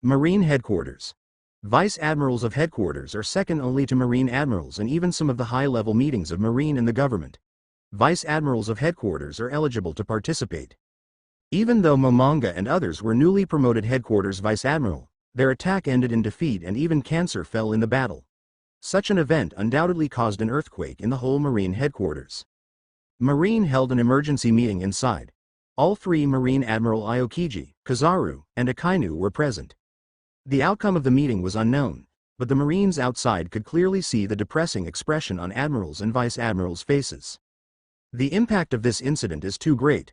Marine Headquarters. Vice Admirals of Headquarters are second only to Marine Admirals and even some of the high-level meetings of Marine and the government. Vice Admirals of Headquarters are eligible to participate. Even though Manga and others were newly promoted Headquarters Vice Admiral, their attack ended in defeat and even Cancer fell in the battle. Such an event undoubtedly caused an earthquake in the whole Marine Headquarters. Marine held an emergency meeting inside. All three Marine Admiral Aokiji, Kizaru, and Akainu were present. The outcome of the meeting was unknown, but the Marines outside could clearly see the depressing expression on Admirals and Vice Admirals' faces. The impact of this incident is too great.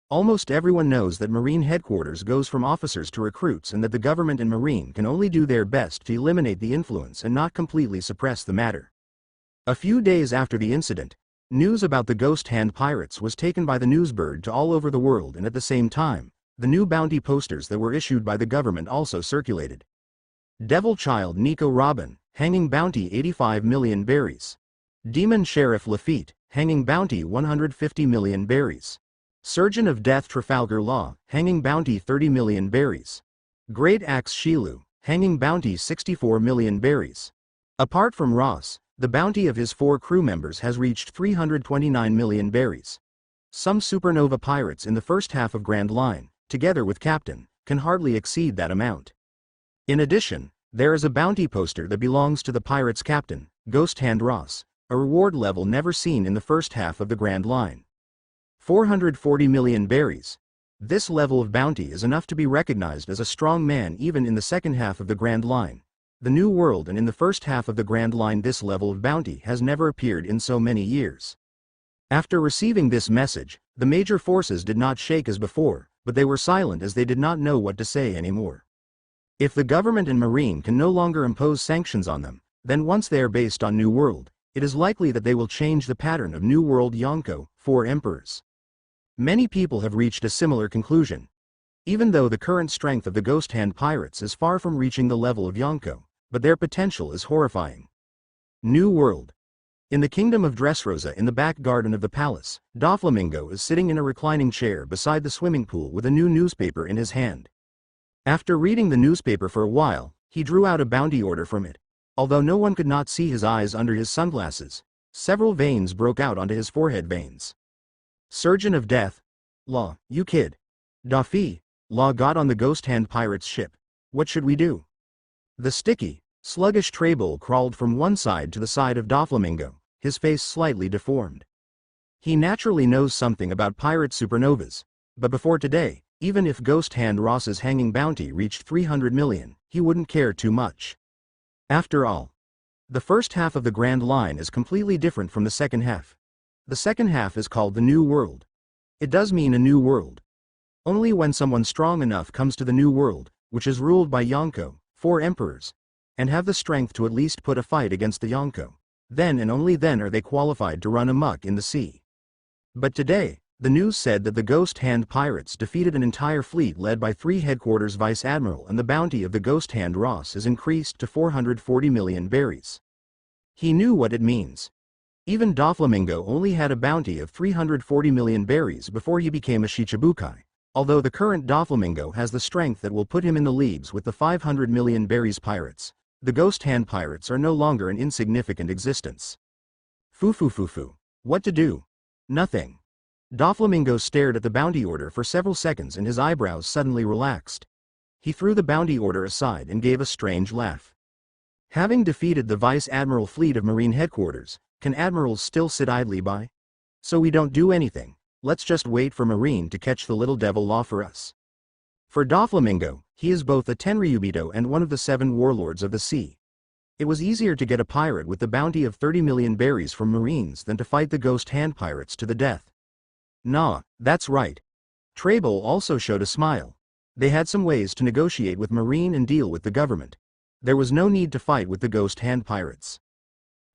Almost everyone knows that Marine Headquarters goes from officers to recruits and that the government and Marine can only do their best to eliminate the influence and not completely suppress the matter. A few days after the incident, news about the Ghost Hand Pirates was taken by the newsbird to all over the world, and at the same time, the new bounty posters that were issued by the government also circulated. Devil Child Nico Robin, hanging bounty 85 million berries. Demon Sheriff Lafitte, hanging bounty 150 million berries. Surgeon of Death Trafalgar Law, hanging bounty 30 million berries. Great Axe Shilu, hanging bounty 64 million berries. Apart from Ross, the bounty of his 4 crew members has reached 329 million berries. Some supernova pirates in the first half of Grand Line, together with Captain, can hardly exceed that amount. In addition, there is a bounty poster that belongs to the pirate's captain, Ghost Hand Ross, a reward level never seen in the first half of the Grand Line. 440 million berries. This level of bounty is enough to be recognized as a strong man even in the second half of the Grand Line, the New World, and in the first half of the Grand Line this level of bounty has never appeared in so many years. After receiving this message, the major forces did not shake as before, but they were silent as they did not know what to say anymore. If the government and Marine can no longer impose sanctions on them, then once they are based on New World, it is likely that they will change the pattern of New World Yonko, 4 emperors. Many people have reached a similar conclusion. Even though the current strength of the Ghost Hand Pirates is far from reaching the level of Yonko, but their potential is horrifying. New World. In the kingdom of Dressrosa, in the back garden of the palace, Doflamingo is sitting in a reclining chair beside the swimming pool with a new newspaper in his hand. After reading the newspaper for a while, he drew out a bounty order from it. Although no one could not see his eyes under his sunglasses, several veins broke out onto his forehead veins. Surgeon of Death. Law, you kid. Dafi, Law got on the Ghost Hand Pirates ship. What should we do? The sticky, sluggish Trable crawled from one side to the side of Doflamingo, his face slightly deformed. He naturally knows something about pirate supernovas, but before today, even if Ghost Hand Ross's hanging bounty reached 300 million, he wouldn't care too much. After all, the first half of the Grand Line is completely different from the second half. The second half is called the New World. It does mean a new world. Only when someone strong enough comes to the New World, which is ruled by Yonko, 4 emperors, and have the strength to at least put a fight against the Yonko, then and only then are they qualified to run amok in the sea. But today, the news said that the Ghost Hand Pirates defeated an entire fleet led by 3 headquarters Vice Admiral, and the bounty of the Ghost Hand Ross is increased to 440 million berries. He knew what it means. Even Doflamingo only had a bounty of 340 million berries before he became a Shichibukai, although the current Doflamingo has the strength that will put him in the leagues with the 500 million berries pirates. The Ghost Hand Pirates are no longer an insignificant existence. Fufu. What to do? Nothing. Doflamingo stared at the bounty order for several seconds and his eyebrows suddenly relaxed. He threw the bounty order aside and gave a strange laugh. Having defeated the Vice Admiral fleet of Marine Headquarters, can admirals still sit idly by? So we don't do anything, let's just wait for Marine to catch the little devil law for us. For Doflamingo, he is both a Tenryubito and one of the 7 warlords of the sea. It was easier to get a pirate with the bounty of 30 million berries from Marines than to fight the Ghost Hand Pirates to the death. Nah, that's right. Trable also showed a smile. They had some ways to negotiate with Marine and deal with the government. There was no need to fight with the Ghost Hand Pirates.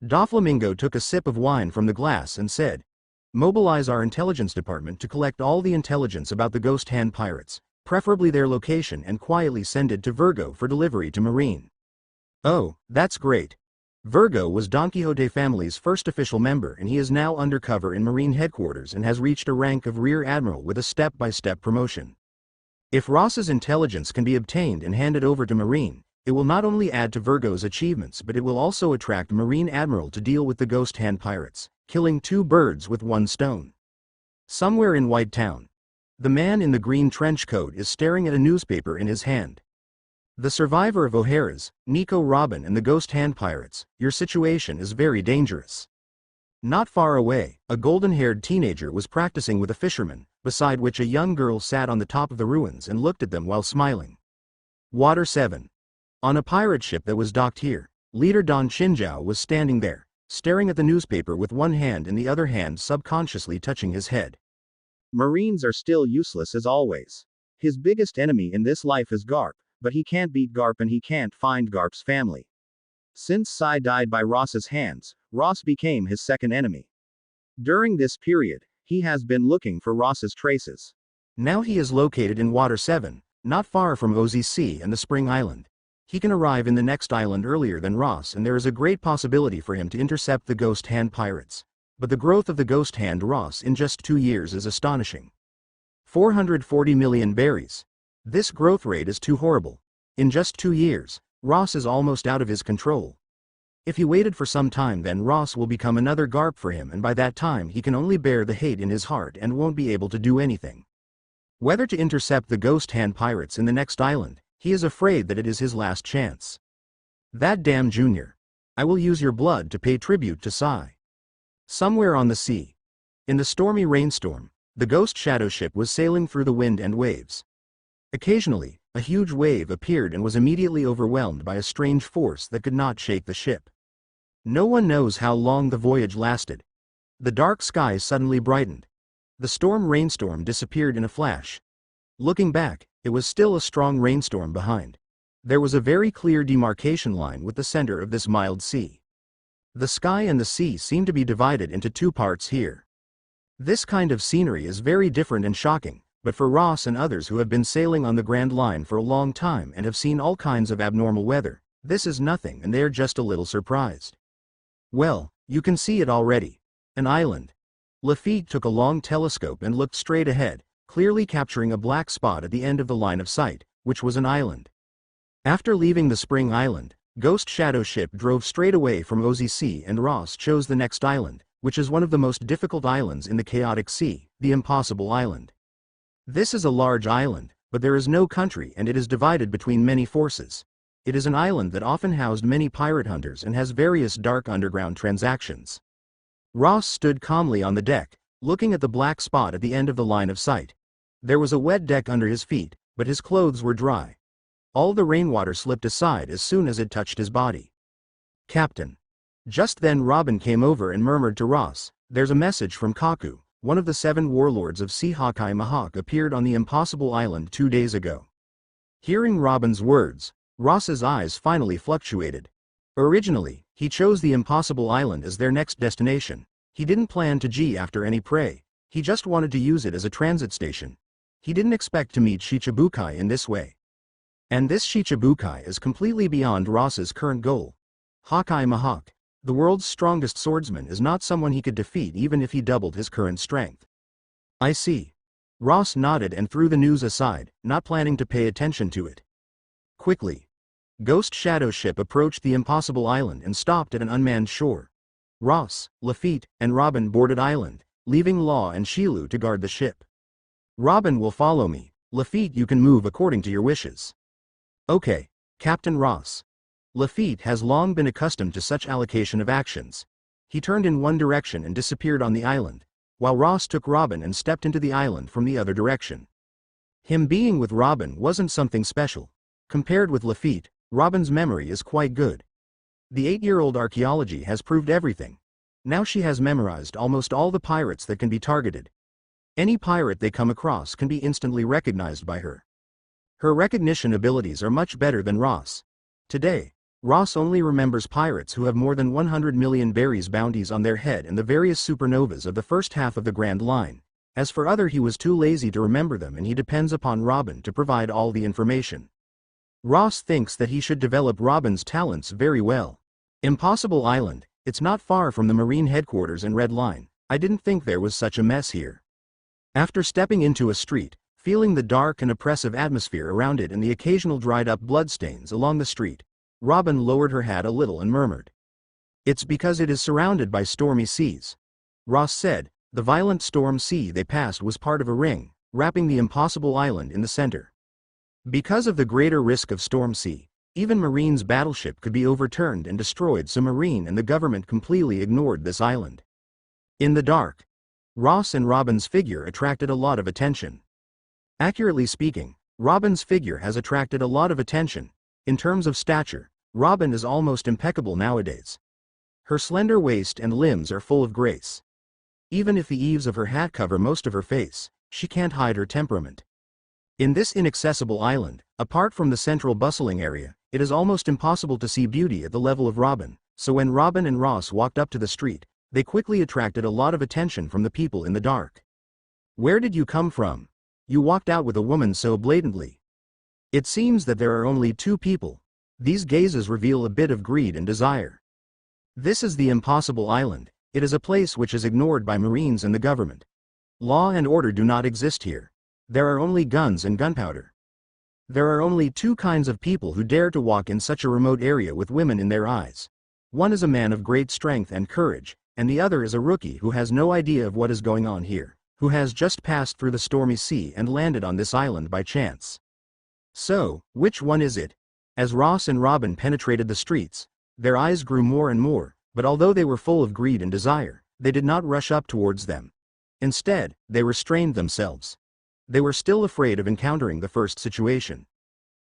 Doflamingo took a sip of wine from the glass and said, "Mobilize our intelligence department to collect all the intelligence about the Ghost Hand Pirates, preferably their location, and quietly send it to Virgo for delivery to Marine." Oh, that's great. Virgo was Don Quixote family's first official member, and he is now undercover in Marine Headquarters and has reached a rank of Rear Admiral with a step-by-step promotion. If Ross's intelligence can be obtained and handed over to Marine, it will not only add to Virgo's achievements but it will also attract Marine Admiral to deal with the Ghost Hand pirates, killing two birds with one stone. Somewhere in White Town, the man in the green trench coat is staring at a newspaper in his hand. The survivor of O'Hara's, Nico Robin and the Ghost Hand pirates, your situation is very dangerous. Not far away, a golden-haired teenager was practicing with a fisherman, beside which a young girl sat on the top of the ruins and looked at them while smiling. Water 7. On a pirate ship that was docked here, leader Don Chinjao was standing there, staring at the newspaper with one hand and the other hand subconsciously touching his head. Marines are still useless as always. His biggest enemy in this life is Garp, but he can't beat Garp and he can't find Garp's family. Since Sai died by Ross's hands, Ross became his second enemy. During this period, he has been looking for Ross's traces. Now he is located in Water 7, not far from OZC and the Spring Island. He can arrive in the next island earlier than Ross and there is a great possibility for him to intercept the Ghost Hand pirates. But the growth of the Ghost Hand Ross in just 2 years is astonishing. 440 million berries. This growth rate is too horrible. In just 2 years, Ross is almost out of his control. If he waited for some time then Ross will become another Garp for him and by that time he can only bear the hate in his heart and won't be able to do anything. Whether to intercept the Ghost Hand pirates in the next island, he is afraid that it is his last chance. That damn Junior. I will use your blood to pay tribute to Sai. Somewhere on the sea. In the stormy rainstorm, the ghost shadow ship was sailing through the wind and waves. Occasionally, a huge wave appeared and was immediately overwhelmed by a strange force that could not shake the ship. No one knows how long the voyage lasted. The dark sky suddenly brightened. The rainstorm disappeared in a flash. Looking back, it was still a strong rainstorm behind. There was a very clear demarcation line with the center of this mild sea. The sky and the sea seem to be divided into 2 parts here. This kind of scenery is very different and shocking, but for Ross and others who have been sailing on the Grand Line for a long time and have seen all kinds of abnormal weather, this is nothing and they are just a little surprised. Well, you can see it already. An island. Lafitte took a long telescope and looked straight ahead, clearly capturing a black spot at the end of the line of sight, which was an island. After leaving the Spring Island, Ghost Shadow Ship drove straight away from OZC and Ross chose the next island, which is one of the most difficult islands in the chaotic sea, the Impossible Island. This is a large island, but there is no country and it is divided between many forces. It is an island that often housed many pirate hunters and has various dark underground transactions. Ross stood calmly on the deck, looking at the black spot at the end of the line of sight. There was a wet deck under his feet, but his clothes were dry. All the rainwater slipped aside as soon as it touched his body. Captain. Just then Robin came over and murmured to Ross, "There's a message from Kaku, one of the 7 warlords of Sea Hawkeye Mihawk appeared on the Impossible Island 2 days ago." Hearing Robin's words, Ross's eyes finally fluctuated. Originally, he chose the Impossible Island as their next destination. He didn't plan to go after any prey. He just wanted to use it as a transit station. He didn't expect to meet Shichibukai in this way. And this Shichibukai is completely beyond Ross's current goal. Hawkeye Mihawk, the world's strongest swordsman, is not someone he could defeat even if he doubled his current strength. I see. Ross nodded and threw the news aside, not planning to pay attention to it. Quickly, Ghost Shadow Ship approached the Impossible Island and stopped at an unmanned shore. Ross, Lafitte, and Robin boarded island, leaving Law and Shilu to guard the ship. Robin will follow me. Lafitte, you can move according to your wishes. Okay, Captain Ross. Lafitte has long been accustomed to such allocation of actions. He turned in one direction and disappeared on the island, while Ross took Robin and stepped into the island from the other direction. Him being with Robin wasn't something special. Compared with Lafitte, Robin's memory is quite good. The 8-year-old archaeology has proved everything. Now she has memorized almost all the pirates that can be targeted. Any pirate they come across can be instantly recognized by her. Her recognition abilities are much better than Ross. Today, Ross only remembers pirates who have more than 100 million berries bounties on their head and the various supernovas of the first half of the Grand Line. As for other, he was too lazy to remember them and he depends upon Robin to provide all the information. Ross thinks that he should develop Robin's talents very well. Impossible Island, it's not far from the Marine headquarters and Red Line. I didn't think there was such a mess here. After stepping into a street, Feeling the dark and oppressive atmosphere around it and the occasional dried-up bloodstains along the street, Robin lowered her hat a little and murmured. "It's because it is surrounded by stormy seas," Ross said. The violent storm sea they passed was part of a ring, wrapping the impossible island in the center. Because of the greater risk of storm sea, even Marine's battleship could be overturned and destroyed, so Marine and the government completely ignored this island. In the dark, Ross and Robin's figure attracted a lot of attention. Accurately speaking, Robin's figure has attracted a lot of attention. In terms of stature, Robin is almost impeccable nowadays. Her slender waist and limbs are full of grace. Even if the eaves of her hat cover most of her face, she can't hide her temperament. In this inaccessible island, apart from the central bustling area, it is almost impossible to see beauty at the level of Robin, so when Robin and Ross walked up to the street, they quickly attracted a lot of attention from the people in the dark. "Where did you come from? You walked out with a woman so blatantly." It seems that there are only two people. These gazes reveal a bit of greed and desire. This is the impossible island. It is a place which is ignored by Marines and the government. Law and order do not exist here. There are only guns and gunpowder. There are only two kinds of people who dare to walk in such a remote area with women in their eyes. One is a man of great strength and courage, and the other is a rookie who has no idea of what is going on here, who has just passed through the stormy sea and landed on this island by chance. So, which one is it? As Ross and Robin penetrated the streets, their eyes grew more and more, but although they were full of greed and desire, they did not rush up towards them. Instead, they restrained themselves. They were still afraid of encountering the first situation.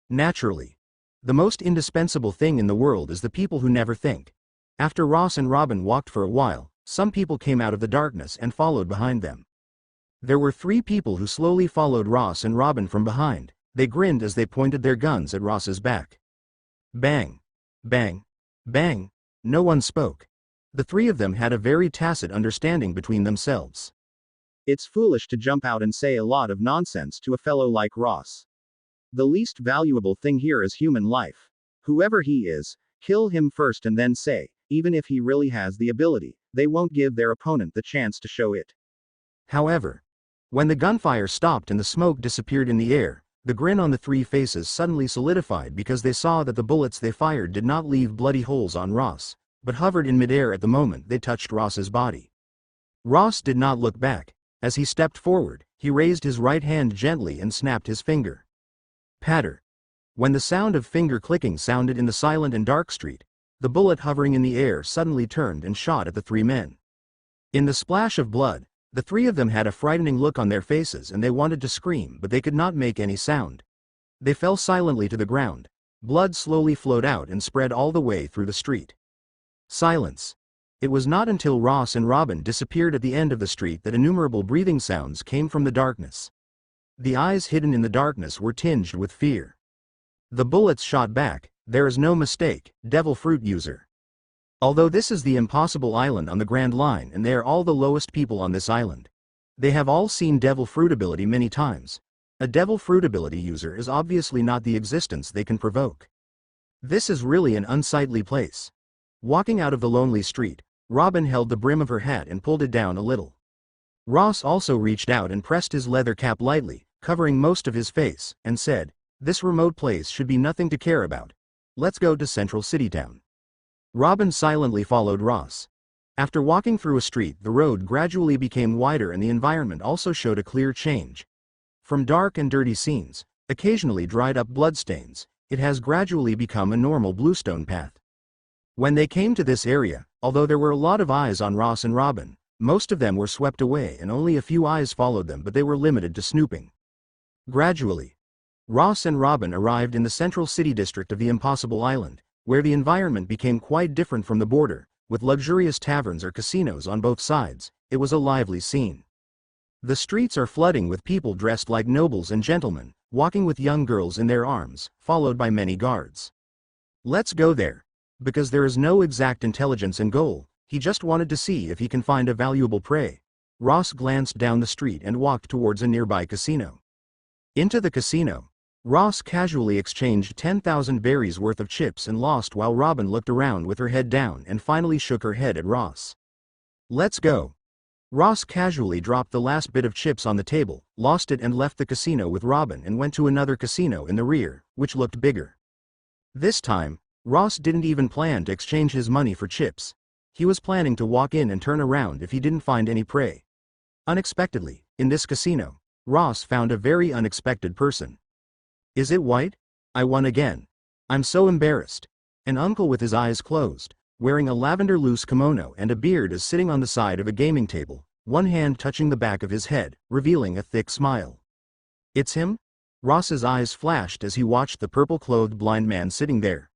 Naturally, the most indispensable thing in the world is the people who never think. After Ross and Robin walked for a while, some people came out of the darkness and followed behind them. There were 3 people who slowly followed Ross and Robin from behind. They grinned as they pointed their guns at Ross's back. Bang! Bang! Bang! No one spoke. The 3 of them had a very tacit understanding between themselves. It's foolish to jump out and say a lot of nonsense to a fellow like Ross. The least valuable thing here is human life. Whoever he is, kill him first and then say, even if he really has the ability, they won't give their opponent the chance to show it. However, when the gunfire stopped and the smoke disappeared in the air, the grin on the 3 faces suddenly solidified because they saw that the bullets they fired did not leave bloody holes on Ross, but hovered in midair at the moment they touched Ross's body. Ross did not look back. As he stepped forward, he raised his right hand gently and snapped his finger. Patter. When the sound of finger clicking sounded in the silent and dark street, the bullet hovering in the air suddenly turned and shot at the 3 men. In the splash of blood, the 3 of them had a frightening look on their faces and they wanted to scream, but they could not make any sound. They fell silently to the ground. Blood slowly flowed out and spread all the way through the street. Silence. It was not until Ross and Robin disappeared at the end of the street that innumerable breathing sounds came from the darkness. The eyes hidden in the darkness were tinged with fear. The bullets shot back. There is no mistake, devil fruit user. Although this is the impossible island on the Grand Line and they are all the lowest people on this island, they have all seen devil fruit ability many times. A devil fruit ability user is obviously not the existence they can provoke. This is really an unsightly place. Walking out of the lonely street, Robin held the brim of her hat and pulled it down a little. Ross also reached out and pressed his leather cap lightly, covering most of his face, and said, "This remote place should be nothing to care about. Let's go to Central City Town." Robin silently followed Ross. After walking through a street, the road gradually became wider and the environment also showed a clear change. From dark and dirty scenes, occasionally dried up bloodstains, it has gradually become a normal bluestone path. When they came to this area, although there were a lot of eyes on Ross and Robin, most of them were swept away and only a few eyes followed them, but they were limited to snooping. Gradually, Ross and Robin arrived in the central city district of the Impossible Island, where the environment became quite different from the border, with luxurious taverns or casinos on both sides. It was a lively scene. The streets are flooding with people dressed like nobles and gentlemen, walking with young girls in their arms, followed by many guards. Let's go there. Because there is no exact intelligence and goal, he just wanted to see if he can find a valuable prey. Ross glanced down the street and walked towards a nearby casino. Into the casino, Ross casually exchanged 10,000 berries worth of chips and lost while Robin looked around with her head down and finally shook her head at Ross. Let's go. Ross casually dropped the last bit of chips on the table, lost it and left the casino with Robin and went to another casino in the rear, which looked bigger. This time, Ross didn't even plan to exchange his money for chips. He was planning to walk in and turn around if he didn't find any prey. Unexpectedly, in this casino, Ross found a very unexpected person. Is it white? I won again. I'm so embarrassed. An uncle with his eyes closed, wearing a lavender loose kimono and a beard is sitting on the side of a gaming table, one hand touching the back of his head, revealing a thick smile. It's him? Ross's eyes flashed as he watched the purple-clothed blind man sitting there.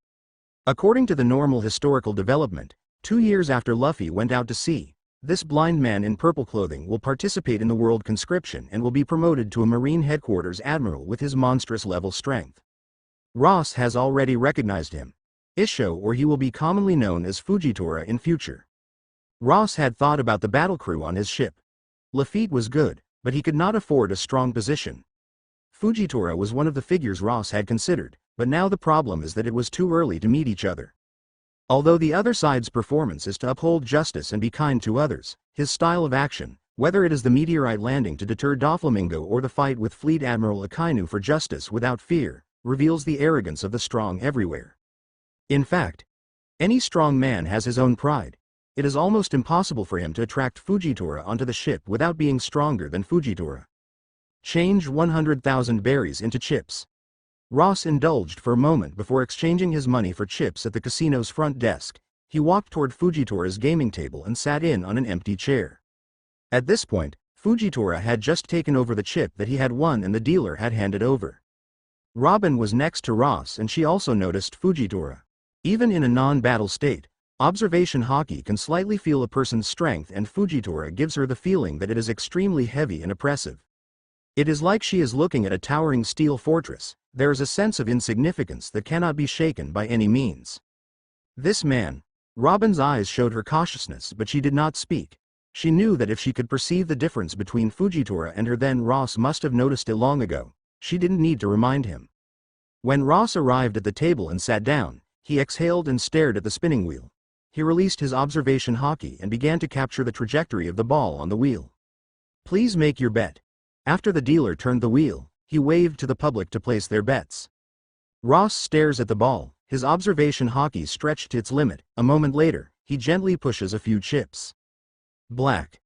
According to the normal historical development, 2 years after Luffy went out to sea, this blind man in purple clothing will participate in the world conscription and will be promoted to a marine headquarters admiral with his monstrous level strength. Ross has already recognized him. Isho, or he will be commonly known as Fujitora in future. Ross had thought about the battle crew on his ship. Lafitte was good, but he could not afford a strong position. Fujitora was one of the figures Ross had considered, but now the problem is that it was too early to meet each other. Although the other side's performance is to uphold justice and be kind to others, his style of action, whether it is the meteorite landing to deter Doflamingo or the fight with Fleet Admiral Akainu for justice without fear, reveals the arrogance of the strong everywhere. In fact, any strong man has his own pride. It is almost impossible for him to attract Fujitora onto the ship without being stronger than Fujitora. Change 100,000 berries into chips. Ross indulged for a moment before exchanging his money for chips at the casino's front desk. He walked toward Fujitora's gaming table and sat in on an empty chair. At this point, Fujitora had just taken over the chip that he had won and the dealer had handed over. Robin was next to Ross and she also noticed Fujitora. Even in a non-battle state, observation haki can slightly feel a person's strength, and Fujitora gives her the feeling that it is extremely heavy and oppressive. It is like she is looking at a towering steel fortress. There is a sense of insignificance that cannot be shaken by any means. This man. Robin's eyes showed her cautiousness, but she did not speak. She knew that if she could perceive the difference between Fujitora and her, then Ross must have noticed it long ago. She didn't need to remind him. When Ross arrived at the table and sat down, he exhaled and stared at the spinning wheel. He released his observation haki and began to capture the trajectory of the ball on the wheel. Please make your bet. After the dealer turned the wheel, he waved to the public to place their bets. Ross stares at the ball, his observation haki stretched to its limit. A moment later, he gently pushes a few chips. Black.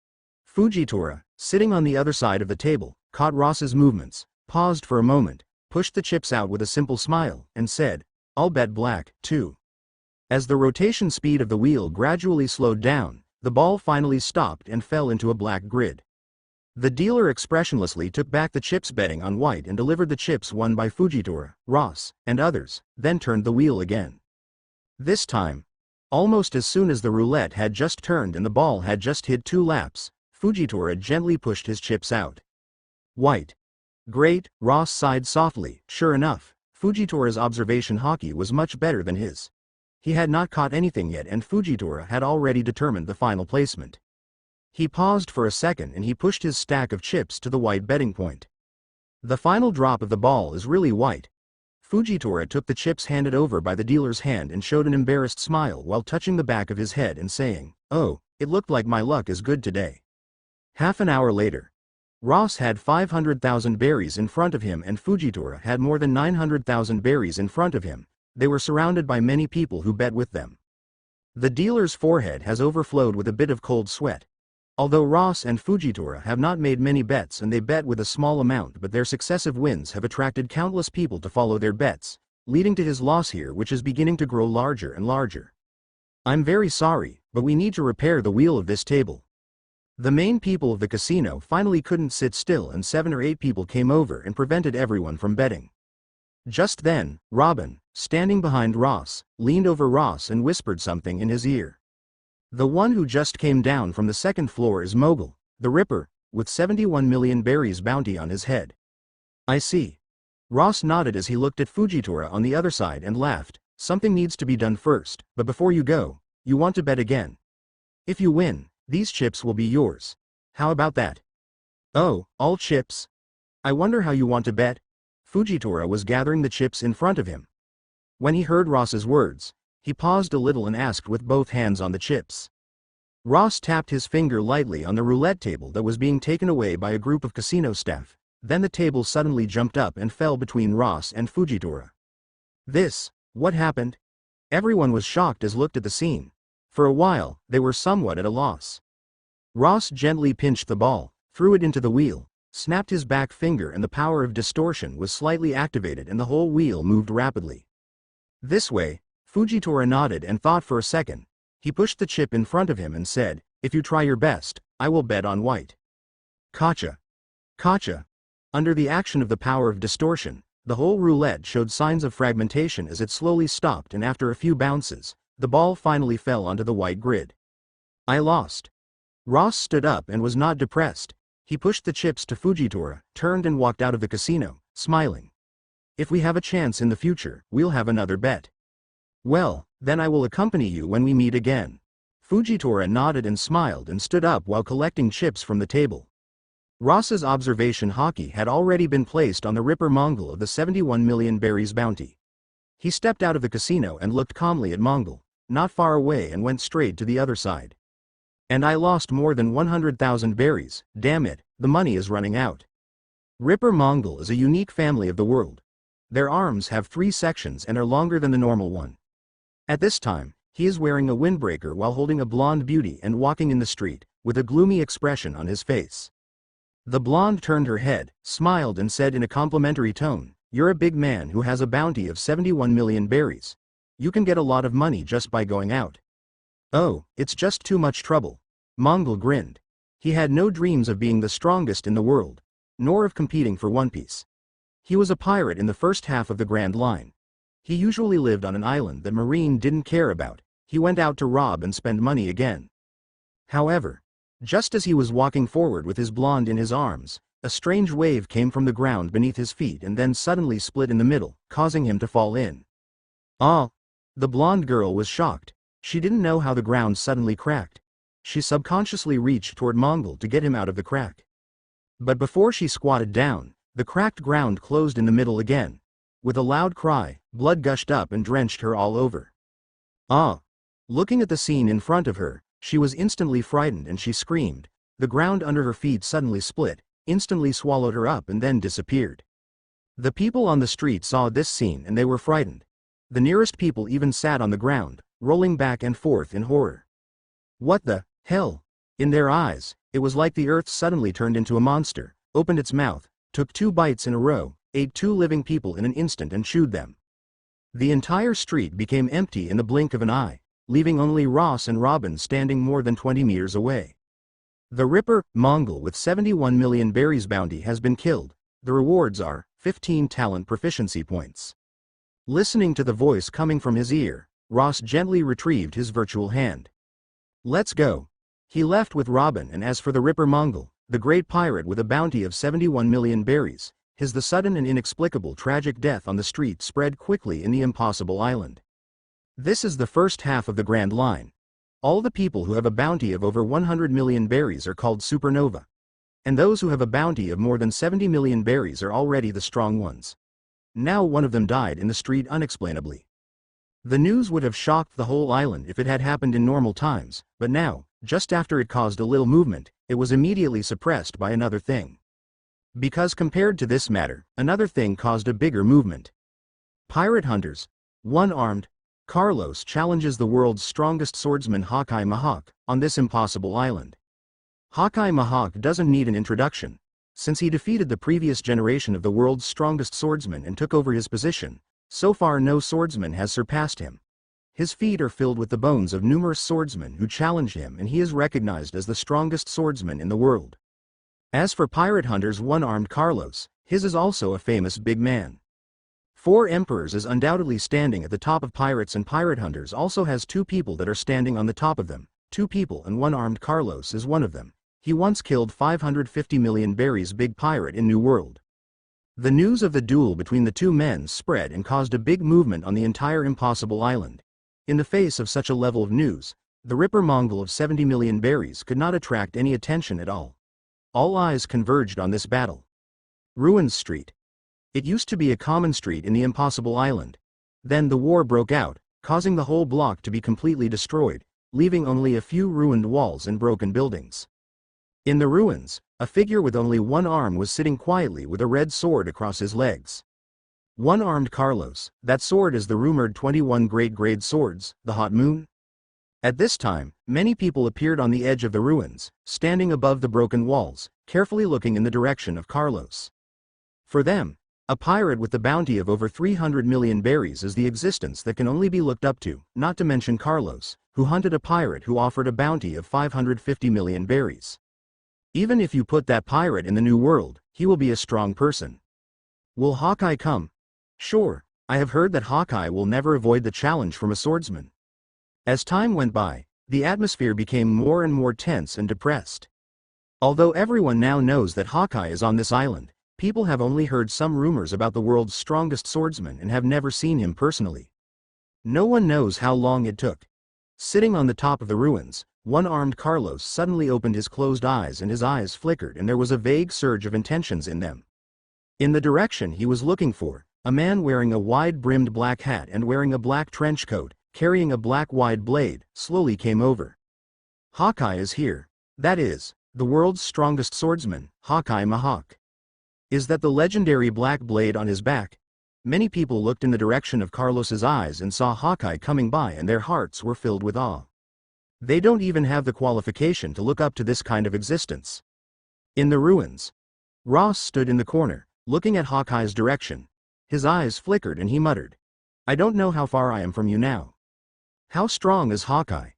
Fujitora, sitting on the other side of the table, caught Ross's movements, paused for a moment, pushed the chips out with a simple smile, and said, "I'll bet black, too." As the rotation speed of the wheel gradually slowed down, the ball finally stopped and fell into a black grid. The dealer expressionlessly took back the chips, betting on white, and delivered the chips won by Fujitora, Ross, and others, then turned the wheel again. This time, almost as soon as the roulette had just turned and the ball had just hit 2 laps, Fujitora gently pushed his chips out. White. Great, Ross sighed softly. Sure enough, Fujitora's observation haki was much better than his. He had not caught anything yet and Fujitora had already determined the final placement. He paused for a second and he pushed his stack of chips to the white betting point. The final drop of the ball is really white. Fujitora took the chips handed over by the dealer's hand and showed an embarrassed smile while touching the back of his head and saying, "Oh, it looked like my luck is good today." Half an hour later, Ross had 500,000 berries in front of him and Fujitora had more than 900,000 berries in front of him. They were surrounded by many people who bet with them. The dealer's forehead has overflowed with a bit of cold sweat. Although Ross and Fujitora have not made many bets and they bet with a small amount, but their successive wins have attracted countless people to follow their bets, leading to his loss here, which is beginning to grow larger and larger. "I'm very sorry, but we need to repair the wheel of this table." The main people of the casino finally couldn't sit still and 7 or 8 people came over and prevented everyone from betting. Just then, Robin, standing behind Ross, leaned over Ross and whispered something in his ear. "The one who just came down from the 2nd floor is Mogul, the Ripper, with 71 million berries bounty on his head." "I see." Ross nodded as he looked at Fujitora on the other side and laughed. "Something needs to be done first, but before you go, you want to bet again. If you win, these chips will be yours. How about that?" "Oh, all chips? I wonder how you want to bet." Fujitora was gathering the chips in front of him. When he heard Ross's words, he paused a little and asked with both hands on the chips. Ross tapped his finger lightly on the roulette table that was being taken away by a group of casino staff. Then the table suddenly jumped up and fell between Ross and Fujitora. What happened? Everyone was shocked as looked at the scene. For a while, they were somewhat at a loss. Ross gently pinched the ball, threw it into the wheel, snapped his back finger, and the power of distortion was slightly activated and the whole wheel moved rapidly. This way, Fujitora nodded and thought for a second. He pushed the chip in front of him and said, "If you try your best, I will bet on white." Gotcha. Gotcha. Under the action of the power of distortion, the whole roulette showed signs of fragmentation as it slowly stopped, and after a few bounces, the ball finally fell onto the white grid. I lost. Ross stood up and was not depressed. He pushed the chips to Fujitora, turned and walked out of the casino, smiling. If we have a chance in the future, we'll have another bet. Well, then I will accompany you when we meet again. Fujitora nodded and smiled and stood up while collecting chips from the table. Ross's observation hockey had already been placed on the Ripper Mongol of the 71 million berries bounty. He stepped out of the casino and looked calmly at Mongol, not far away, and went straight to the other side. And I lost more than 100,000 berries, damn it, the money is running out. Ripper Mongol is a unique family of the world. Their arms have 3 sections and are longer than the normal one. At this time, he is wearing a windbreaker while holding a blonde beauty and walking in the street, with a gloomy expression on his face. The blonde turned her head, smiled and said in a complimentary tone, "You're a big man who has a bounty of 71 million berries. You can get a lot of money just by going out." "Oh, it's just too much trouble." Mongol grinned. He had no dreams of being the strongest in the world, nor of competing for One Piece. He was a pirate in the first half of the Grand Line. He usually lived on an island that Marine didn't care about. He went out to rob and spend money again. However, just as he was walking forward with his blonde in his arms, a strange wave came from the ground beneath his feet and then suddenly split in the middle, causing him to fall in. Ah! The blonde girl was shocked. She didn't know how the ground suddenly cracked. She subconsciously reached toward Mongol to get him out of the crack. But before she squatted down, the cracked ground closed in the middle again. With a loud cry, blood gushed up and drenched her all over. Ah! Looking at the scene in front of her, she was instantly frightened and she screamed. The ground under her feet suddenly split, instantly swallowed her up and then disappeared. The people on the street saw this scene and they were frightened. The nearest people even sat on the ground, rolling back and forth in horror. What the hell? In their eyes, it was like the earth suddenly turned into a monster, opened its mouth, took 2 bites in a row, ate 2 living people in an instant and chewed them. The entire street became empty in the blink of an eye, leaving only Ross and Robin standing more than 20 meters away. The Ripper Mongol with 71 million berries bounty has been killed. The rewards are 15 talent proficiency points. Listening to the voice coming from his ear, Ross gently retrieved his virtual hand. Let's go. He left with Robin, and as for the Ripper Mongol, the great pirate with a bounty of 71 million berries, the sudden and inexplicable tragic death on the street spread quickly in the Impossible Island. This is the first half of the Grand Line. All the people who have a bounty of over 100 million berries are called supernova. And those who have a bounty of more than 70 million berries are already the strong ones. Now one of them died in the street unexplainably. The news would have shocked the whole island if it had happened in normal times, but now, just after it caused a little movement, it was immediately suppressed by another thing. Because compared to this matter, another thing caused a bigger movement. Pirate hunters. One-armed Carlos challenges the world's strongest swordsman Hawkeye Mihawk on this impossible island. Hawkeye Mihawk doesn't need an introduction. Since he defeated the previous generation of the world's strongest swordsman and took over his position, so far no swordsman has surpassed him. His feet are filled with the bones of numerous swordsmen who challenged him, and he is recognized as the strongest swordsman in the world. As for pirate hunters one-armed Carlos, his is also a famous big man. 4 emperors is undoubtedly standing at the top of pirates, and pirate hunters also has 2 people that are standing on the top of them. 2 people, and one-armed Carlos is one of them. He once killed 550 million berries big pirate in New World. The news of the duel between the 2 men spread and caused a big movement on the entire Impossible Island. In the face of such a level of news, the Ripper Mongol of 70 million berries could not attract any attention at all. All eyes converged on this battle. Ruins Street. It used to be a common street in the Impossible Island. Then the war broke out, causing the whole block to be completely destroyed, leaving only a few ruined walls and broken buildings. In the ruins, a figure with only one arm was sitting quietly with a red sword across his legs. One-armed Carlos, that sword is the rumored 21 great grade swords, the Hot Moon? At this time, many people appeared on the edge of the ruins, standing above the broken walls, carefully looking in the direction of Carlos. For them, a pirate with the bounty of over 300 million berries is the existence that can only be looked up to, not to mention Carlos, who hunted a pirate who offered a bounty of 550 million berries. Even if you put that pirate in the New World, he will be a strong person. Will Hawkeye come? Sure, I have heard that Hawkeye will never avoid the challenge from a swordsman. As time went by, the atmosphere became more and more tense and depressed. Although everyone now knows that Hawkeye is on this island, people have only heard some rumors about the world's strongest swordsman and have never seen him personally. No one knows how long it took. Sitting on the top of the ruins, one-armed Carlos suddenly opened his closed eyes and his eyes flickered and there was a vague surge of intentions in them. In the direction he was looking for, a man wearing a wide-brimmed black hat and wearing a black trench coat, carrying a black wide blade, slowly came over. Hawkeye is here. That is, the world's strongest swordsman, Hawkeye Mihawk. Is that the legendary black blade on his back? Many people looked in the direction of Carlos's eyes and saw Hawkeye coming by and their hearts were filled with awe. They don't even have the qualification to look up to this kind of existence. In the ruins, Ross stood in the corner, looking at Hawkeye's direction. His eyes flickered and he muttered, "I don't know how far I am from you now." How strong is Hawkeye?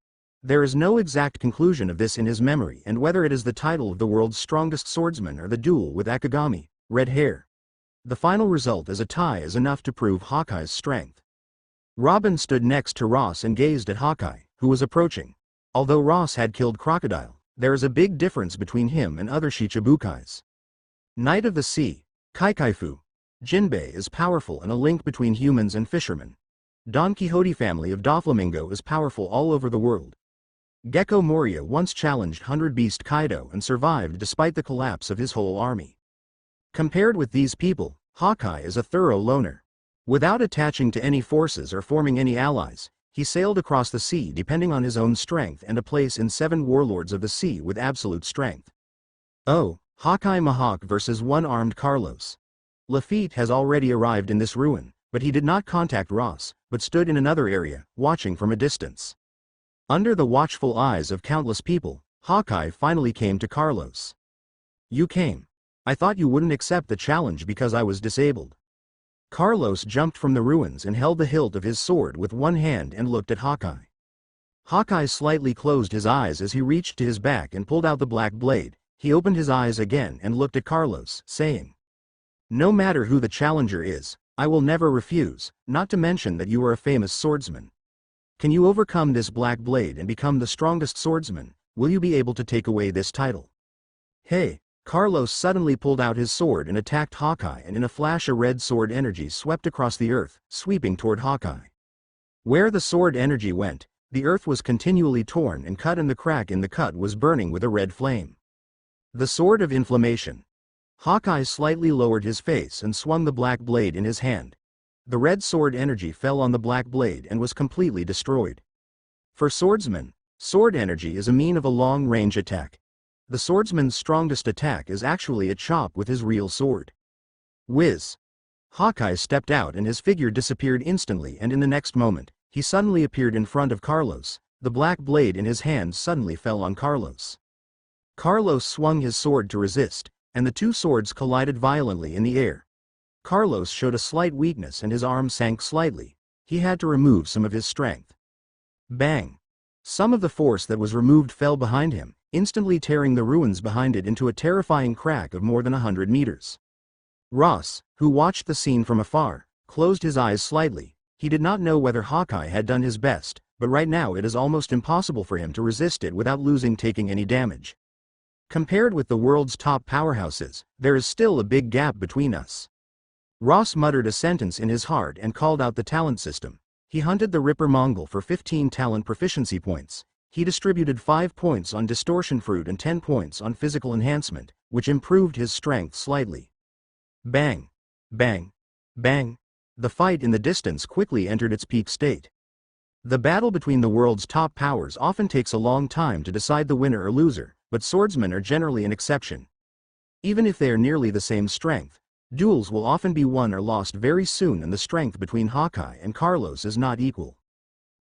There is no exact conclusion of this in his memory and whether it is the title of the world's strongest swordsman or the duel with Akagami, red hair. The final result as a tie is enough to prove Hawkeye's strength. Robin stood next to Ross and gazed at Hawkeye, who was approaching. Although Ross had killed Crocodile, there is a big difference between him and other Shichibukais. Knight of the Sea, Kaikaifu, Jinbei is powerful and a link between humans and fishermen. Don Quixote family of Doflamingo is powerful all over the world. Gecko Moria once challenged 100 Beast Kaido and survived despite the collapse of his whole army. Compared with these people, Hawkeye is a thorough loner. Without attaching to any forces or forming any allies, he sailed across the sea depending on his own strength and a place in 7 warlords of the sea with absolute strength. Oh, Hawkeye Mihawk versus one-armed Carlos. Lafitte has already arrived in this ruin, but he did not contact Ross, but stood in another area, watching from a distance. Under the watchful eyes of countless people, Hawkeye finally came to Carlos. "You came. I thought you wouldn't accept the challenge because I was disabled." Carlos jumped from the ruins and held the hilt of his sword with one hand and looked at Hawkeye. Hawkeye slightly closed his eyes as he reached to his back and pulled out the black blade. He opened his eyes again and looked at Carlos, saying, "No matter who the challenger is, I will never refuse, not to mention that you are a famous swordsman. Can you overcome this black blade and become the strongest swordsman? Will you be able to take away this title?" "Hey!" Carlos suddenly pulled out his sword and attacked Hawkeye and in a flash a red sword energy swept across the earth, sweeping toward Hawkeye. Where the sword energy went, the earth was continually torn and cut and the crack in the cut was burning with a red flame. The sword of inflammation. Hawkeye slightly lowered his face and swung the black blade in his hand. The red sword energy fell on the black blade and was completely destroyed. For swordsmen, sword energy is a mean of a long-range attack. The swordsman's strongest attack is actually a chop with his real sword. Whiz! Hawkeye stepped out and his figure disappeared instantly and in the next moment, he suddenly appeared in front of Carlos. The black blade in his hand suddenly fell on Carlos. Carlos swung his sword to resist, and the two swords collided violently in the air. Carlos showed a slight weakness and his arm sank slightly. He had to remove some of his strength. Bang! Some of the force that was removed fell behind him, instantly tearing the ruins behind it into a terrifying crack of more than 100 meters. Ross, who watched the scene from afar, closed his eyes slightly. He did not know whether Hawkeye had done his best, but right now it is almost impossible for him to resist it without taking any damage. Compared with the world's top powerhouses, there is still a big gap between us. Ross muttered a sentence in his heart and called out the talent system. He hunted the Ripper Mongol for 15 talent proficiency points. He distributed 5 points on distortion fruit and 10 points on physical enhancement, which improved his strength slightly. Bang! Bang! Bang! The fight in the distance quickly entered its peak state. The battle between the world's top powers often takes a long time to decide the winner or loser, but swordsmen are generally an exception. Even if they are nearly the same strength, duels will often be won or lost very soon, and the strength between Hawkeye and Carlos is not equal.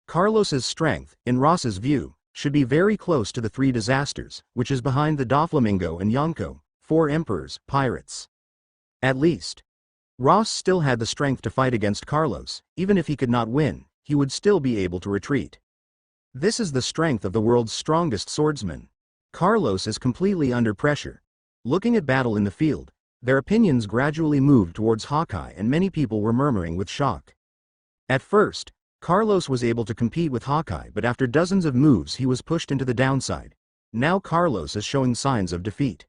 Carlos's strength, in Ross's view, should be very close to the Three Disasters, which is behind the Doflamingo and Yonko, Four Emperors, pirates. At least. Ross still had the strength to fight against Carlos. Even if he could not win, he would still be able to retreat. This is the strength of the world's strongest swordsman. Carlos is completely under pressure. Looking at battle in the field, their opinions gradually moved towards Hawkeye, and many people were murmuring with shock. At first, Carlos was able to compete with Hawkeye, but after dozens of moves he was pushed into the downside. Now Carlos is showing signs of defeat.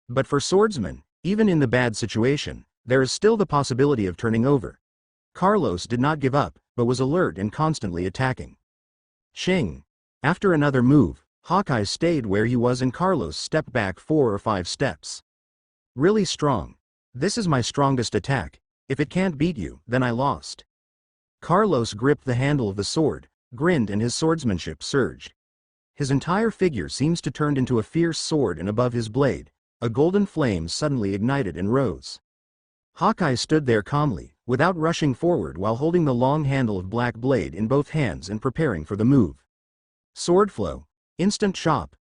But for swordsmen, even in the bad situation, there is still the possibility of turning over. Carlos did not give up, but was alert and constantly attacking. Ching! After another move, Hawkeye stayed where he was and Carlos stepped back 4 or 5 steps. Really strong. This is my strongest attack. If it can't beat you, then I lost. Carlos gripped the handle of the sword, grinned, and his swordsmanship surged. His entire figure seems to turn into a fierce sword, and above his blade, a golden flame suddenly ignited and rose. Hawkeye stood there calmly, without rushing forward, while holding the long handle of black blade in both hands and preparing for the move. Sword flow. Instant chop.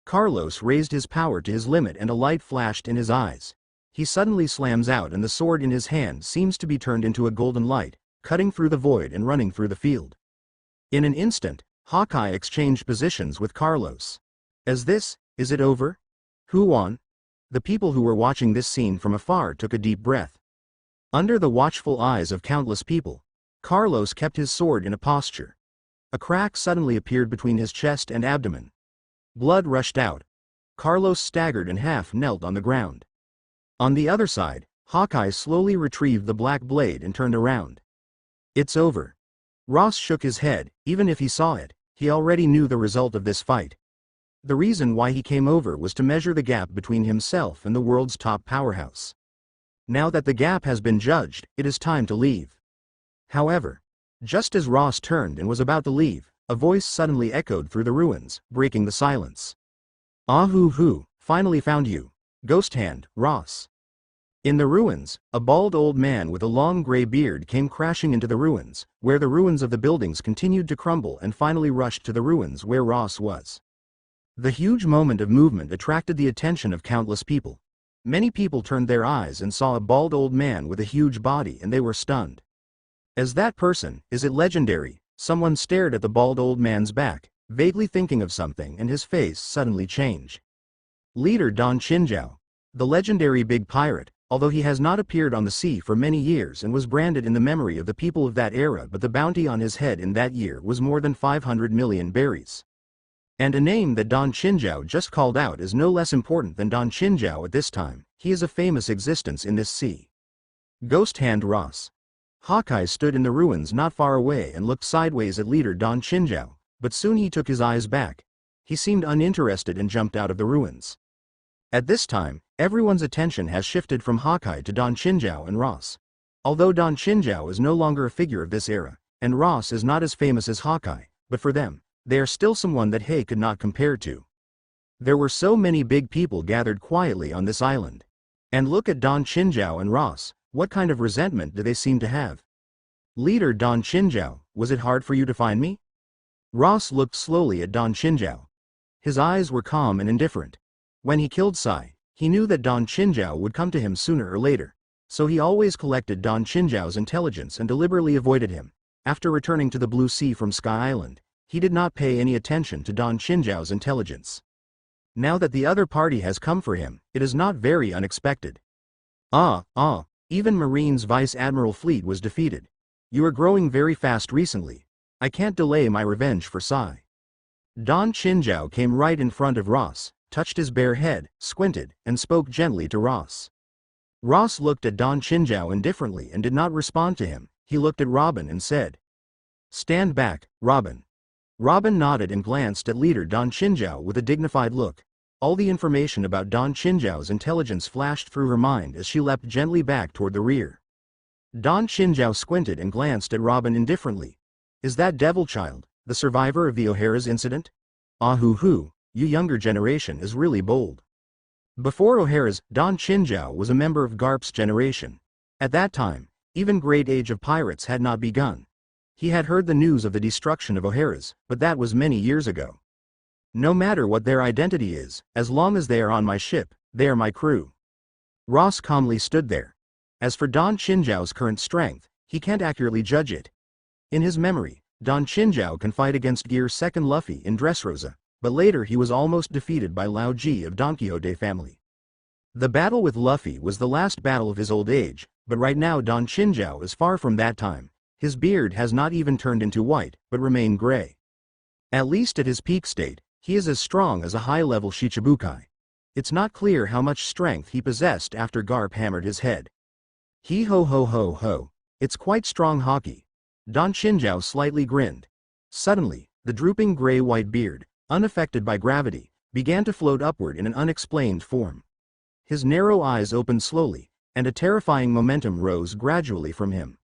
Carlos raised his power to his limit and a light flashed in his eyes. He suddenly slams out and the sword in his hand seems to be turned into a golden light, cutting through the void and running through the field. In an instant, Hawkeye exchanged positions with Carlos. Is it over? Who won? The people who were watching this scene from afar took a deep breath. Under the watchful eyes of countless people, Carlos kept his sword in a posture. A crack suddenly appeared between his chest and abdomen. Blood rushed out. Carlos staggered and half knelt on the ground. On the other side, Hawkeye slowly retrieved the black blade and turned around. It's over. Ross shook his head. Even if he saw it, he already knew the result of this fight. The reason why he came over was to measure the gap between himself and the world's top powerhouse. Now that the gap has been judged, it is time to leave. However, just as Ross turned and was about to leave, a voice suddenly echoed through the ruins, breaking the silence. "Ah-hoo-hoo, finally found you. Ghost Hand, Ross." In the ruins, a bald old man with a long gray beard came crashing into the ruins, where the ruins of the buildings continued to crumble, and finally rushed to the ruins where Ross was. The huge moment of movement attracted the attention of countless people. Many people turned their eyes and saw a bald old man with a huge body, and they were stunned. As that person, is it legendary? Someone stared at the bald old man's back, vaguely thinking of something, and his face suddenly changed. Leader Don Chinjao. The legendary big pirate, although he has not appeared on the sea for many years and was branded in the memory of the people of that era, but the bounty on his head in that year was more than 500 million berries. And a name that Don Chinjao just called out is no less important than Don Chinjao at this time. He is a famous existence in this sea. Ghost Hand Ross. Hawkeye stood in the ruins not far away and looked sideways at leader Don Chinjao, but soon he took his eyes back. He seemed uninterested and jumped out of the ruins. At this time, everyone's attention has shifted from Hawkeye to Don Chinjao and Ross. Although Don Chinjao is no longer a figure of this era, and Ross is not as famous as Hawkeye, but for them, they are still someone that Hay could not compare to. There were so many big people gathered quietly on this island. And look at Don Chinjao and Ross. What kind of resentment do they seem to have? Leader Don Chinjao, was it hard for you to find me? Ross looked slowly at Don Chinjao. His eyes were calm and indifferent. When he killed Sai, he knew that Don Chinjao would come to him sooner or later, so he always collected Don Chinjao's intelligence and deliberately avoided him. After returning to the Blue Sea from Sky Island, he did not pay any attention to Don Chinjao's intelligence. Now that the other party has come for him, it is not very unexpected. Even Marine's Vice Admiral fleet was defeated. You are growing very fast recently. I can't delay my revenge for Sai. Don Chinjao came right in front of Ross, touched his bare head, squinted, and spoke gently to Ross. Ross looked at Don Chinjao indifferently and did not respond to him. He looked at Robin and said, "Stand back, Robin." Robin nodded and glanced at leader Don Chinjao with a dignified look. All the information about Don Chinjao's intelligence flashed through her mind as she leapt gently back toward the rear. Don Chinjao squinted and glanced at Robin indifferently. Is that devil child, the survivor of the O'Hara's incident? Ah hoo, you younger generation is really bold. Before O'Hara's, Don Chinjao was a member of Garp's generation. At that time, even Great Age of Pirates had not begun. He had heard the news of the destruction of O'Hara's, but that was many years ago. No matter what their identity is, as long as they are on my ship, they are my crew. Ross calmly stood there. As for Don Chinjao's current strength, he can't accurately judge it. In his memory, Don Chinjao can fight against Gear's second Luffy in Dressrosa, but later he was almost defeated by Lao Ji of Don Quixote family. The battle with Luffy was the last battle of his old age, but right now Don Chinjao is far from that time. His beard has not even turned into white, but remained gray. At least at his peak state, he is as strong as a high-level Shichibukai. It's not clear how much strength he possessed after Garp hammered his head. He ho, it's quite strong hockey. Don Chinjao slightly grinned. Suddenly, the drooping gray-white beard, unaffected by gravity, began to float upward in an unexplained form. His narrow eyes opened slowly, and a terrifying momentum rose gradually from him.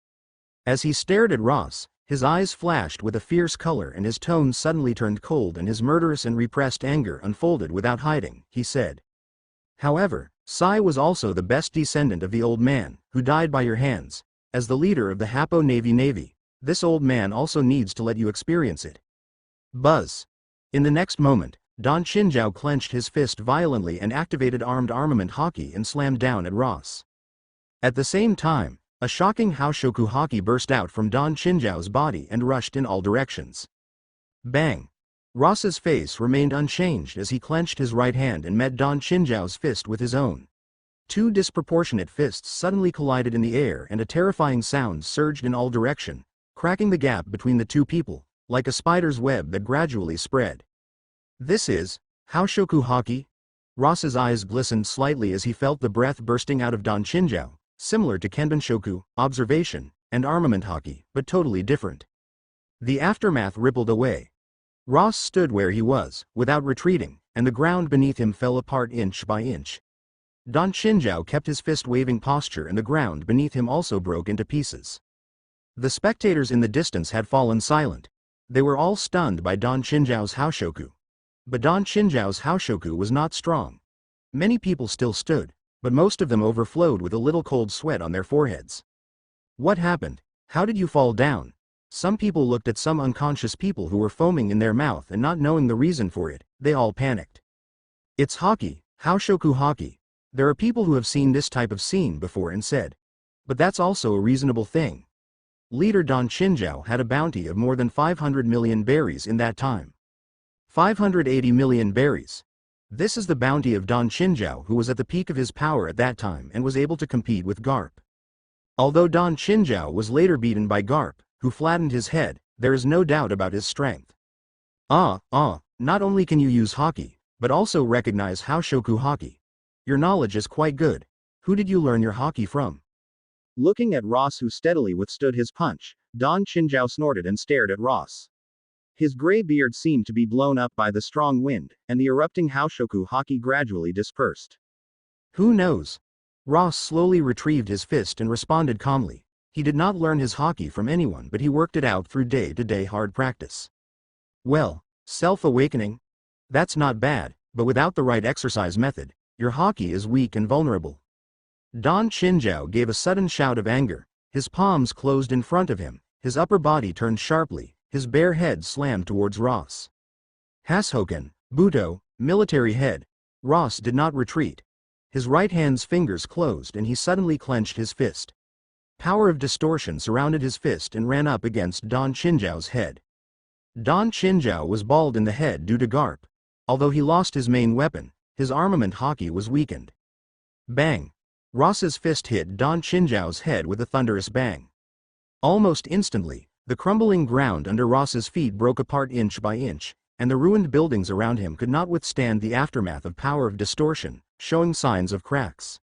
As he stared at Ross, his eyes flashed with a fierce color and his tone suddenly turned cold and his murderous and repressed anger unfolded without hiding, he said. However, Sai was also the best descendant of the old man, who died by your hands. As the leader of the Hapo Navy, this old man also needs to let you experience it. Buzz. In the next moment, Don Chinjao clenched his fist violently and activated armed armament haki and slammed down at Ross. At the same time, a shocking Haoshoku haki burst out from Don Chinjao's body and rushed in all directions. Bang! Ross's face remained unchanged as he clenched his right hand and met Don Chinjao's fist with his own. Two disproportionate fists suddenly collided in the air and a terrifying sound surged in all directions, cracking the gap between the two people, like a spider's web that gradually spread. This is Haoshoku haki? Ross's eyes glistened slightly as he felt the breath bursting out of Don Chinjao, similar to Kenbenshoku, observation, and armament haki, but totally different. The aftermath rippled away. Ross stood where he was, without retreating, and the ground beneath him fell apart inch by inch. Don Chinjao kept his fist-waving posture and the ground beneath him also broke into pieces. The spectators in the distance had fallen silent. They were all stunned by Don Chinjao's Haoshoku. But Don Chinjao's Haoshoku was not strong. Many people still stood, but most of them overflowed with a little cold sweat on their foreheads. What happened? How did you fall down? Some people looked at some unconscious people who were foaming in their mouth and not knowing the reason for it, they all panicked. It's haki, Haoshoku haki. There are people who have seen this type of scene before and said. But that's also a reasonable thing. Leader Don Chinjao had a bounty of more than 500 million berries in that time. 580 million berries. This is the bounty of Don Chinjao, who was at the peak of his power at that time and was able to compete with Garp. Although Don Chinjao was later beaten by Garp, who flattened his head, there is no doubt about his strength. Not only can you use haki, but also recognize Haoshoku haki. Your knowledge is quite good. Who did you learn your haki from? Looking at Ross, who steadily withstood his punch, Don Chinjao snorted and stared at Ross. His gray beard seemed to be blown up by the strong wind, and the erupting Haoshoku haki gradually dispersed. Who knows? Ross slowly retrieved his fist and responded calmly. He did not learn his haki from anyone, but he worked it out through day-to-day hard practice. Well, self-awakening? That's not bad, but without the right exercise method, your haki is weak and vulnerable. Don Chinjao gave a sudden shout of anger. His palms closed in front of him, his upper body turned sharply. His bare head slammed towards Ross. Hashoken, Buto, military head. Ross did not retreat. His right hand's fingers closed and he suddenly clenched his fist. Power of distortion surrounded his fist and ran up against Don Chinjao's head. Don Chinjao was bald in the head due to Garp. Although he lost his main weapon, his armament haki was weakened. Bang! Ross's fist hit Don Chinjao's head with a thunderous bang. Almost instantly, the crumbling ground under Ross's feet broke apart inch by inch, and the ruined buildings around him could not withstand the aftermath of power of distortion, showing signs of cracks.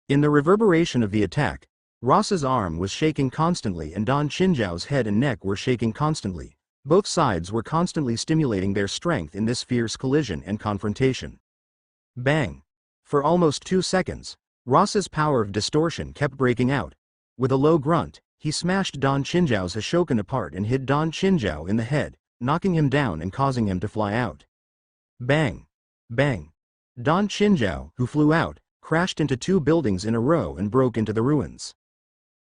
In the reverberation of the attack, Ross's arm was shaking constantly and Don Chinjao's head and neck were shaking constantly. Both sides were constantly stimulating their strength in this fierce collision and confrontation. Bang! For almost 2 seconds, Ross's power of distortion kept breaking out. With a low grunt, he smashed Don Chinjao's Hashokan apart and hit Don Chinjao in the head, knocking him down and causing him to fly out. Bang! Bang! Don Chinjao, who flew out, crashed into 2 buildings in a row and broke into the ruins.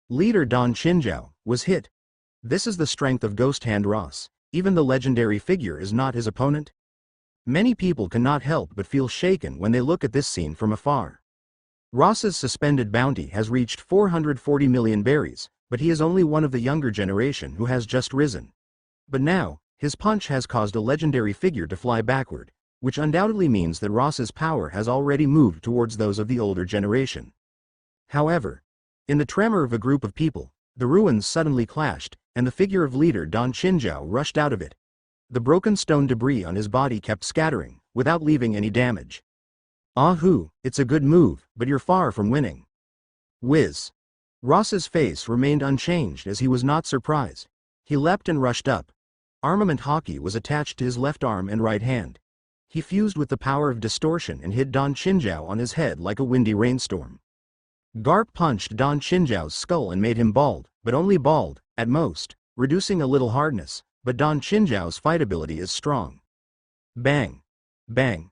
Leader Don Chinjao was hit. This is the strength of Ghost Hand Ross. Even the legendary figure is not his opponent. Many people cannot help but feel shaken when they look at this scene from afar. Ross's suspended bounty has reached 440 million berries, but he is only one of the younger generation who has just risen. But now, his punch has caused a legendary figure to fly backward, which undoubtedly means that Ross's power has already moved towards those of the older generation. However, in the tremor of a group of people, the ruins suddenly clashed, and the figure of leader Don Chinjao rushed out of it. The broken stone debris on his body kept scattering, without leaving any damage. "Ahoo, it's a good move, but you're far from winning." Whiz. Ross's face remained unchanged as he was not surprised. He leapt and rushed up. Armament hockey was attached to his left arm and right hand. He fused with the power of distortion and hit Don Chinjao on his head like a windy rainstorm. Garp punched Don Chinjao's skull and made him bald, but only bald, at most, reducing a little hardness, but Don Chinjao's fight ability is strong. Bang! Bang!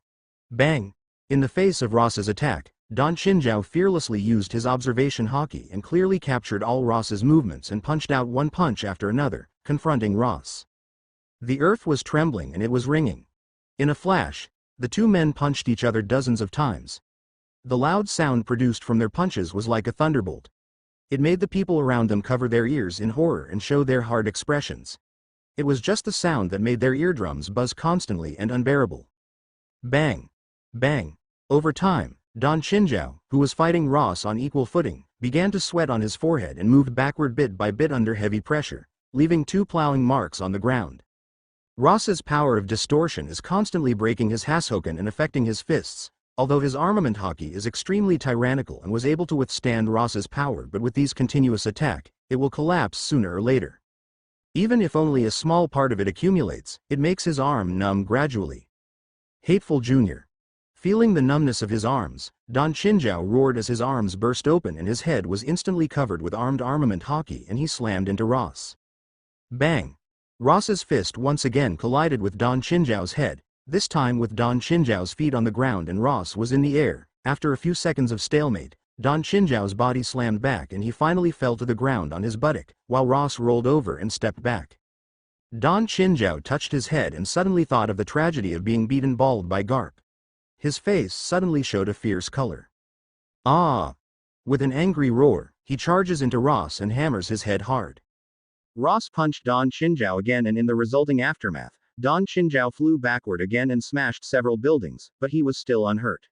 Bang! In the face of Ross's attack, Don Chinjao fearlessly used his observation hockey and clearly captured all Ross's movements and punched out one punch after another, confronting Ross. The earth was trembling and it was ringing. In a flash, the 2 men punched each other dozens of times. The loud sound produced from their punches was like a thunderbolt. It made the people around them cover their ears in horror and show their hard expressions. It was just the sound that made their eardrums buzz constantly and unbearable. Bang! Bang! Over time, Don Chinjao, who was fighting Ross on equal footing, began to sweat on his forehead and moved backward bit by bit under heavy pressure, leaving 2 plowing marks on the ground. Ross's power of distortion is constantly breaking his Hashokan and affecting his fists, although his armament hockey is extremely tyrannical and was able to withstand Ross's power, but with these continuous attack, it will collapse sooner or later. Even if only a small part of it accumulates, it makes his arm numb gradually. Hateful Jr. Feeling the numbness of his arms, Don Chinjao roared as his arms burst open and his head was instantly covered with armed armament hockey and he slammed into Ross. Bang! Ross's fist once again collided with Don Chinjao's head, this time with Don Chinjao's feet on the ground and Ross was in the air. After a few seconds of stalemate, Don Chinjao's body slammed back and he finally fell to the ground on his buttock, while Ross rolled over and stepped back. Don Chinjao touched his head and suddenly thought of the tragedy of being beaten bald by Garp. His face suddenly showed a fierce color. Ah! With an angry roar, he charges into Ross and hammers his head hard. Ross punched Don Chinjao again and in the resulting aftermath, Don Chinjao flew backward again and smashed several buildings, but he was still unhurt.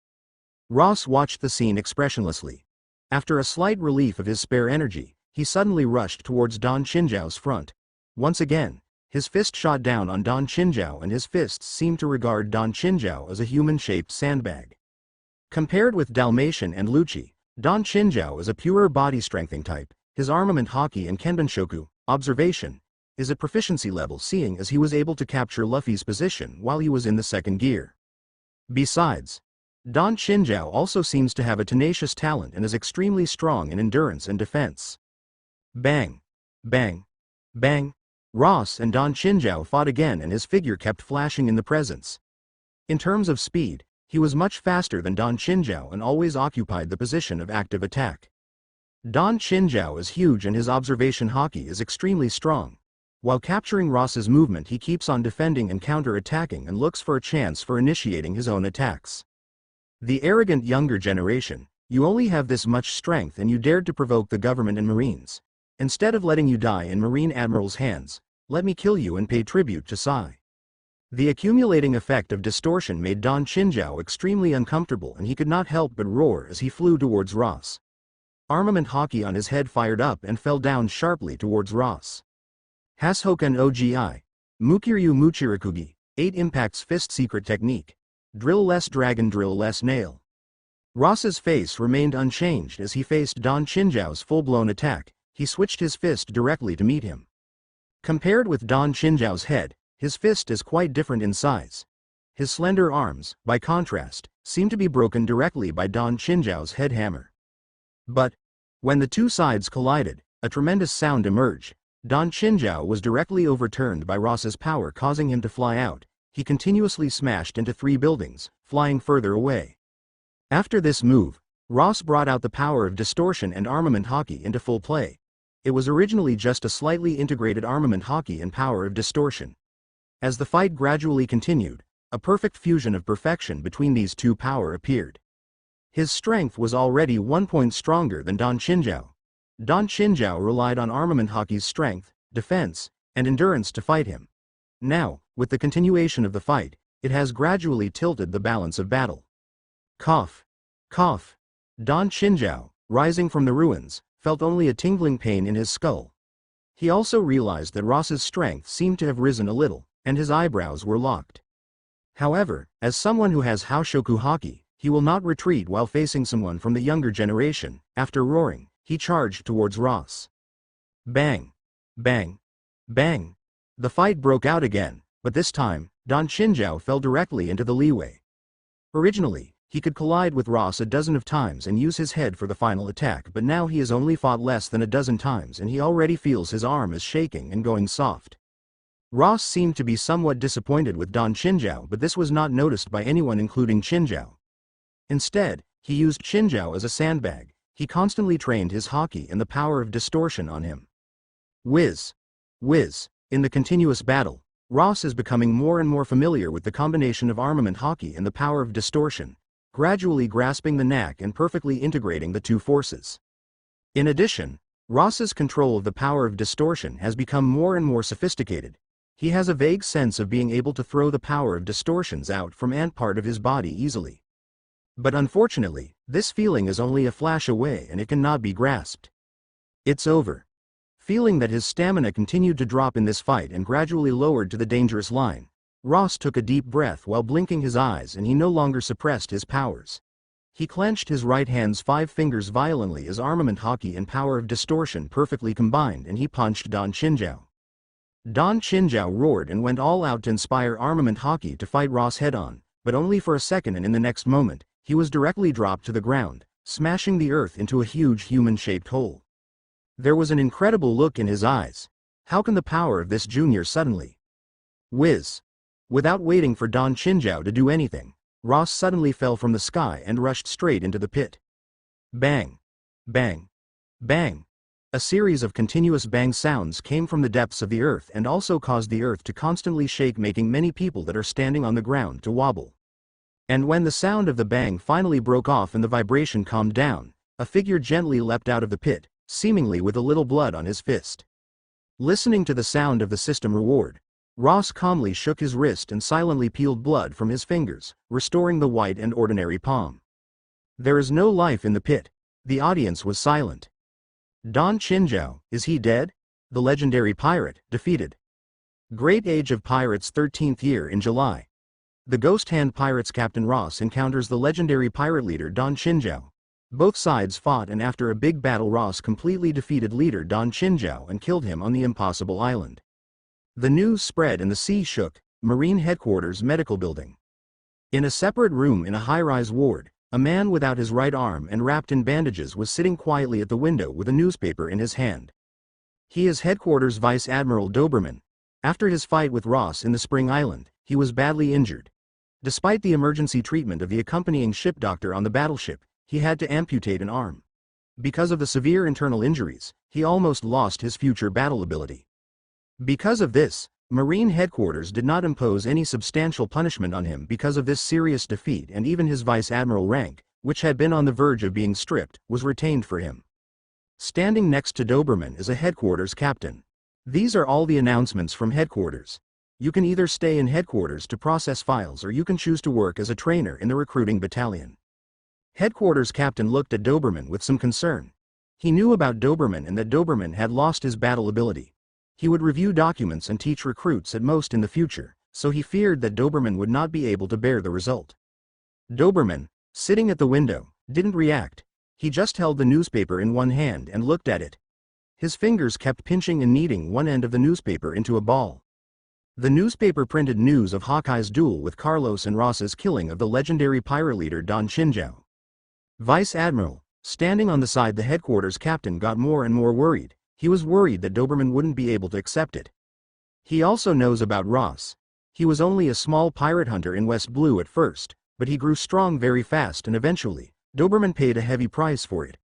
Ross watched the scene expressionlessly. After a slight relief of his spare energy, he suddenly rushed towards Don Chinjao's front. Once again, his fist shot down on Don Chinjao and his fists seemed to regard Don Chinjao as a human-shaped sandbag. Compared with Dalmatian and Lucci, Don Chinjao is a pure body-strengthening type. His armament hockey and Kenbenshoku, observation, is at proficiency level seeing as he was able to capture Luffy's position while he was in the 2nd gear. Besides, Don Chinjao also seems to have a tenacious talent and is extremely strong in endurance and defense. Bang! Bang! Bang! Ross and Don Chinjao fought again and his figure kept flashing in the presence. In terms of speed, he was much faster than Don Chinjao and always occupied the position of active attack. Don Chinjao is huge and his observation hockey is extremely strong. While capturing Ross's movement he keeps on defending and counter-attacking and looks for a chance for initiating his own attacks. The arrogant younger generation, you only have this much strength and you dared to provoke the government and Marines. Instead of letting you die in Marine Admiral's hands, let me kill you and pay tribute to Sai. The accumulating effect of distortion made Don Chinjao extremely uncomfortable and he could not help but roar as he flew towards Ross. Armament hockey on his head fired up and fell down sharply towards Ross. Hashokan Ogi, Mukiryu Muchirakugi, 8 impacts fist secret technique. Drill less dragon drill less nail. Ross's face remained unchanged as he faced Don Chinjao's full-blown attack. He switched his fist directly to meet him. Compared with Don Chinjao's head, his fist is quite different in size. His slender arms, by contrast, seem to be broken directly by Don Chinjao's head hammer. But, when the two sides collided, a tremendous sound emerged. Don Chinjao was directly overturned by Ross's power, causing him to fly out. He continuously smashed into 3 buildings, flying further away. After this move, Ross brought out the power of distortion and armament hockey into full play. It was originally just a slightly integrated armament hockey and power of distortion. As the fight gradually continued, a perfect fusion of perfection between these two power appeared. His strength was already 1 point stronger than Don Chinjao. Don Chinjao relied on armament hockey's strength, defense, and endurance to fight him. Now, with the continuation of the fight, it has gradually tilted the balance of battle. Cough. Cough. Don Chinjao, rising from the ruins, felt only a tingling pain in his skull. He also realized that Ross's strength seemed to have risen a little, and his eyebrows were locked. However, as someone who has Haoshoku hockey, he will not retreat while facing someone from the younger generation. After roaring, he charged towards Ross. Bang! Bang! Bang! The fight broke out again, but this time, Don Chinjao fell directly into the leeway. Originally, he could collide with Ross a dozen of times and use his head for the final attack, but now he has only fought less than a dozen times and he already feels his arm is shaking and going soft. Ross seemed to be somewhat disappointed with Don Chinjao, but this was not noticed by anyone including Chinjao. Instead, he used Chinjao as a sandbag. He constantly trained his hockey and the power of distortion on him. Whiz! Whiz! In the continuous battle, Ross is becoming more and more familiar with the combination of armament hockey and the power of distortion, gradually grasping the knack and perfectly integrating the two forces. In addition, Ross's control of the power of distortion has become more and more sophisticated. He has a vague sense of being able to throw the power of distortions out from any part of his body easily. But unfortunately, this feeling is only a flash away and it cannot be grasped. It's over. Feeling that his stamina continued to drop in this fight and gradually lowered to the dangerous line, Ross took a deep breath while blinking his eyes, and he no longer suppressed his powers. He clenched his right hand's 5 fingers violently as armament hockey and power of distortion perfectly combined, and he punched Don Chinjao. Don Chinjao roared and went all out to inspire armament hockey to fight Ross head-on, but only for a second, and in the next moment, he was directly dropped to the ground, smashing the earth into a huge human-shaped hole. There was an incredible look in his eyes. How can the power of this junior suddenly? Whiz! Without waiting for Don Chinjao to do anything, Ross suddenly fell from the sky and rushed straight into the pit. Bang! Bang! Bang! A series of continuous bang sounds came from the depths of the earth and also caused the earth to constantly shake, making many people that are standing on the ground to wobble. And when the sound of the bang finally broke off and the vibration calmed down, a figure gently leapt out of the pit, seemingly with a little blood on his fist. Listening to the sound of the system reward, Ross calmly shook his wrist and silently peeled blood from his fingers, restoring the white and ordinary palm. There is no life in the pit. The audience was silent. Don Chinjao, is he dead? The legendary pirate, defeated. Great Age of Pirates 13th year in July. The Ghost Hand Pirates Captain Ross encounters the legendary pirate leader Don Chinjao. Both sides fought, and after a big battle Ross completely defeated leader Don Chinjao and killed him on the Impossible Island. The news spread and the sea shook. Marine Headquarters Medical Building. In a separate room in a high-rise ward, a man without his right arm and wrapped in bandages was sitting quietly at the window with a newspaper in his hand. He is Headquarters Vice Admiral Doberman. After his fight with Ross in the Spring Island, he was badly injured. Despite the emergency treatment of the accompanying ship doctor on the battleship, he had to amputate an arm. Because of the severe internal injuries, he almost lost his future battle ability. Because of this, Marine Headquarters did not impose any substantial punishment on him because of this serious defeat, and even his Vice Admiral rank, which had been on the verge of being stripped, was retained for him. Standing next to Doberman is a Headquarters captain. These are all the announcements from Headquarters. You can either stay in Headquarters to process files, or you can choose to work as a trainer in the recruiting battalion. Headquarters captain looked at Doberman with some concern. He knew about Doberman and that Doberman had lost his battle ability. He would review documents and teach recruits at most in the future, so he feared that Doberman would not be able to bear the result. Doberman, sitting at the window, didn't react. He just held the newspaper in one hand and looked at it. His fingers kept pinching and kneading one end of the newspaper into a ball. The newspaper printed news of Hawkeye's duel with Carlos and Ross's killing of the legendary pirate leader Don Chinjao. Vice Admiral, standing on the side, the Headquarters captain got more and more worried. He was worried that Doberman wouldn't be able to accept it. He also knows about Ross. He was only a small pirate hunter in West Blue at first, but he grew strong very fast and eventually, Doberman paid a heavy price for it.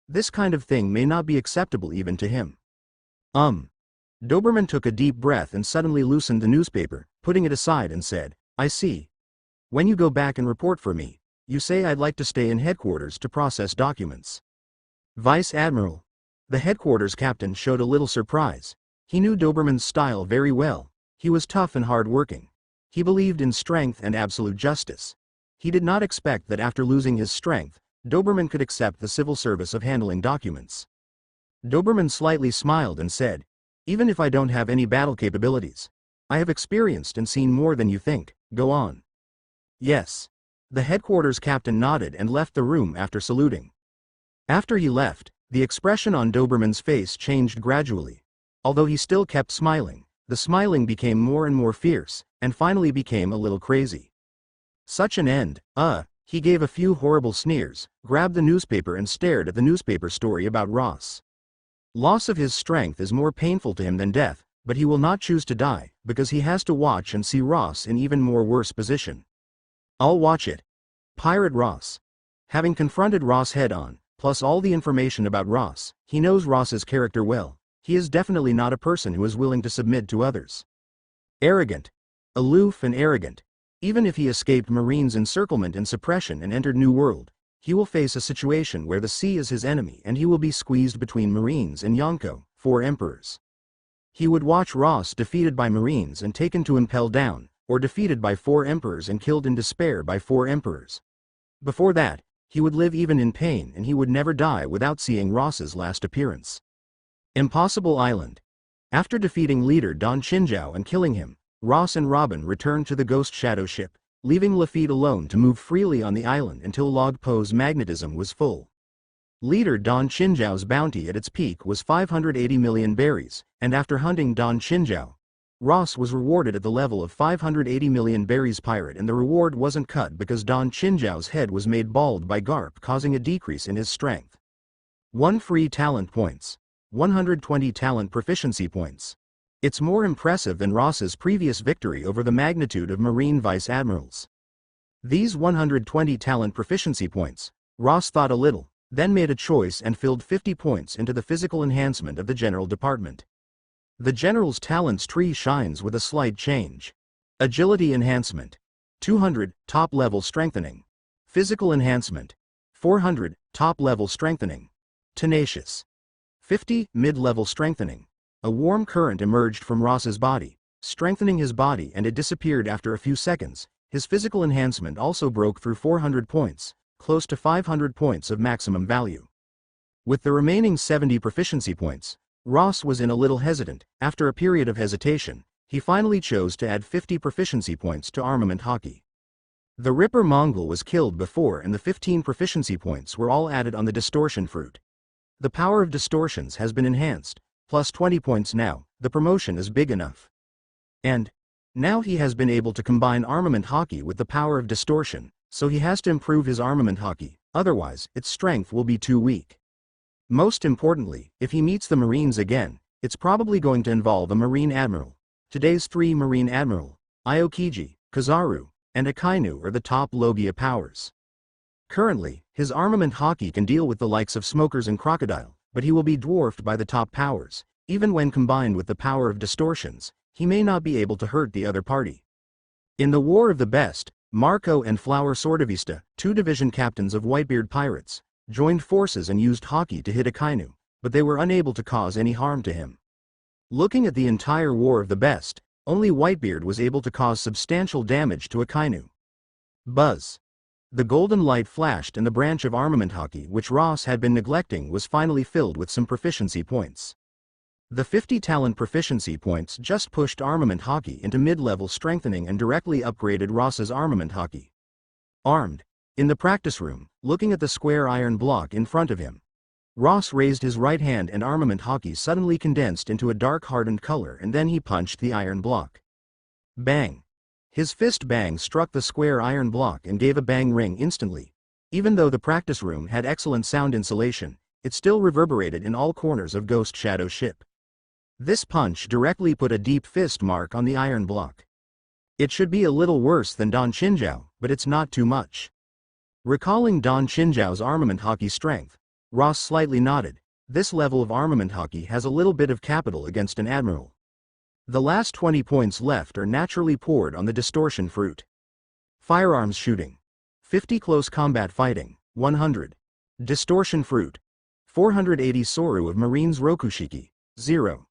This kind of thing may not be acceptable even to him. Doberman took a deep breath and suddenly loosened the newspaper, putting it aside and said, I see. When you go back and report for me, you say I'd like to stay in headquarters to process documents. Vice Admiral. The headquarters captain showed a little surprise. He knew Doberman's style very well. He was tough and hard-working. He believed in strength and absolute justice. He did not expect that after losing his strength, Doberman could accept the civil service of handling documents. Doberman slightly smiled and said, even if I don't have any battle capabilities, I have experienced and seen more than you think, go on. Yes. The headquarters captain nodded and left the room after saluting. After he left, the expression on Doberman's face changed gradually. Although he still kept smiling, the smiling became more and more fierce, and finally became a little crazy. Such an end, he gave a few horrible sneers, grabbed the newspaper and stared at the newspaper story about Ross. Loss of his strength is more painful to him than death, but he will not choose to die, because he has to watch and see Ross in even more worse position. I'll watch it. Pirate Ross. Having confronted Ross head-on, plus all the information about Ross, he knows Ross's character well. He is definitely not a person who is willing to submit to others. Arrogant. Aloof and arrogant. Even if he escaped Marine's encirclement and suppression and entered New World, he will face a situation where the sea is his enemy and he will be squeezed between Marines and Yonko, 4 emperors. He would watch Ross defeated by Marines and taken to Impel Down, or defeated by 4 emperors and killed in despair by 4 emperors. Before that, he would live even in pain and he would never die without seeing Ross's last appearance. Impossible Island. After defeating leader Don Chinjao and killing him, Ross and Robin returned to the Ghost Shadow ship, leaving Lafitte alone to move freely on the island until Log Po's magnetism was full. Leader Don Chinjao's bounty at its peak was 580 million berries, and after hunting Don Chinjao, Ross was rewarded at the level of 580 million berries pirate, and the reward wasn't cut because Don Chinjao's head was made bald by Garp, causing a decrease in his strength. 1 free talent points. 120 talent proficiency points. It's more impressive than Ross's previous victory over the magnitude of Marine Vice Admirals. These 120 talent proficiency points, Ross thought a little, then made a choice and filled 50 points into the physical enhancement of the General Department. The General's talents tree shines with a slight change. Agility enhancement. 200, top-level strengthening. Physical enhancement. 400, top-level strengthening. Tenacious. 50, mid-level strengthening. A warm current emerged from Ross's body, strengthening his body, and it disappeared after a few seconds. His physical enhancement also broke through 400 points, close to 500 points of maximum value. With the remaining 70 proficiency points, Ross was in a little hesitant. After a period of hesitation, he finally chose to add 50 proficiency points to armament hockey. The Ripper Mongol was killed before, and the 15 proficiency points were all added on the distortion fruit. The power of distortions has been enhanced, plus 20 points now. The promotion is big enough. And now he has been able to combine armament hockey with the power of distortion, so he has to improve his armament hockey, otherwise its strength will be too weak. Most importantly, if he meets the Marines again, it's probably going to involve a Marine Admiral. Today's 3 Marine Admiral, Aokiji, Kizaru, and Akainu are the top Logia powers. Currently, his armament hockey can deal with the likes of Smokers and Crocodile, but he will be dwarfed by the top powers. Even when combined with the power of distortions, he may not be able to hurt the other party. In the War of the Best, Marco and Flower Swordavista, 2 division captains of Whitebeard pirates, joined forces and used hockey to hit Akainu, but they were unable to cause any harm to him. Looking at the entire War of the Best, only Whitebeard was able to cause substantial damage to Akainu. Buzz. The golden light flashed and the branch of armament hockey which Ross had been neglecting was finally filled with some proficiency points. The 50 talent proficiency points just pushed armament hockey into mid-level strengthening and directly upgraded Ross's armament hockey. Armed. In the practice room, looking at the square iron block in front of him, Ross raised his right hand and armament hockey suddenly condensed into a dark hardened color, and then he punched the iron block. Bang! His fist bang struck the square iron block and gave a bang ring instantly. Even though the practice room had excellent sound insulation, it still reverberated in all corners of Ghost Shadow ship. This punch directly put a deep fist mark on the iron block. It should be a little worse than Don Chinjao, but it's not too much. Recalling Don Chinjao's armament hockey strength, Ross slightly nodded. This level of armament hockey has a little bit of capital against an admiral. The last 20 points left are naturally poured on the distortion fruit. Firearms shooting. 50 close combat fighting, 100. Distortion fruit. 480 Soru of Marines Rokushiki, 0.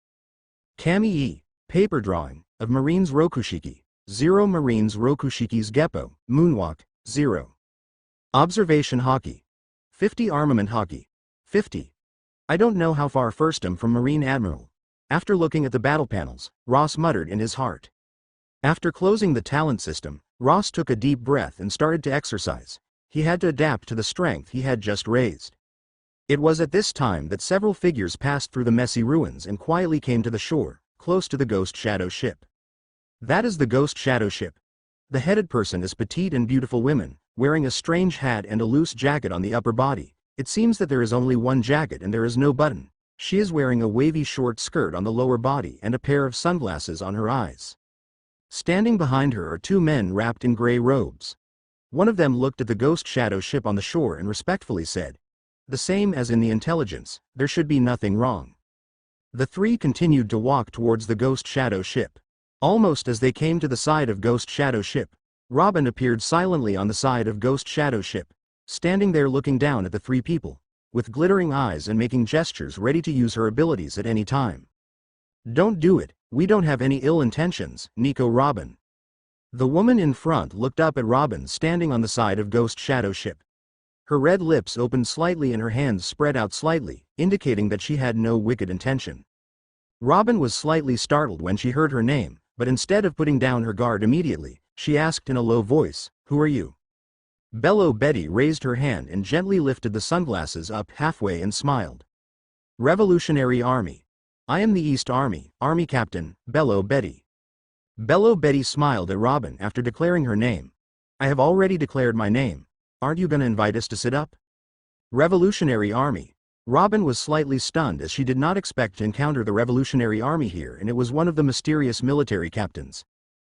Kami-e, paper drawing, of Marines Rokushiki, 0. Marines Rokushiki's Geppo, Moonwalk, 0. Observation hockey. 50 armament hockey, 50. I don't know how far first am from Marine Admiral. After looking at the battle panels, Ross muttered in his heart. After closing the talent system, Ross took a deep breath and started to exercise. He had to adapt to the strength he had just raised. It was at this time that several figures passed through the messy ruins and quietly came to the shore, close to the Ghost Shadow ship. That is the Ghost Shadow ship. The headed person is petite and beautiful woman, wearing a strange hat and a loose jacket on the upper body. It seems that there is only one jacket and there is no button. She is wearing a wavy short skirt on the lower body and a pair of sunglasses on her eyes. Standing behind her are two men wrapped in gray robes. One of them looked at the Ghost Shadow ship on the shore and respectfully said, "The same as in the intelligence, there should be nothing wrong." The three continued to walk towards the Ghost Shadow ship. Almost as they came to the side of Ghost Shadow ship, Robin appeared silently on the side of Ghost Shadow ship, standing there looking down at the three people, with glittering eyes and making gestures ready to use her abilities at any time. "Don't do it, we don't have any ill intentions, Nico Robin." The woman in front looked up at Robin standing on the side of Ghost Shadow ship. Her red lips opened slightly and her hands spread out slightly, indicating that she had no wicked intention. Robin was slightly startled when she heard her name, but instead of putting down her guard immediately, she asked in a low voice, "Who are you?" Bello Betty raised her hand and gently lifted the sunglasses up halfway and smiled. "Revolutionary Army. I am the East Army, Army Captain, Bello Betty." Bello Betty smiled at Robin after declaring her name. "I have already declared my name. Aren't you gonna invite us to sit up?" Revolutionary Army. Robin was slightly stunned as she did not expect to encounter the Revolutionary Army here, and it was one of the mysterious military captains.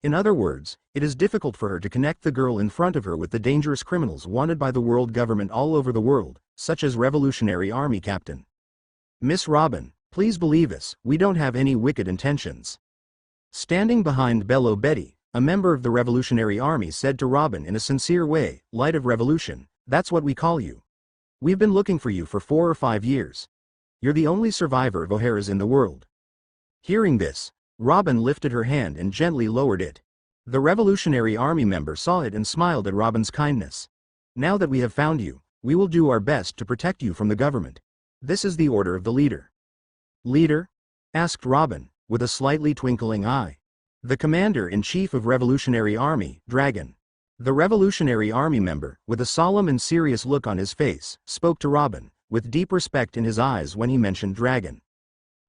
In other words, it is difficult for her to connect the girl in front of her with the dangerous criminals wanted by the world government all over the world, such as Revolutionary Army Captain. "Miss Robin, please believe us, we don't have any wicked intentions." Standing behind Bello Betty, a member of the Revolutionary Army said to Robin in a sincere way, "Light of Revolution, that's what we call you. We've been looking for you for 4 or 5 years. You're the only survivor of O'Hara's in the world." Hearing this, Robin lifted her hand and gently lowered it. The Revolutionary Army member saw it and smiled at Robin's kindness. "Now that we have found you, we will do our best to protect you from the government. This is the order of the leader." "Leader?" asked Robin, with a slightly twinkling eye. "The Commander-in-Chief of Revolutionary Army, Dragon." The Revolutionary Army member, with a solemn and serious look on his face, spoke to Robin, with deep respect in his eyes when he mentioned Dragon.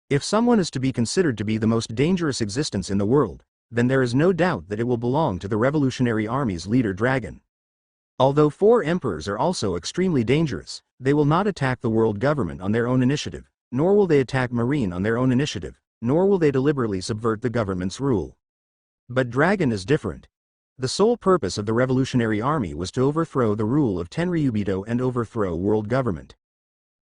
If someone is to be considered to be the most dangerous existence in the world, then there is no doubt that it will belong to the Revolutionary Army's leader Dragon. Although 4 emperors are also extremely dangerous, they will not attack the world government on their own initiative, nor will they attack Marine on their own initiative, nor will they deliberately subvert the government's rule. But Dragon is different. The sole purpose of the Revolutionary Army was to overthrow the rule of Tenryubito and overthrow world government.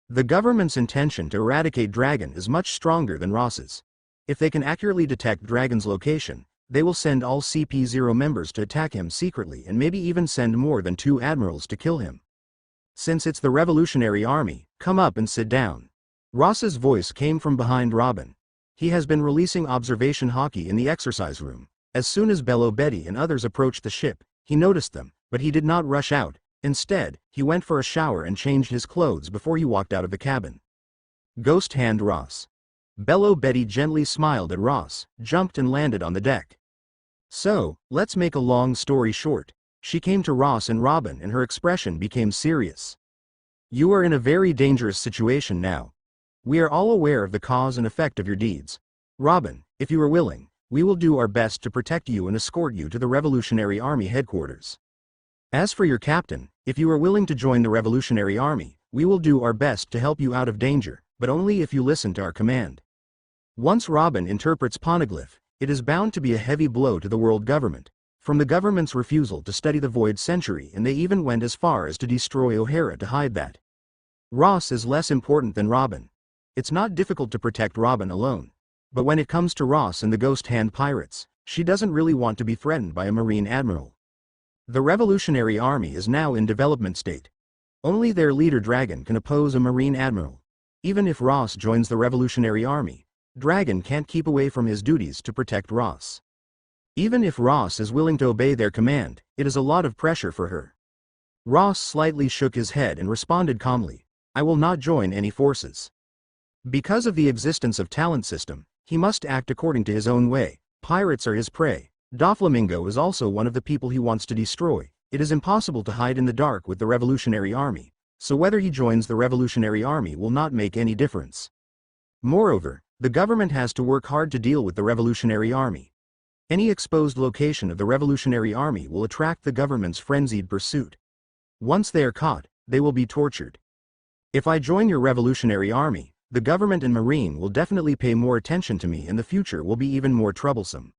The government's intention to eradicate Dragon is much stronger than Ross's. If they can accurately detect Dragon's location, they will send all CP0 members to attack him secretly and maybe even send more than 2 admirals to kill him. "Since it's the Revolutionary Army, come up and sit down." Ross's voice came from behind Robin. He has been releasing observation hockey in the exercise room. As soon as Bello Betty and others approached the ship, he noticed them, but he did not rush out. Instead, he went for a shower and changed his clothes before he walked out of the cabin. "Ghost Hand Ross." Bello Betty gently smiled at Ross, jumped and landed on the deck. "So, let's make a long story short." She came to Ross and Robin and her expression became serious. "You are in a very dangerous situation now. We are all aware of the cause and effect of your deeds. Robin, if you are willing, we will do our best to protect you and escort you to the Revolutionary Army headquarters. As for your captain, If you are willing to join the Revolutionary Army, we will do our best to help you out of danger, but only if you listen to our command. Once Robin interprets poneglyph, it is bound to be a heavy blow to the world government, from the government's refusal to study the Void Century, and they even went as far as to destroy O'Hara to hide that. Ross is less important than Robin. It's not difficult to protect Robin alone. But when it comes to Ross and the Ghost Hand pirates, she doesn't really want to be threatened by a Marine admiral. The Revolutionary Army is now in development state. Only their leader Dragon can oppose a Marine admiral. Even if Ross joins the Revolutionary Army, Dragon can't keep away from his duties to protect Ross. Even if Ross is willing to obey their command, it is a lot of pressure for her. Ross slightly shook his head and responded calmly, "I will not join any forces." Because of the existence of talent system, he must act according to his own way. Pirates are his prey. Doflamingo is also one of the people he wants to destroy. It is impossible to hide in the dark with the Revolutionary Army, so whether he joins the Revolutionary Army will not make any difference. Moreover, the government has to work hard to deal with the Revolutionary Army. Any exposed location of the Revolutionary Army will attract the government's frenzied pursuit. Once they are caught, they will be tortured. If I join your Revolutionary Army, the government and Marine will definitely pay more attention to me, and the future will be even more troublesome.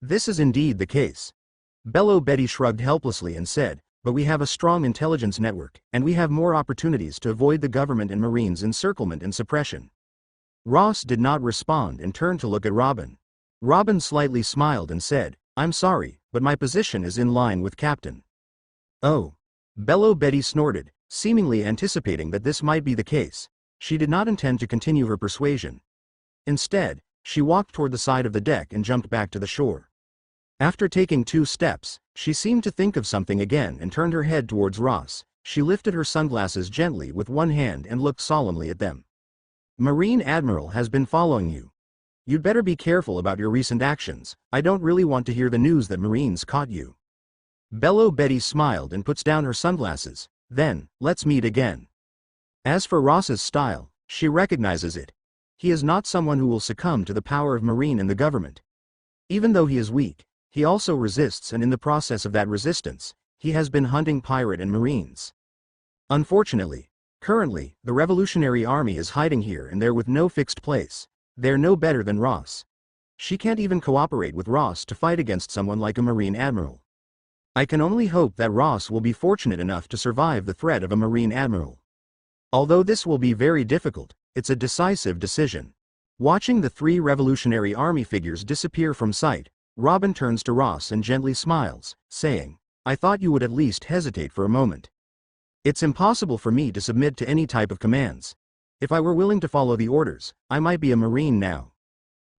This is indeed the case. Bello Betty shrugged helplessly and said, "But we have a strong intelligence network, and we have more opportunities to avoid the government and Marine's encirclement and suppression." Ross did not respond and turned to look at Robin. Robin slightly smiled and said, "I'm sorry, but my position is in line with Captain." "Oh." Bello Betty snorted, seemingly anticipating that this might be the case. She did not intend to continue her persuasion. Instead, she walked toward the side of the deck and jumped back to the shore. After taking 2 steps, she seemed to think of something again and turned her head towards Ross. She lifted her sunglasses gently with one hand and looked solemnly at them. "Marine Admiral has been following you. You'd better be careful about your recent actions. I don't really want to hear the news that Marines caught you." Bello Betty smiled and puts down her sunglasses. "Then, let's meet again." As for Ross's style, she recognizes it. He is not someone who will succumb to the power of Marine and the government. Even though he is weak, he also resists, and in the process of that resistance, he has been hunting pirate and Marines. Unfortunately, currently, the Revolutionary Army is hiding here and there with no fixed place. They're no better than Ross. She can't even cooperate with Ross to fight against someone like a Marine admiral. I can only hope that Ross will be fortunate enough to survive the threat of a Marine admiral. Although this will be very difficult, it's a decisive decision. Watching the 3 Revolutionary Army figures disappear from sight, Robin turns to Ross and gently smiles, saying, "I thought you would at least hesitate for a moment. It's impossible for me to submit to any type of commands. If I were willing to follow the orders, I might be a Marine now."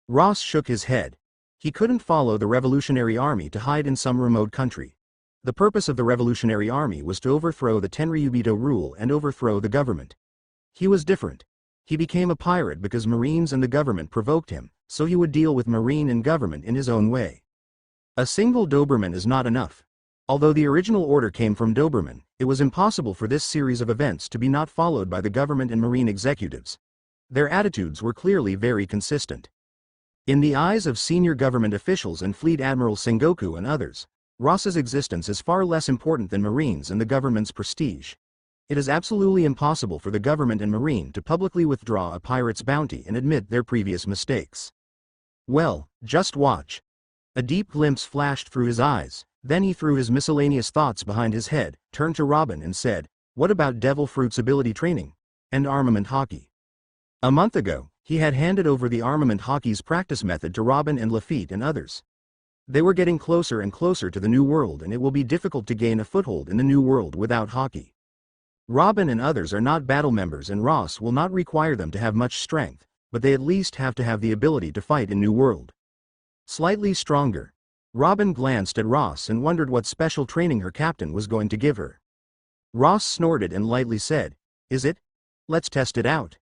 Ross shook his head. He couldn't follow the Revolutionary Army to hide in some remote country. The purpose of the Revolutionary Army was to overthrow the Tenryubito rule and overthrow the government. He was different. He became a pirate because Marines and the government provoked him, so he would deal with Marine and government in his own way. A single Doberman is not enough. Although the original order came from Doberman, it was impossible for this series of events to be not followed by the government and Marine executives. Their attitudes were clearly very consistent. In the eyes of senior government officials and Fleet Admiral Sengoku and others, Ross's existence is far less important than Marines and the government's prestige. It is absolutely impossible for the government and Marine to publicly withdraw a pirate's bounty and admit their previous mistakes. Well, just watch. A deep glimpse flashed through his eyes, then he threw his miscellaneous thoughts behind his head, turned to Robin and said, "What about Devil Fruit's ability training? And armament hockey?" A month ago, he had handed over the armament hockey's practice method to Robin and Lafitte and others. They were getting closer and closer to the New World, and it will be difficult to gain a foothold in the New World without hockey. Robin and others are not battle members, and Ross will not require them to have much strength, but they at least have to have the ability to fight in New World. Slightly stronger. Robin glanced at Ross and wondered what special training her captain was going to give her. Ross snorted and lightly said, "Is it? Let's test it out."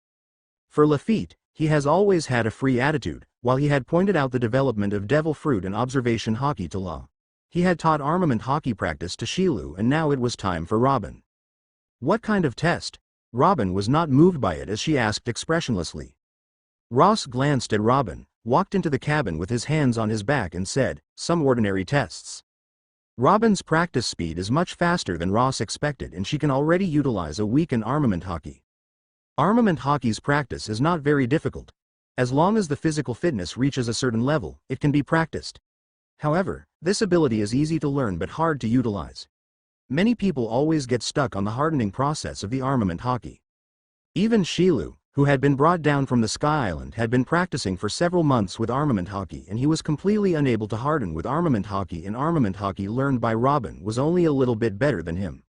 For Lafitte, he has always had a free attitude, while he had pointed out the development of Devil Fruit and observation hockey to Law. He had taught armament hockey practice to Shilu, and now it was time for Robin. What kind of test? Robin was not moved by it as she asked expressionlessly. Ross glanced at Robin, walked into the cabin with his hands on his back and said, "Some ordinary tests." Robin's practice speed is much faster than Ross expected, and she can already utilize a weakened armament hockey. Armament hockey's practice is not very difficult. As long as the physical fitness reaches a certain level, it can be practiced. However, this ability is easy to learn but hard to utilize. Many people always get stuck on the hardening process of the armament hockey. Even Shilu, who had been brought down from the Sky Island, had been practicing for several months with armament hockey, and he was completely unable to harden with armament hockey, and armament hockey learned by Robin was only a little bit better than him.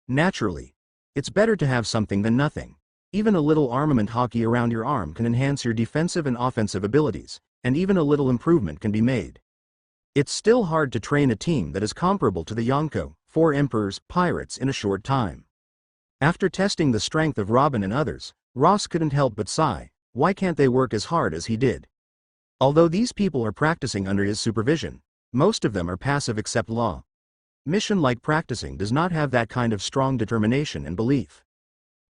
Naturally, it's better to have something than nothing. Even a little armament hockey around your arm can enhance your defensive and offensive abilities, and even a little improvement can be made. It's still hard to train a team that is comparable to the Yonko, 4 Emperors, Pirates in a short time. After testing the strength of Robin and others, Ross couldn't help but sigh. Why can't they work as hard as he did? Although these people are practicing under his supervision, most of them are passive except Law. Mission-like practicing does not have that kind of strong determination and belief.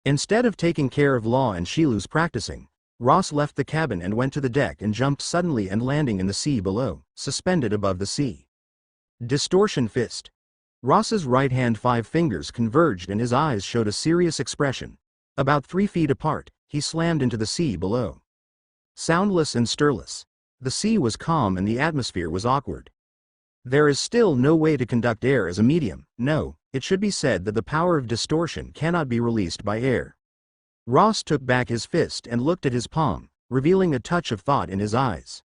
Instead of taking care of Law and Shilu's practicing, Ross left the cabin and went to the deck and jumped suddenly and landing in the sea below, suspended above the sea. Distortion Fist. Ross's right hand 5 fingers converged and his eyes showed a serious expression. About 3 feet apart, he slammed into the sea below. Soundless and stirless. The sea was calm and the atmosphere was awkward. There is still no way to conduct air as a medium. No, it should be said that the power of distortion cannot be released by air. Ross took back his fist and looked at his palm, revealing a touch of thought in his eyes.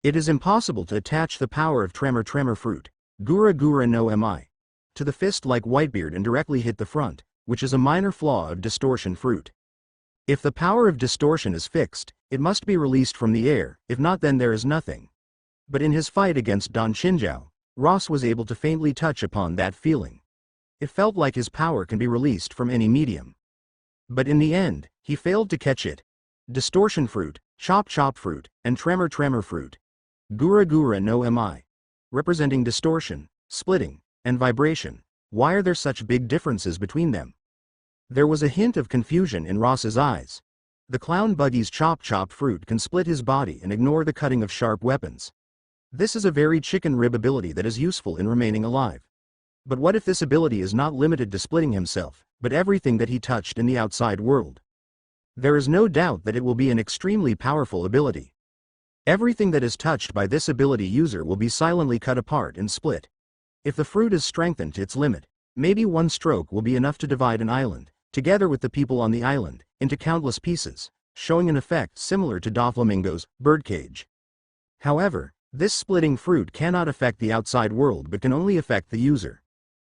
It is impossible to attach the power of tremor fruit, Gura Gura no Mi, to the fist like Whitebeard and directly hit the front, which is a minor flaw of distortion fruit. If the power of distortion is fixed, it must be released from the air, if not then there is nothing. But in his fight against Don Chinjao, Ross was able to faintly touch upon that feeling. It felt like his power can be released from any medium. But in the end, he failed to catch it. Distortion fruit, chop fruit, and tremor fruit. Gura Gura no Mi. Representing distortion, splitting, and vibration. Why are there such big differences between them? There was a hint of confusion in Ross's eyes. The clown buggy's chop fruit can split his body and ignore the cutting of sharp weapons. This is a very chicken rib ability that is useful in remaining alive. But what if this ability is not limited to splitting himself, but everything that he touched in the outside world? There is no doubt that it will be an extremely powerful ability. Everything that is touched by this ability user will be silently cut apart and split. If the fruit is strengthened to its limit, maybe one stroke will be enough to divide an island, together with the people on the island, into countless pieces, showing an effect similar to Doflamingo's birdcage. However, this splitting fruit cannot affect the outside world but can only affect the user.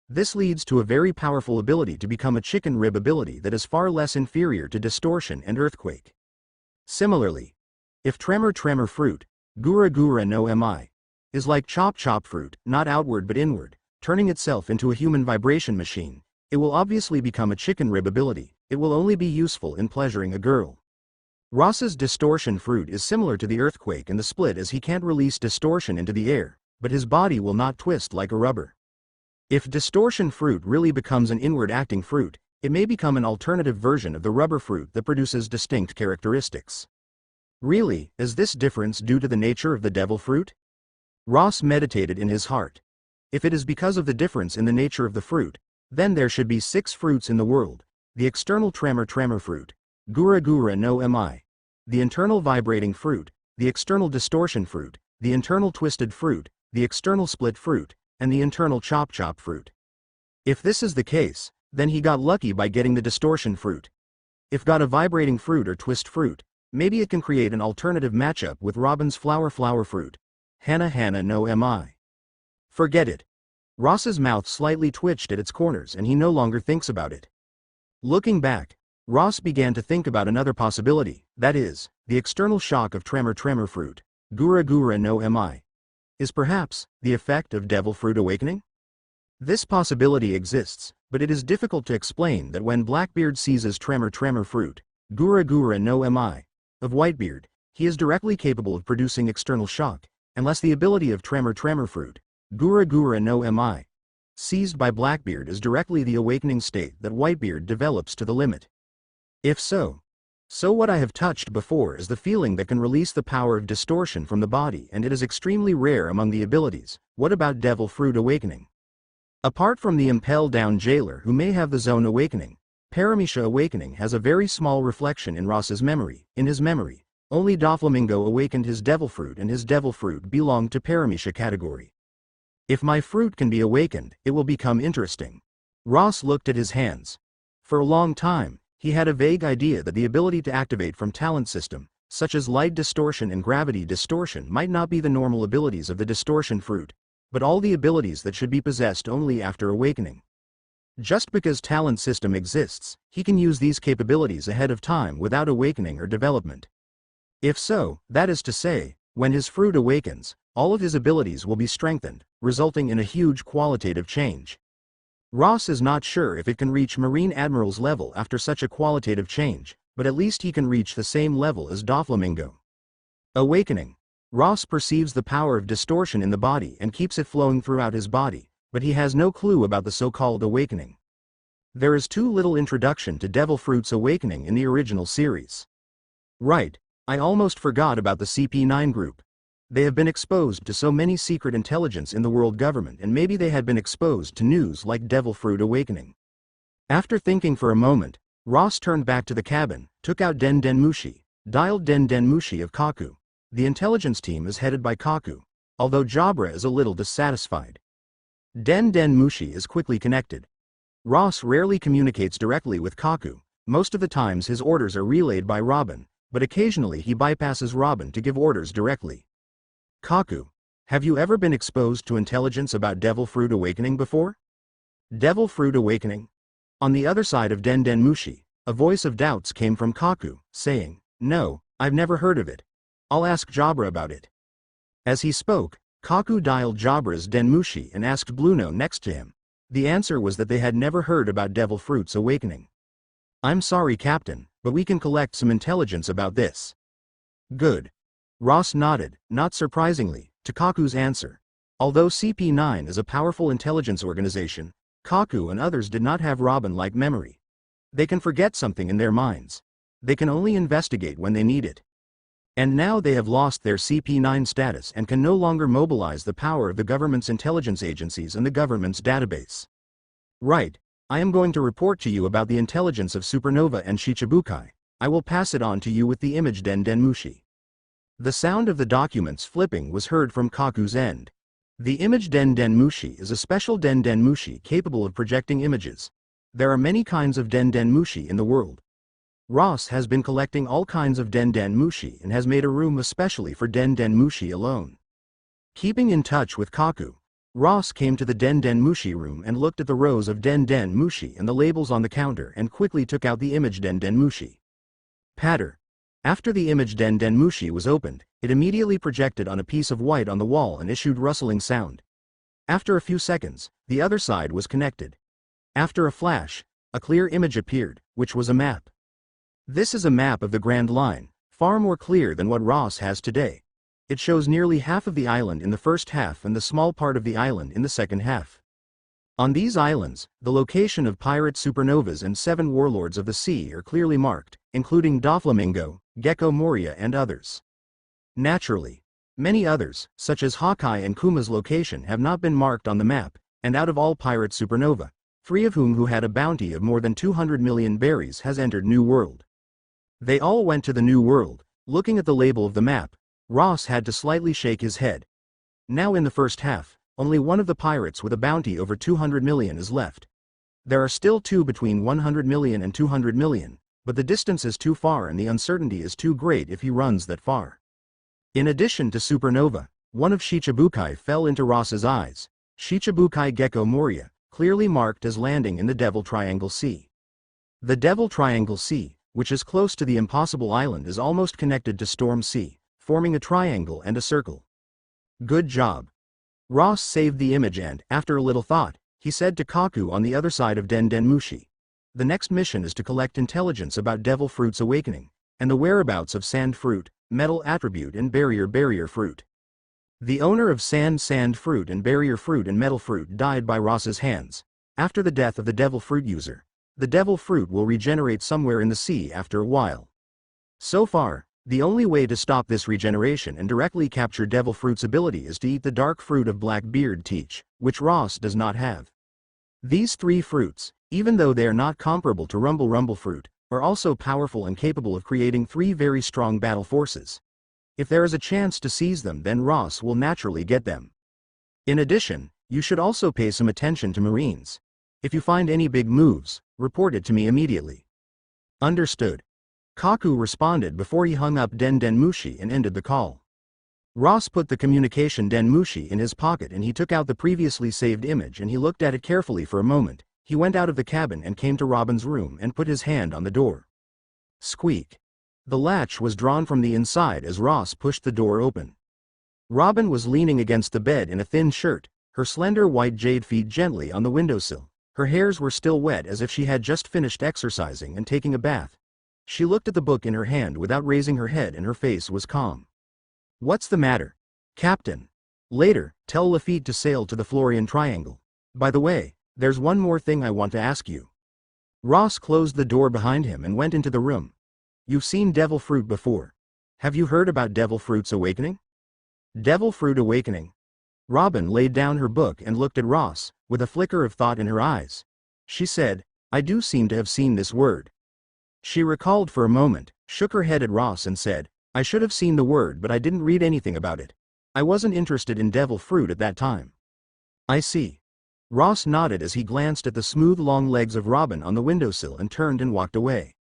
This leads to a very powerful ability to become a chicken rib ability that is far less inferior to distortion and earthquake. Similarly, if tremor fruit, Gura Gura no Mi, is like chop fruit, not outward but inward, turning itself into a human vibration machine, it will obviously become a chicken rib ability. It will only be useful in pleasuring a girl. Ross's distortion fruit is similar to the earthquake and the split as he can't release distortion into the air, but his body will not twist like a rubber. If distortion fruit really becomes an inward acting fruit, it may become an alternative version of the rubber fruit that produces distinct characteristics. Really, is this difference due to the nature of the devil fruit? Ross meditated in his heart. If it is because of the difference in the nature of the fruit, then there should be 6 fruits in the world: the external tremor fruit, Gura Gura no Mi, the internal vibrating fruit, the external distortion fruit, the internal twisted fruit, the external split fruit, and the internal chop fruit. If this is the case, then he got lucky by getting the distortion fruit. If got a vibrating fruit or twist fruit, maybe it can create an alternative matchup with Robin's flower fruit, Hana no Mi. Forget it. Ross's mouth slightly twitched at its corners and he no longer thinks about it. Looking back, Ross began to think about another possibility, that is, the external shock of tremor fruit, Gura Gura no Mi, is perhaps the effect of devil fruit awakening? This possibility exists, but it is difficult to explain that when Blackbeard seizes tremor fruit, Gura Gura no Mi, of Whitebeard, he is directly capable of producing external shock, unless the ability of tremor fruit, Gura Gura no Mi, seized by Blackbeard is directly the awakening state that Whitebeard develops to the limit. If so, what I have touched before is the feeling that can release the power of distortion from the body, and it is extremely rare among the abilities. What about devil fruit awakening? Apart from the impelled down jailer who may have the zone awakening, Paramecia awakening has a very small reflection in Ross's memory. In his memory, only Doflamingo awakened his devil fruit, and his devil fruit belonged to Paramecia category. If my fruit can be awakened, it will become interesting. Ross looked at his hands. For a long time, he had a vague idea that the ability to activate from talent system, such as light distortion and gravity distortion, might not be the normal abilities of the distortion fruit, but all the abilities that should be possessed only after awakening. Just because talent system exists, he can use these capabilities ahead of time without awakening or development. If so, that is to say, when his fruit awakens, all of his abilities will be strengthened, resulting in a huge qualitative change. Ross is not sure if it can reach Marine Admiral's level after such a qualitative change, but at least he can reach the same level as Doflamingo. Awakening. Ross perceives the power of distortion in the body and keeps it flowing throughout his body, but he has no clue about the so-called awakening. There is too little introduction to Devil Fruit's awakening in the original series. Right, I almost forgot about the CP9 group. They have been exposed to so many secret intelligence in the world government, and maybe they had been exposed to news like Devil Fruit awakening. After thinking for a moment, Ross turned back to the cabin, took out Den Den Mushi, dialed Den Den Mushi of Kaku. The intelligence team is headed by Kaku, although Jabra is a little dissatisfied. Den Den Mushi is quickly connected. Ross rarely communicates directly with Kaku. Most of the times his orders are relayed by Robin, but occasionally he bypasses Robin to give orders directly. Kaku, have you ever been exposed to intelligence about Devil Fruit awakening before? Devil Fruit awakening? On the other side of Den Den Mushi, a voice of doubts came from Kaku, saying, "No, I've never heard of it. I'll ask Jabra about it." As he spoke, Kaku dialed Jabra's Den Mushi and asked Bluno next to him. The answer was that they had never heard about Devil Fruit's awakening. "I'm sorry, Captain, but we can collect some intelligence about this." "Good." Ross nodded, not surprisingly, to Kaku's answer. Although CP9 is a powerful intelligence organization, Kaku and others did not have Robin-like memory. They can forget something in their minds. They can only investigate when they need it. And now they have lost their CP9 status and can no longer mobilize the power of the government's intelligence agencies and the government's database. Right, I am going to report to you about the intelligence of Supernova and Shichibukai. I will pass it on to you with the image Den Den Mushi. The sound of the documents flipping was heard from Kaku's end. The image Den Den Mushi is a special Den Den Mushi capable of projecting images. There are many kinds of Den Den Mushi in the world. Ross has been collecting all kinds of Den Den Mushi and has made a room especially for Den Den Mushi alone. Keeping in touch with Kaku, Ross came to the Den Den Mushi room and looked at the rows of Den Den Mushi and the labels on the counter and quickly took out the image Den Den Mushi. Patter. After the image Den Den Mushi was opened, it immediately projected on a piece of white on the wall and issued rustling sound. After a few seconds, the other side was connected. After a flash, a clear image appeared, which was a map. This is a map of the Grand Line, far more clear than what Ross has today. It shows nearly half of the island in the first half and the small part of the island in the second half. On these islands, the location of pirate supernovas and 7 warlords of the sea are clearly marked, including Doflamingo, Gecko Moria and others. Naturally, many others, such as Hawkeye and Kuma's location, have not been marked on the map, and out of all pirate supernova, 3 of whom who had a bounty of more than 200 million berries has entered New World. They all went to the New World. Looking at the label of the map, Ross had to slightly shake his head. Now in the first half, only one of the pirates with a bounty over 200 million is left. There are still 2 between 100 million and 200 million, but the distance is too far and the uncertainty is too great if he runs that far. In addition to Supernova, one of Shichibukai fell into Ross's eyes, Shichibukai Gecko Moria, clearly marked as landing in the Devil Triangle Sea. The Devil Triangle Sea, which is close to the Impossible Island, is almost connected to Storm Sea, forming a triangle and a circle. Good job. Ross saved the image and, after a little thought, he said to Kaku on the other side of Den Den Mushi. The next mission is to collect intelligence about Devil Fruit's awakening, and the whereabouts of Sand Fruit, Metal Attribute and Barrier Fruit. The owner of Sand Fruit and Barrier Fruit and Metal Fruit died by Ross's hands. After the death of the Devil Fruit user, the Devil Fruit will regenerate somewhere in the sea after a while. So far, the only way to stop this regeneration and directly capture Devil Fruit's ability is to eat the dark fruit of Blackbeard Teach, which Ross does not have. These three fruits, even though they are not comparable to rumble fruit, are also powerful and capable of creating three very strong battle forces. If there is a chance to seize them, then Ross will naturally get them. In addition, you should also pay some attention to Marines. If you find any big moves, report it to me immediately. Understood. Kaku responded before he hung up Denmushi and ended the call. Ross put the communication Denmushi in his pocket and he took out the previously saved image and he looked at it carefully for a moment. He went out of the cabin and came to Robin's room and put his hand on the door. Squeak. The latch was drawn from the inside as Ross pushed the door open. Robin was leaning against the bed in a thin shirt, her slender white jade feet gently on the windowsill. Her hairs were still wet as if she had just finished exercising and taking a bath. She looked at the book in her hand without raising her head and her face was calm. What's the matter, Captain? Later, tell Lafitte to sail to the Florien Triangle. By the way, there's one more thing I want to ask you. Ross closed the door behind him and went into the room. You've seen Devil Fruit before. Have you heard about Devil Fruit's awakening? Devil Fruit awakening? Robin laid down her book and looked at Ross, with a flicker of thought in her eyes. She said, I do seem to have seen this word. She recalled for a moment, shook her head at Ross and said, I should have seen the word but I didn't read anything about it. I wasn't interested in Devil Fruit at that time. I see. Ross nodded as he glanced at the smooth long legs of Robin on the windowsill and turned and walked away.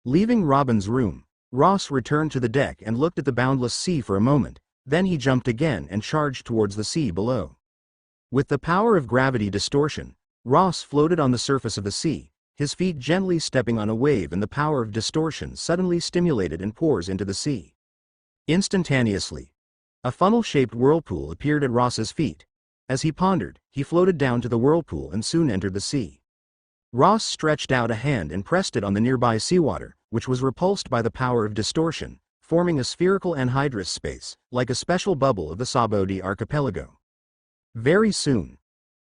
Leaving Robin's room, Ross returned to the deck and looked at the boundless sea for a moment, then he jumped again and charged towards the sea below. With the power of gravity distortion, Ross floated on the surface of the sea, his feet gently stepping on a wave and the power of distortion suddenly stimulated and pours into the sea. Instantaneously, a funnel-shaped whirlpool appeared at Ross's feet. As he pondered, he floated down to the whirlpool and soon entered the sea. Ross stretched out a hand and pressed it on the nearby seawater, which was repulsed by the power of distortion, forming a spherical anhydrous space, like a special bubble of the Sabodi archipelago. Very soon,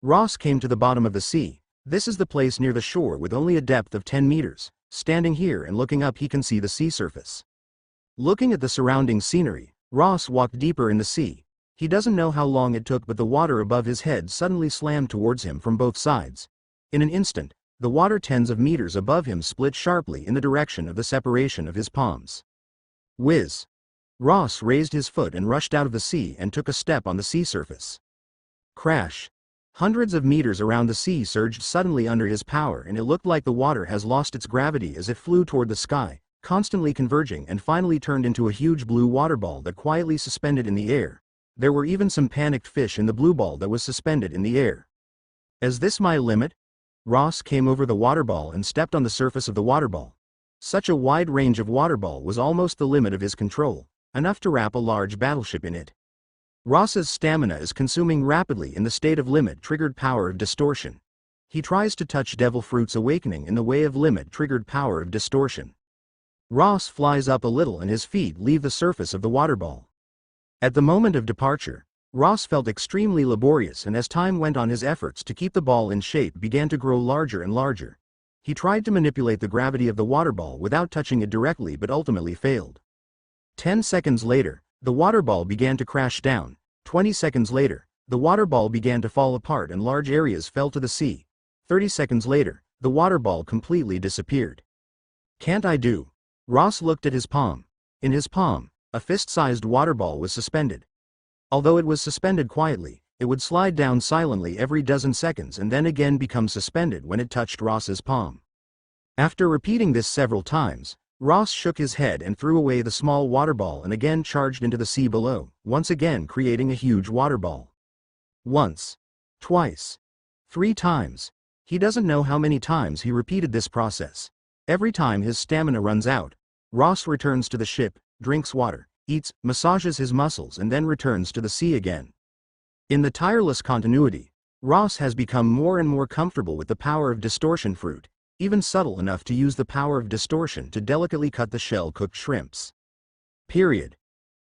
Ross came to the bottom of the sea. This is the place near the shore with only a depth of 10 meters. Standing here and looking up he can see the sea surface. Looking at the surrounding scenery, Ross walked deeper in the sea. He doesn't know how long it took but the water above his head suddenly slammed towards him from both sides. In an instant, the water tens of meters above him split sharply in the direction of the separation of his palms. Whiz! Ross raised his foot and rushed out of the sea and took a step on the sea surface. Crash! Hundreds of meters around the sea surged suddenly under his power and it looked like the water has lost its gravity as it flew toward the sky, constantly converging and finally turned into a huge blue water ball that quietly suspended in the air. There were even some panicked fish in the blue ball that was suspended in the air. Is this my limit? Ross came over the water ball and stepped on the surface of the water ball. Such a wide range of water ball was almost the limit of his control, enough to wrap a large battleship in it. Ross's stamina is consuming rapidly in the state of limit-triggered power of distortion. He tries to touch Devil Fruit's awakening in the way of limit-triggered power of distortion. Ross flies up a little and his feet leave the surface of the water ball. At the moment of departure, Ross felt extremely laborious and as time went on his efforts to keep the ball in shape began to grow larger and larger. He tried to manipulate the gravity of the water ball without touching it directly but ultimately failed. 10 seconds later, the water ball began to crash down. 20 seconds later, the water ball began to fall apart and large areas fell to the sea. 30 seconds later, the water ball completely disappeared. Can't I do? Ross looked at his palm. In his palm, a fist-sized water ball was suspended. Although it was suspended quietly, it would slide down silently every dozen seconds and then again become suspended when it touched Ross's palm. After repeating this several times, Ross shook his head and threw away the small water ball and again charged into the sea below, once again creating a huge water ball. Once. Twice. 3 times. He doesn't know how many times he repeated this process. Every time his stamina runs out, Ross returns to the ship, drinks water, eats, massages his muscles and then returns to the sea again. In the tireless continuity, Ross has become more and more comfortable with the power of distortion fruit, even subtle enough to use the power of distortion to delicately cut the shell-cooked shrimps. Period.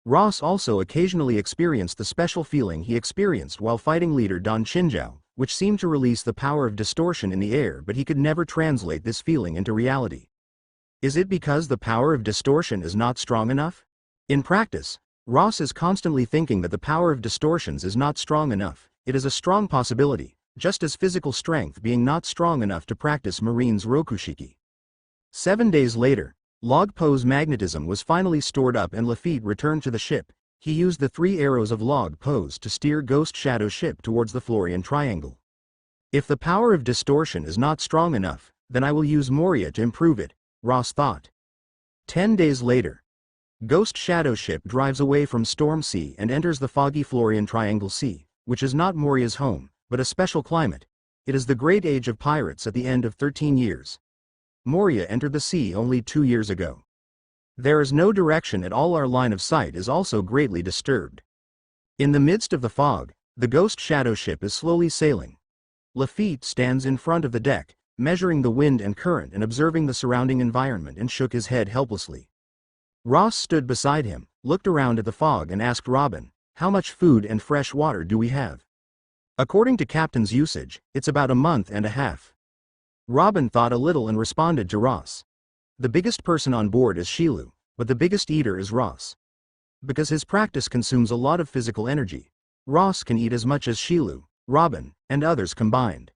Ross also occasionally experienced the special feeling he experienced while fighting leader Don Chinjao, which seemed to release the power of distortion in the air but he could never translate this feeling into reality. Is it because the power of distortion is not strong enough? In practice, Ross is constantly thinking that the power of distortions is not strong enough. It is a strong possibility, just as physical strength being not strong enough to practice Marine's Rokushiki. 7 days later, Log Po's magnetism was finally stored up and Lafitte returned to the ship. He used the 3 arrows of Log Po's to steer Ghost Shadow ship towards the Florien Triangle. If the power of distortion is not strong enough, then I will use Moria to improve it, Ross thought. 10 days later, Ghost Shadow ship drives away from Storm Sea and enters the foggy Florien Triangle Sea, which is not Moria's home, but a special climate. It is the great age of pirates at the end of 13 years. Moria entered the sea only 2 years ago. There is no direction at all. Our line of sight is also greatly disturbed. In the midst of the fog, the Ghost Shadow ship is slowly sailing. Lafitte stands in front of the deck, measuring the wind and current and observing the surrounding environment, and shook his head helplessly. Ross stood beside him, looked around at the fog and asked Robin, "How much food and fresh water do we have?" "According to Captain's usage, it's about a month and a half." Robin thought a little and responded to Ross. "The biggest person on board is Shilu, but the biggest eater is Ross. Because his practice consumes a lot of physical energy, Ross can eat as much as Shilu, Robin, and others combined.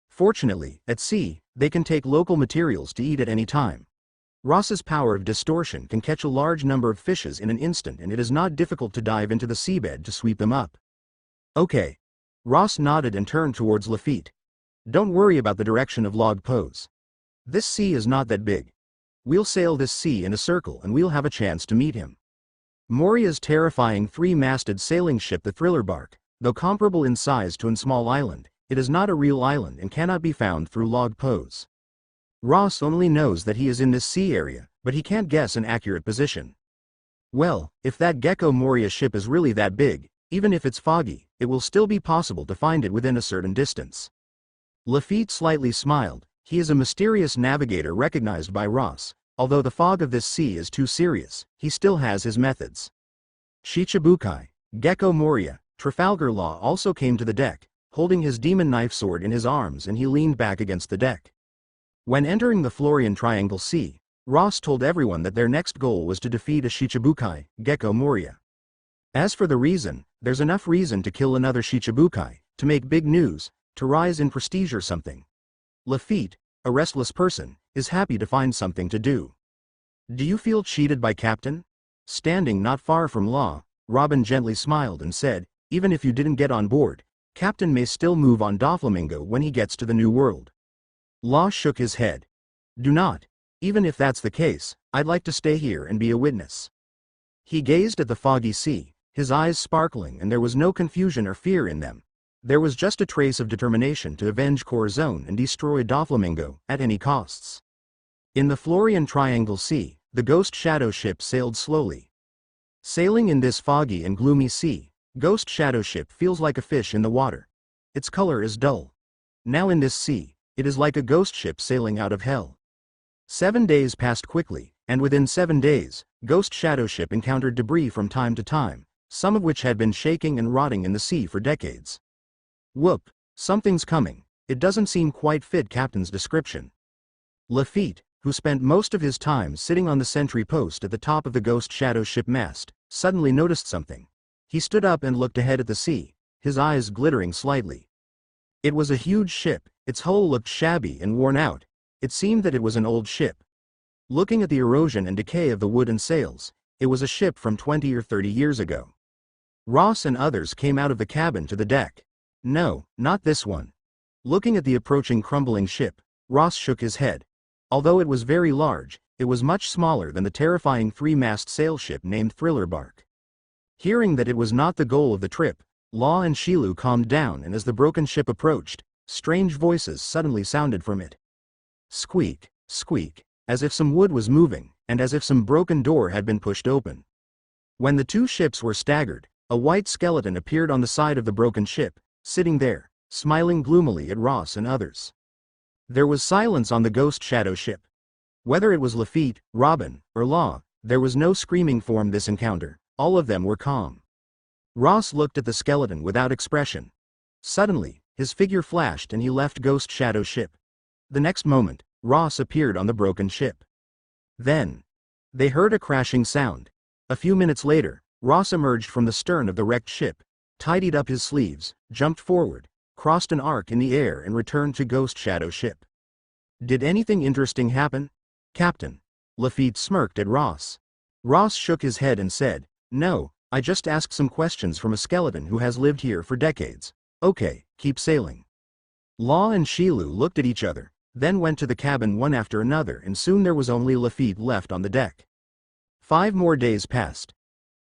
Fortunately, at sea, they can take local materials to eat at any time. Ross's power of distortion can catch a large number of fishes in an instant, and it is not difficult to dive into the seabed to sweep them up." "Okay." Ross nodded and turned towards Lafitte. "Don't worry about the direction of Log Po's. This sea is not that big. We'll sail this sea in a circle and we'll have a chance to meet him." Moria's terrifying 3-masted sailing ship, the Thriller Bark, though comparable in size to a small island, it is not a real island and cannot be found through Log Po's. Ross only knows that he is in this sea area, but he can't guess an accurate position. Well, if that Gecko Moria ship is really that big, even if it's foggy, it will still be possible to find it within a certain distance. Lafitte slightly smiled. He is a mysterious navigator recognized by Ross. Although the fog of this sea is too serious, he still has his methods. Shichibukai, Gecko Moria, Trafalgar Law also came to the deck, holding his demon knife sword in his arms, and he leaned back against the deck. When entering the Florien Triangle Sea, Ross told everyone that their next goal was to defeat a Shichibukai, Gecko Moria. As for the reason, there's enough reason to kill another Shichibukai, to make big news, to rise in prestige or something. Lafitte, a restless person, is happy to find something to do. "Do you feel cheated by Captain?" Standing not far from Law, Robin gently smiled and said, "Even if you didn't get on board, Captain may still move on Doflamingo when he gets to the New World." Law shook his head. "Do not. Even if that's the case, I'd like to stay here and be a witness." He gazed at the foggy sea, his eyes sparkling, and there was no confusion or fear in them. There was just a trace of determination to avenge Corazon and destroy Doflamingo, at any costs. In the Florien Triangle Sea, the Ghost Shadow ship sailed slowly. Sailing in this foggy and gloomy sea, Ghost Shadow ship feels like a fish in the water. Its color is dull. Now in this sea, it is like a ghost ship sailing out of hell. 7 days passed quickly, and within 7 days, Ghost Shadow ship encountered debris from time to time, some of which had been shaking and rotting in the sea for decades. "Whoop, something's coming. It doesn't seem quite fit Captain's description." Lafitte, who spent most of his time sitting on the sentry post at the top of the Ghost Shadow ship mast, suddenly noticed something. He stood up and looked ahead at the sea, his eyes glittering slightly. It was a huge ship. Its hull looked shabby and worn out. It seemed that it was an old ship. Looking at the erosion and decay of the wood and sails, it was a ship from 20 or 30 years ago. Ross and others came out of the cabin to the deck. "No, not this one." Looking at the approaching crumbling ship, Ross shook his head. Although it was very large, it was much smaller than the terrifying 3-mast sail ship named Thriller Bark. Hearing that it was not the goal of the trip, Law and Shilu calmed down, and as the broken ship approached, strange voices suddenly sounded from it. Squeak, squeak, as if some wood was moving, and as if some broken door had been pushed open. When the two ships were staggered, a white skeleton appeared on the side of the broken ship, sitting there, smiling gloomily at Ross and others. There was silence on the Ghost Shadow ship. Whether it was Lafitte, Robin, or Law, there was no screaming form this encounter. All of them were calm. Ross looked at the skeleton without expression. Suddenly, his figure flashed and he left Ghost Shadow ship. The next moment, Ross appeared on the broken ship. Then, they heard a crashing sound. A few minutes later, Ross emerged from the stern of the wrecked ship, tidied up his sleeves, jumped forward, crossed an arc in the air and returned to Ghost Shadow ship. Did anything interesting happen, Captain? Lafitte smirked at Ross. Ross shook his head and said, "No, I just asked some questions from a skeleton who has lived here for decades. Okay, keep sailing." Law and Shilu looked at each other, then went to the cabin one after another, and soon there was only Lafitte left on the deck. 5 more days passed.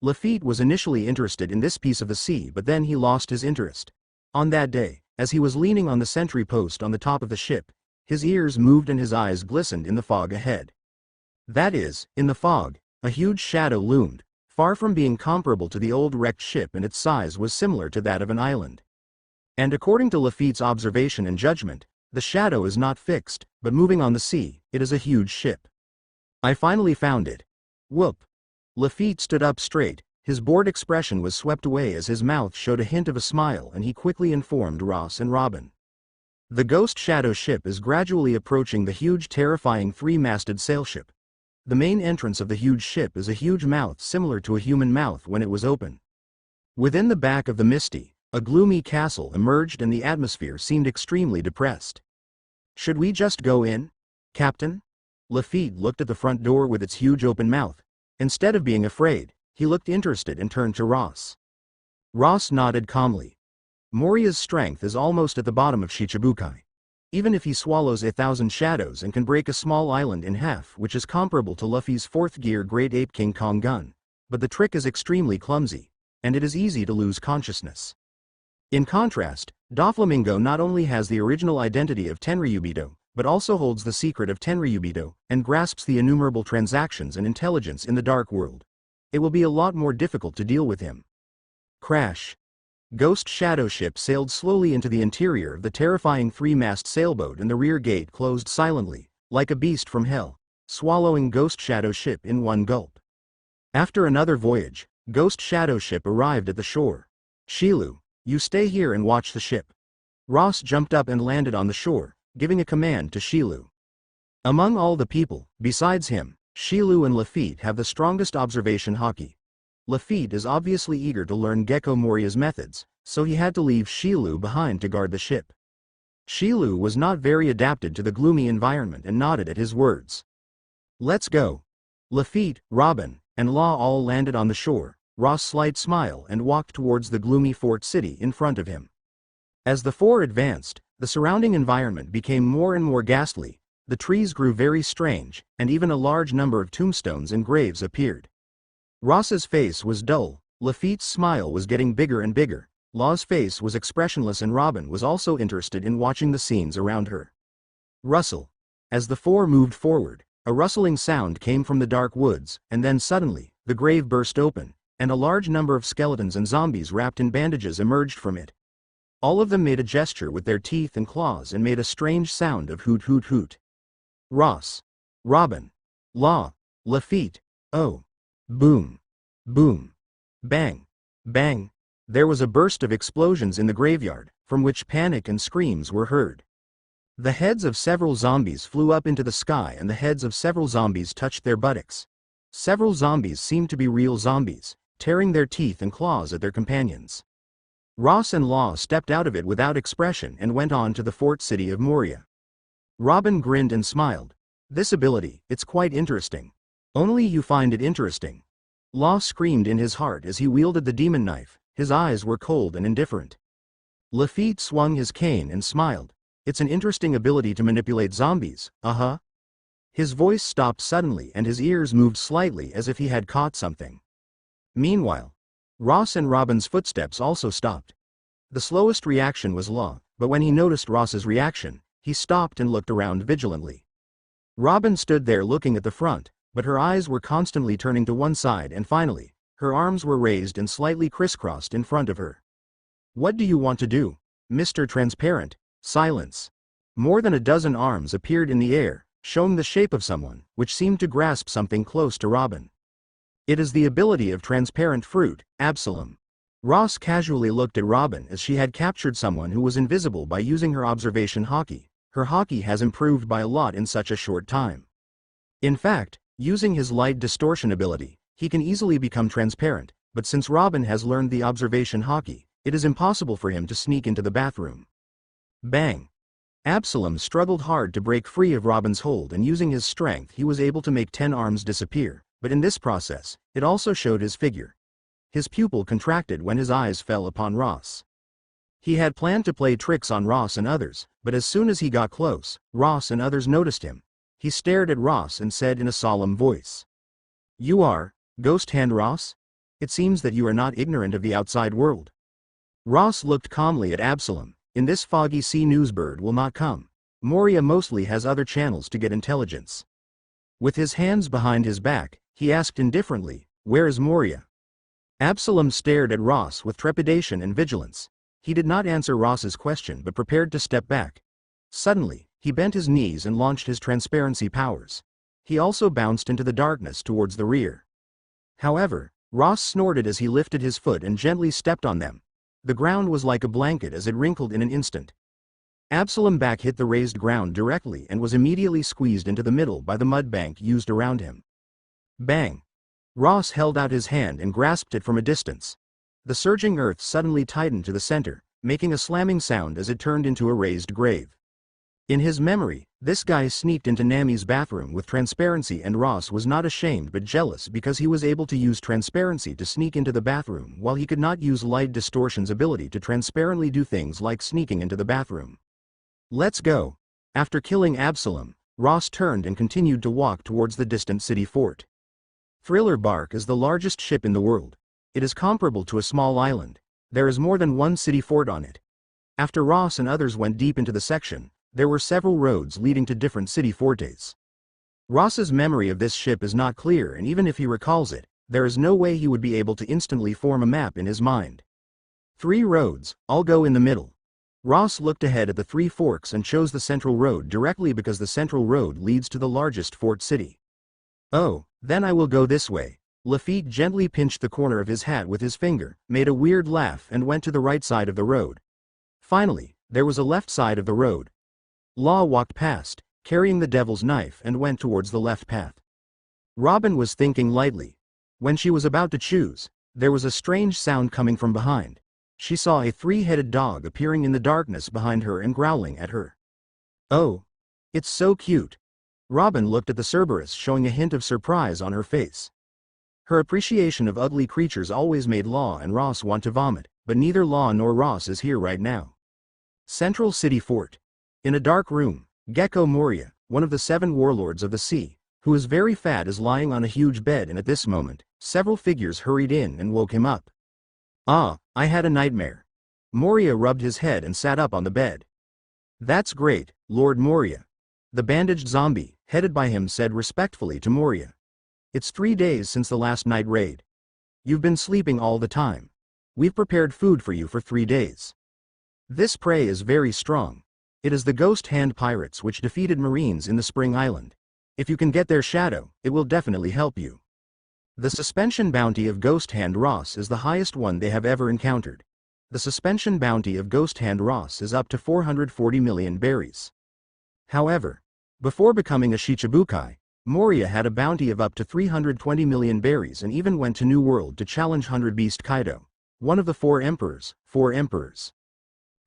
Lafitte was initially interested in this piece of the sea, but then he lost his interest. On that day, as he was leaning on the sentry post on the top of the ship, his ears moved and his eyes glistened in the fog ahead. That is, in the fog, a huge shadow loomed, far from being comparable to the old wrecked ship, and its size was similar to that of an island. And according to Lafitte's observation and judgment, the shadow is not fixed, but moving on the sea. It is a huge ship. I finally found it. Whoop. Lafitte stood up straight. His bored expression was swept away as his mouth showed a hint of a smile, and he quickly informed Ross and Robin. The Ghost Shadow ship is gradually approaching the huge, terrifying 3-masted sailship. The main entrance of the huge ship is a huge mouth similar to a human mouth when it was open. Within the back of the Misty, a gloomy castle emerged, and the atmosphere seemed extremely depressed. "Should we just go in, Captain?" Lafitte looked at the front door with its huge open mouth. Instead of being afraid, he looked interested and turned to Ross. Ross nodded calmly. Moria's strength is almost at the bottom of Shichibukai. Even if he swallows 1,000 shadows and can break a small island in half, which is comparable to Luffy's 4th gear Great Ape King Kong gun, but the trick is extremely clumsy, and it is easy to lose consciousness. In contrast, Doflamingo not only has the original identity of Tenryubido, but also holds the secret of Tenryubido, and grasps the innumerable transactions and intelligence in the dark world. It will be a lot more difficult to deal with him. Crash. Ghost Shadow ship sailed slowly into the interior of the terrifying 3-mast sailboat, and the rear gate closed silently, like a beast from hell, swallowing Ghost Shadow ship in one gulp. After another voyage, Ghost Shadow ship arrived at the shore. "Shilu, you stay here and watch the ship." Ross jumped up and landed on the shore, giving a command to Shilu. Among all the people, besides him, Shilu and Lafitte have the strongest observation haki. Lafitte is obviously eager to learn Gecko Moria's methods, so he had to leave Shilu behind to guard the ship. Shilu was not very adapted to the gloomy environment and nodded at his words. "Let's go." Lafitte, Robin, and Law all landed on the shore. Ross slight smile and walked towards the gloomy fort city in front of him. As the four advanced, the surrounding environment became more and more ghastly. The trees grew very strange, and even a large number of tombstones and graves appeared. Ross's face was dull, Lafitte's smile was getting bigger and bigger, Law's face was expressionless, and Robin was also interested in watching the scenes around her. Rustle. As the four moved forward, a rustling sound came from the dark woods, and then suddenly, the grave burst open, and a large number of skeletons and zombies wrapped in bandages emerged from it. All of them made a gesture with their teeth and claws and made a strange sound of hoot hoot hoot. Ross. Robin. Law. Lafitte. Oh. Boom. Boom. Bang. Bang. There was a burst of explosions in the graveyard, from which panic and screams were heard. The heads of several zombies flew up into the sky, and the heads of several zombies touched their buttocks. Several zombies seemed to be real zombies, tearing their teeth and claws at their companions. Ross and Law stepped out of it without expression and went on to the fort city of Moria. Robin grinned and smiled. "This ability, it's quite interesting. Only you find it interesting." Law screamed in his heart as he wielded the demon knife. His eyes were cold and indifferent. Lafitte swung his cane and smiled. "It's an interesting ability to manipulate zombies, uh-huh." His voice stopped suddenly and his ears moved slightly as if he had caught something. Meanwhile, Ross and Robin's footsteps also stopped. The slowest reaction was Law, but when he noticed Ross's reaction, he stopped and looked around vigilantly. Robin stood there looking at the front, but her eyes were constantly turning to one side, and finally, her arms were raised and slightly crisscrossed in front of her. "What do you want to do, Mr. Transparent?" Silence. More than a dozen arms appeared in the air, showing the shape of someone, which seemed to grasp something close to Robin. "It is the ability of Transparent Fruit, Absalom." Ross casually looked at Robin as she had captured someone who was invisible by using her observation haki. Her haki has improved by a lot in such a short time. In fact, using his light distortion ability, he can easily become transparent, but since Robin has learned the observation haki, it is impossible for him to sneak into the bathroom. Bang! Absalom struggled hard to break free of Robin's hold, and using his strength he was able to make 10 arms disappear, but in this process, it also showed his figure. His pupil contracted when his eyes fell upon Ross. He had planned to play tricks on Ross and others, but as soon as he got close, Ross and others noticed him. He stared at Ross and said in a solemn voice, "You are, Ghost Hand Ross? It seems that you are not ignorant of the outside world." Ross looked calmly at Absalom. "In this foggy sea newsbird will not come. Moria mostly has other channels to get intelligence." With his hands behind his back, he asked indifferently, "Where is Moria?" Absalom stared at Ross with trepidation and vigilance. He did not answer Ross's question but prepared to step back. Suddenly, he bent his knees and launched his transparency powers. He also bounced into the darkness towards the rear. However, Ross snorted as he lifted his foot and gently stepped on them. The ground was like a blanket as it wrinkled in an instant. Absalom's back hit the raised ground directly and was immediately squeezed into the middle by the mud bank used around him. Bang! Ross held out his hand and grasped it from a distance. The surging earth suddenly tightened to the center, making a slamming sound as it turned into a raised grave. In his memory, this guy sneaked into Nami's bathroom with transparency, and Ross was not ashamed but jealous because he was able to use transparency to sneak into the bathroom while he could not use light distortion's ability to transparently do things like sneaking into the bathroom. "Let's go." After killing Absalom, Ross turned and continued to walk towards the distant city fort. Thriller Bark is the largest ship in the world. It is comparable to a small island. There is more than one city fort on it. After Ross and others went deep into the section, there were several roads leading to different city fortes. Ross's memory of this ship is not clear, and even if he recalls it, there is no way he would be able to instantly form a map in his mind. 3 roads, I'll go in the middle. Ross looked ahead at the 3 forks and chose the central road directly because the central road leads to the largest fort city. "Oh, then I will go this way." Lafitte gently pinched the corner of his hat with his finger, made a weird laugh and went to the right side of the road. Finally, there was a left side of the road. Law walked past, carrying the devil's knife, and went towards the left path. Robin was thinking lightly. When she was about to choose, there was a strange sound coming from behind. She saw a 3-headed dog appearing in the darkness behind her and growling at her. "Oh, it's so cute." Robin looked at the Cerberus, showing a hint of surprise on her face. Her appreciation of ugly creatures always made Law and Ross want to vomit, but neither Law nor Ross is here right now. Central City Fort. In a dark room, Gecko Moria, one of the 7 warlords of the sea, who is very fat, is lying on a huge bed, and at this moment, several figures hurried in and woke him up. "Ah, I had a nightmare." Moria rubbed his head and sat up on the bed. "That's great, Lord Moria." The bandaged zombie, headed by him, said respectfully to Moria. "It's 3 days since the last night raid. You've been sleeping all the time. We've prepared food for you for 3 days. This prey is very strong. It is the Ghost Hand pirates which defeated Marines in the Spring Island. If you can get their shadow, it will definitely help you. The suspension bounty of Ghost Hand Ross is the highest one they have ever encountered. The suspension bounty of Ghost Hand Ross is up to 440 million berries. However, before becoming a Shichibukai, Moria had a bounty of up to 320 million berries and even went to New World to challenge 100 Beast Kaido, one of the 4 emperors.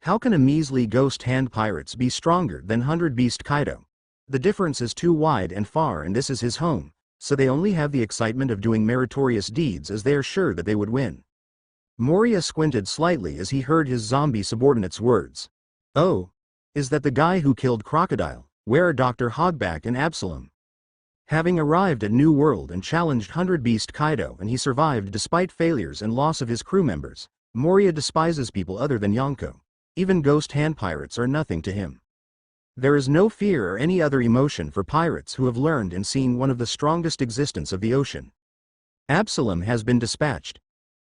How can a measly Ghost Hand pirates be stronger than 100 Beast Kaido? The difference is too wide and far, and this is his home, so they only have the excitement of doing meritorious deeds as they are sure that they would win. Moria squinted slightly as he heard his zombie subordinate's words. "Oh, is that the guy who killed Crocodile? Where are Dr. Hogback and Absalom?" Having arrived at New World and challenged 100 Beast Kaido, and he survived despite failures and loss of his crew members, Moria despises people other than Yonko. Even Ghost Hand pirates are nothing to him. There is no fear or any other emotion for pirates who have learned and seen one of the strongest existence of the ocean. Absalom has been dispatched.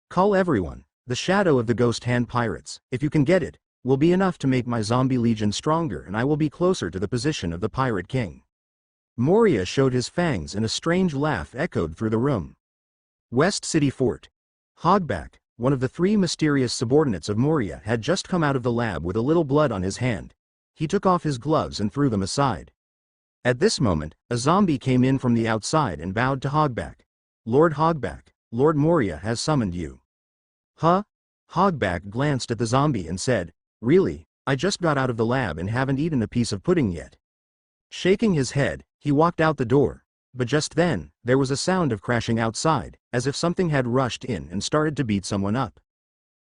Call everyone. The shadow of the Ghost Hand pirates, if you can get it, will be enough to make my zombie legion stronger, and I will be closer to the position of the Pirate King. Moria showed his fangs and a strange laugh echoed through the room. West City Fort. Hogback, one of the 3 mysterious subordinates of Moria, had just come out of the lab with a little blood on his hand. He took off his gloves and threw them aside. At this moment, a zombie came in from the outside and bowed to Hogback. "Lord Hogback, Lord Moria has summoned you." "Huh?" Hogback glanced at the zombie and said, "Really? I just got out of the lab and haven't eaten a piece of pudding yet. Shaking his head, he walked out the door. But just then, there was a sound of crashing outside, as if something had rushed in and started to beat someone up.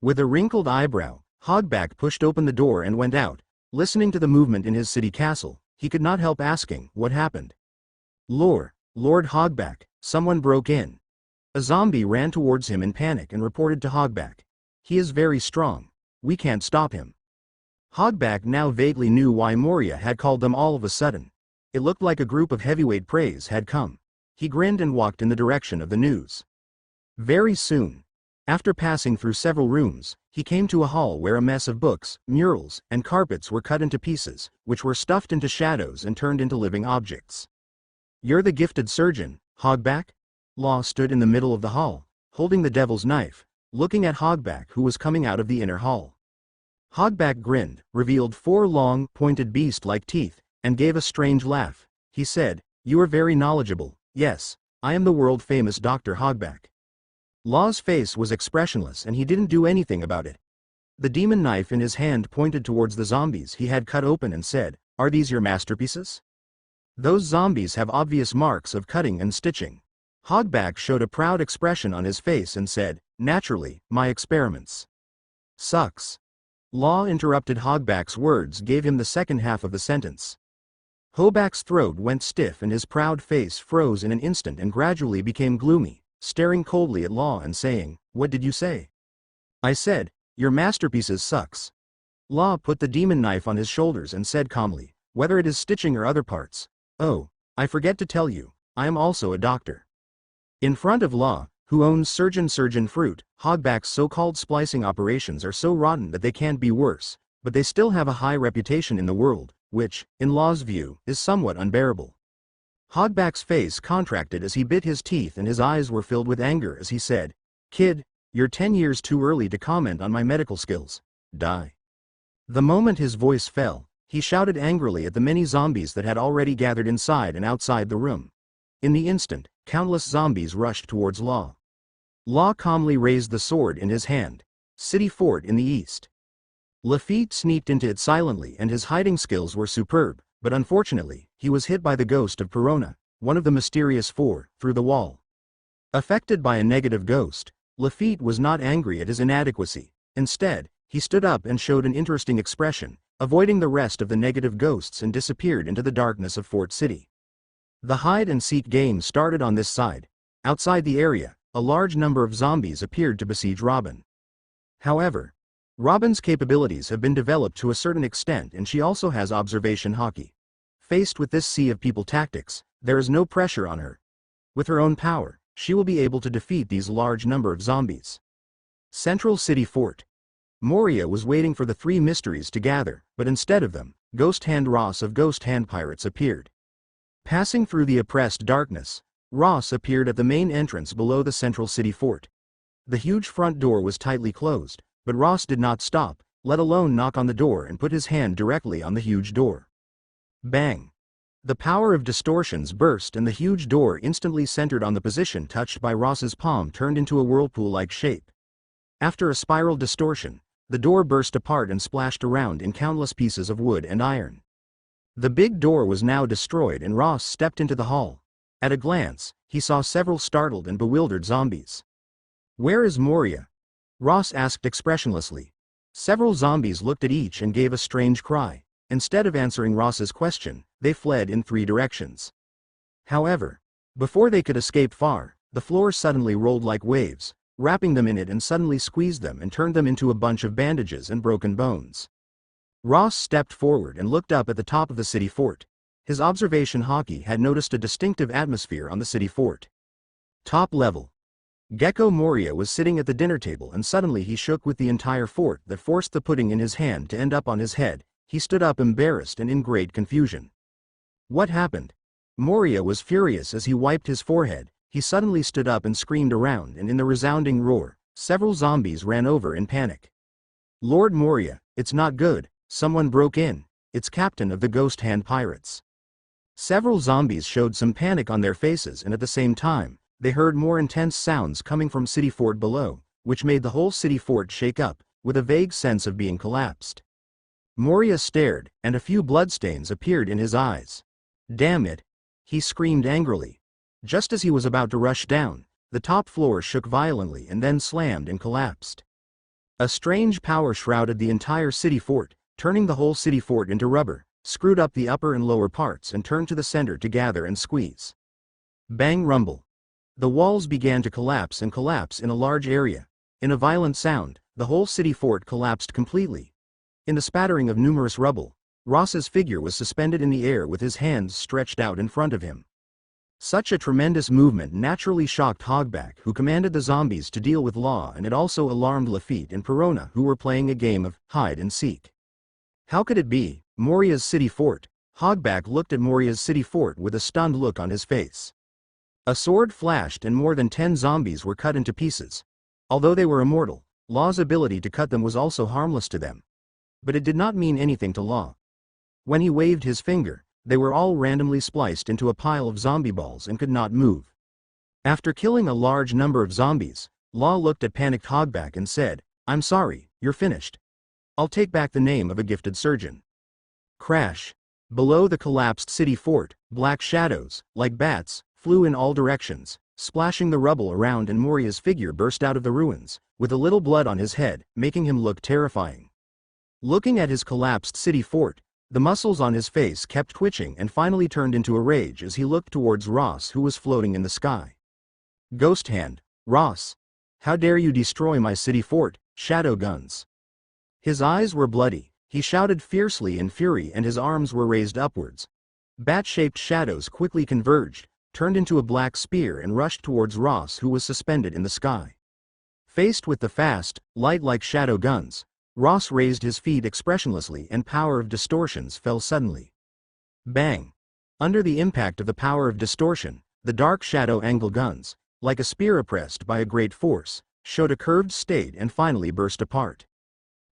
With a wrinkled eyebrow, Hogback pushed open the door and went out. Listening to the movement in his city castle, he could not help asking, what happened? Lord Hogback, someone broke in. A zombie ran towards him in panic and reported to Hogback. He is very strong. We can't stop him. Hogback now vaguely knew why Moria had called them all of a sudden. It looked like a group of heavyweight preys had come. He grinned and walked in the direction of the news. Very soon, after passing through several rooms, he came to a hall where a mess of books, murals, and carpets were cut into pieces, which were stuffed into shadows and turned into living objects. You're the gifted surgeon, Hogback? Law stood in the middle of the hall, holding the devil's knife, looking at Hogback who was coming out of the inner hall. Hogback grinned, revealed 4 long, pointed beast-like teeth, and gave a strange laugh. He said, "You are very knowledgeable. Yes, I am the world-famous Dr. Hogback." Law's face was expressionless and he didn't do anything about it. The demon knife in his hand pointed towards the zombies he had cut open and said, "Are these your masterpieces?" "Those zombies have obvious marks of cutting and stitching." Hogback showed a proud expression on his face and said, "Naturally, my experiments." "Sucks." Law interrupted Hogback's words, gave him the second half of the sentence. Hogback's throat went stiff and his proud face froze in an instant and gradually became gloomy, staring coldly at Law and saying, "What did you say?" "I said, your masterpieces sucks." Law put the demon knife on his shoulders and said calmly, "Whether it is stitching or other parts. Oh, I forget to tell you, I am also a doctor." In front of Law, who owns Surgeon Fruit, Hogback's so-called splicing operations are so rotten that they can't be worse, but they still have a high reputation in the world, which, in Law's view, is somewhat unbearable. Hogback's face contracted as he bit his teeth and his eyes were filled with anger as he said, "Kid, you're 10 years too early to comment on my medical skills. Die." The moment his voice fell, he shouted angrily at the many zombies that had already gathered inside and outside the room. In the instant, countless zombies rushed towards Law. Law calmly raised the sword in his hand. City Fort in the east. Lafitte sneaked into it silently and his hiding skills were superb, but unfortunately, he was hit by the ghost of Perona, one of the mysterious 4, through the wall. Affected by a negative ghost, Lafitte was not angry at his inadequacy. Instead, he stood up and showed an interesting expression, avoiding the rest of the negative ghosts and disappeared into the darkness of Fort City. The hide-and-seek game started on this side. Outside the area, a large number of zombies appeared to besiege Robin. However, Robin's capabilities have been developed to a certain extent and she also has observation hockey. Faced with this sea of people tactics, there is no pressure on her. With her own power, she will be able to defeat these large number of zombies. Central City Fort. Moria was waiting for the 3 mysteries to gather, but instead of them, Ghost Hand Ross of Ghost Hand Pirates appeared. Passing through the oppressed darkness, Ross appeared at the main entrance below the Central City Fort. The huge front door was tightly closed, but Ross did not stop, let alone knock on the door and put his hand directly on the huge door. Bang! The power of distortions burst and the huge door instantly centered on the position touched by Ross's palm turned into a whirlpool-like shape. After a spiral distortion, the door burst apart and splashed around in countless pieces of wood and iron. The big door was now destroyed and Ross stepped into the hall. At a glance, he saw several startled and bewildered zombies. "Where is Moria?" Ross asked expressionlessly. Several zombies looked at each and gave a strange cry. Instead of answering Ross's question, they fled in 3 directions. However, before they could escape far, the floor suddenly rolled like waves, wrapping them in it and suddenly squeezed them and turned them into a bunch of bandages and broken bones. Ross stepped forward and looked up at the top of the city fort. His observation hockey had noticed a distinctive atmosphere on the city fort. Top level. Gecko Moria was sitting at the dinner table and suddenly he shook with the entire fort that forced the pudding in his hand to end up on his head. He stood up embarrassed and in great confusion. What happened? Moria was furious as he wiped his forehead. He suddenly stood up and screamed around and in the resounding roar, several zombies ran over in panic. "Lord Moria, it's not good, someone broke in, it's Captain of the Ghost Hand Pirates." Several zombies showed some panic on their faces and at the same time, they heard more intense sounds coming from City Fort below, which made the whole city fort shake up, with a vague sense of being collapsed. Moria stared, and a few bloodstains appeared in his eyes. Damn it! He screamed angrily. Just as he was about to rush down, the top floor shook violently and then slammed and collapsed. A strange power shrouded the entire city fort, turning the whole city fort into rubber, screwed up the upper and lower parts and turned to the center to gather and squeeze. Bang rumble. The walls began to collapse in a large area. In a violent sound, the whole city fort collapsed completely. In the spattering of numerous rubble, Ross's figure was suspended in the air with his hands stretched out in front of him. Such a tremendous movement naturally shocked Hogback, who commanded the zombies to deal with Law, and it also alarmed Lafitte and Perona, who were playing a game of hide and seek. How could it be Moria's city fort? Hogback looked at Moria's city fort with a stunned look on his face. A sword flashed and more than 10 zombies were cut into pieces. Although they were immortal, Law's ability to cut them was also harmless to them. But it did not mean anything to Law. When he waved his finger, they were all randomly spliced into a pile of zombie balls and could not move. After killing a large number of zombies, Law looked at panicked Hogback and said, "I'm sorry, you're finished. I'll take back the name of a gifted surgeon." Crash. Below the collapsed city fort, black shadows, like bats, flew in all directions, splashing the rubble around, and Moria's figure burst out of the ruins, with a little blood on his head, making him look terrifying. Looking at his collapsed city fort, the muscles on his face kept twitching and finally turned into a rage as he looked towards Ross, who was floating in the sky. Ghost Hand. Ross. How dare you destroy my city fort, Shadow Guns. His eyes were bloody, he shouted fiercely in fury, and his arms were raised upwards. Bat-shaped shadows quickly converged, turned into a black spear and rushed towards Ross, who was suspended in the sky. Faced with the fast, light-like Shadow Guns, Ross raised his feet expressionlessly, and power of distortions fell suddenly. Bang! Under the impact of the power of distortion, the dark shadow angle guns, like a spear oppressed by a great force, showed a curved state and finally burst apart.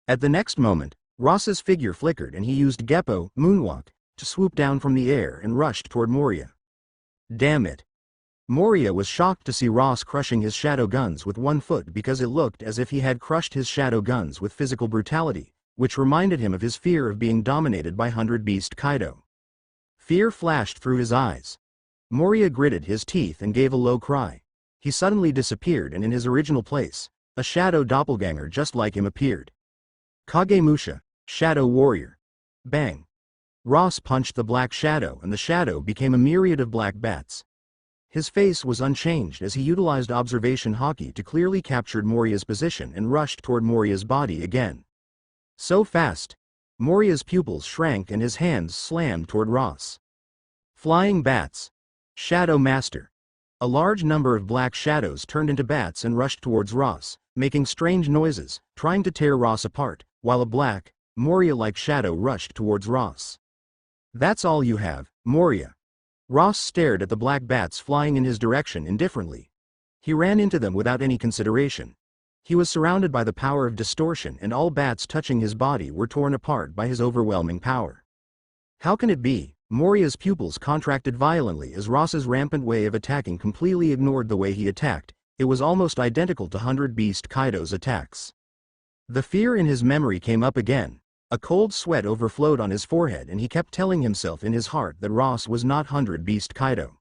At the next moment, Ross's figure flickered and he used Geppo, Moonwalk, to swoop down from the air and rushed toward Moria. Damn it! Moria was shocked to see Ross crushing his shadow guns with one foot, because it looked as if he had crushed his shadow guns with physical brutality, which reminded him of his fear of being dominated by 100-beast Kaido. Fear flashed through his eyes. Moria gritted his teeth and gave a low cry. He suddenly disappeared, and in his original place, a shadow doppelganger just like him appeared. Kagemusha, Shadow Warrior. Bang! Ross punched the black shadow, and the shadow became a myriad of black bats. His face was unchanged as he utilized observation haki to clearly capture Moria's position and rushed toward Moria's body again. So fast! Moria's pupils shrank and his hands slammed toward Ross. Flying bats. Shadow Master. A large number of black shadows turned into bats and rushed towards Ross, making strange noises, trying to tear Ross apart, while a black, Moria-like shadow rushed towards Ross. That's all you have, Moria. Ross stared at the black bats flying in his direction indifferently. He ran into them without any consideration. He was surrounded by the power of distortion, and all bats touching his body were torn apart by his overwhelming power. How can it be? Moria's pupils contracted violently as Ross's rampant way of attacking completely ignored the way he attacked. It was almost identical to 100-beast Kaido's attacks. The fear in his memory came up again. A cold sweat overflowed on his forehead, and he kept telling himself in his heart that Ross was not 100-beast Kaido.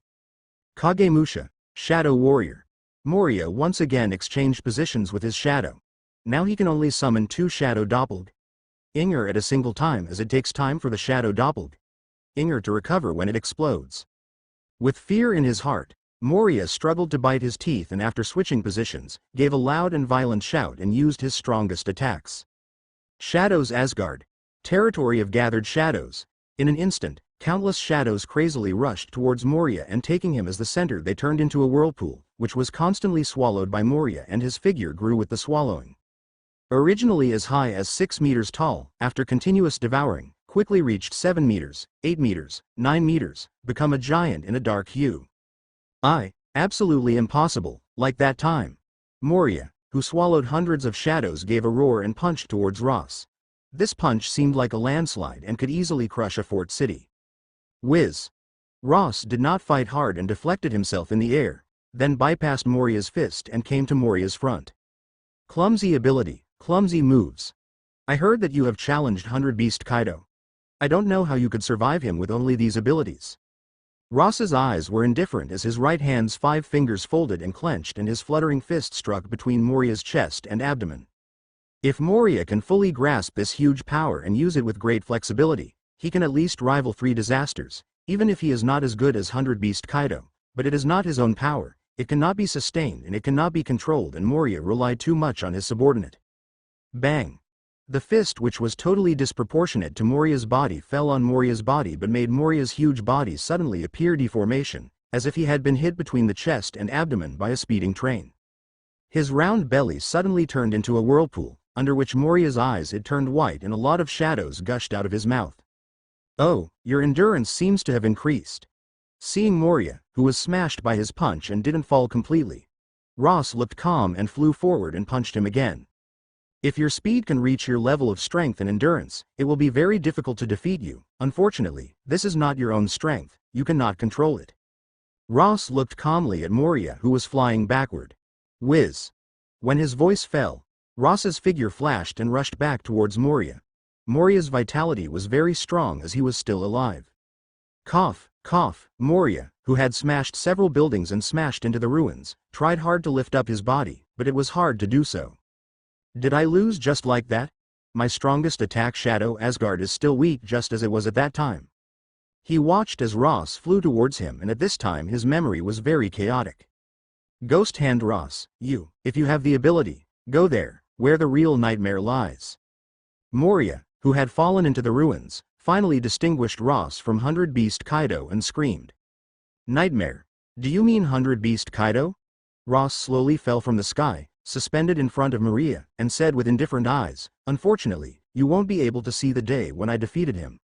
Kagemusha, Shadow Warrior. Moria once again exchanged positions with his shadow. Now he can only summon 2 shadow doppelgangers at a single time, as it takes time for the shadow doppelganger to recover when it explodes. With fear in his heart, Moria struggled to bite his teeth, and after switching positions, gave a loud and violent shout and used his strongest attacks. Shadows Asgard. Territory of gathered shadows. In an instant, countless shadows crazily rushed towards Moria, and taking him as the center, they turned into a whirlpool, which was constantly swallowed by Moria, and his figure grew with the swallowing. Originally as high as 6 meters tall, after continuous devouring, quickly reached 7 meters, 8 meters, 9 meters, become a giant in a dark hue. Absolutely impossible, like that time. Moria, who swallowed hundreds of shadows, gave a roar and punched towards Ross. This punch seemed like a landslide and could easily crush a fort city. Whiz! Ross did not fight hard and deflected himself in the air, then bypassed Moria's fist and came to Moria's front. Clumsy ability, clumsy moves. I heard that you have challenged 100 Beast Kaido. I don't know how you could survive him with only these abilities. Ross's eyes were indifferent as his right hand's 5 fingers folded and clenched and his fluttering fist struck between Moria's chest and abdomen. If Moria can fully grasp this huge power and use it with great flexibility, he can at least rival 3 disasters, even if he is not as good as 100 Beast Kaido, but it is not his own power, it cannot be sustained and it cannot be controlled and Moria relied too much on his subordinate. Bang! The fist which was totally disproportionate to Moria's body fell on Moria's body but made Moria's huge body suddenly appear deformation, as if he had been hit between the chest and abdomen by a speeding train. His round belly suddenly turned into a whirlpool, under which Moria's eyes had turned white and a lot of shadows gushed out of his mouth. Oh, your endurance seems to have increased. Seeing Moria, who was smashed by his punch and didn't fall completely, Ross looked calm and flew forward and punched him again. If your speed can reach your level of strength and endurance, it will be very difficult to defeat you. Unfortunately, this is not your own strength, you cannot control it. Ross looked calmly at Moria who was flying backward. Whiz! When his voice fell, Ross's figure flashed and rushed back towards Moria. Moria's vitality was very strong as he was still alive. Cough, cough, Moria, who had smashed several buildings and smashed into the ruins, tried hard to lift up his body, but it was hard to do so. Did I lose just like that? My strongest attack Shadow Asgard is still weak just as it was at that time. He watched as Ross flew towards him and at this time his memory was very chaotic. Ghost Hand Ross, if you have the ability, go there, where the real nightmare lies. Moria, who had fallen into the ruins, finally distinguished Ross from 100 Beast Kaido and screamed. Nightmare? Do you mean 100 Beast Kaido? Ross slowly fell from the sky, suspended in front of Moria, and said with indifferent eyes, unfortunately, you won't be able to see the day when I defeated him.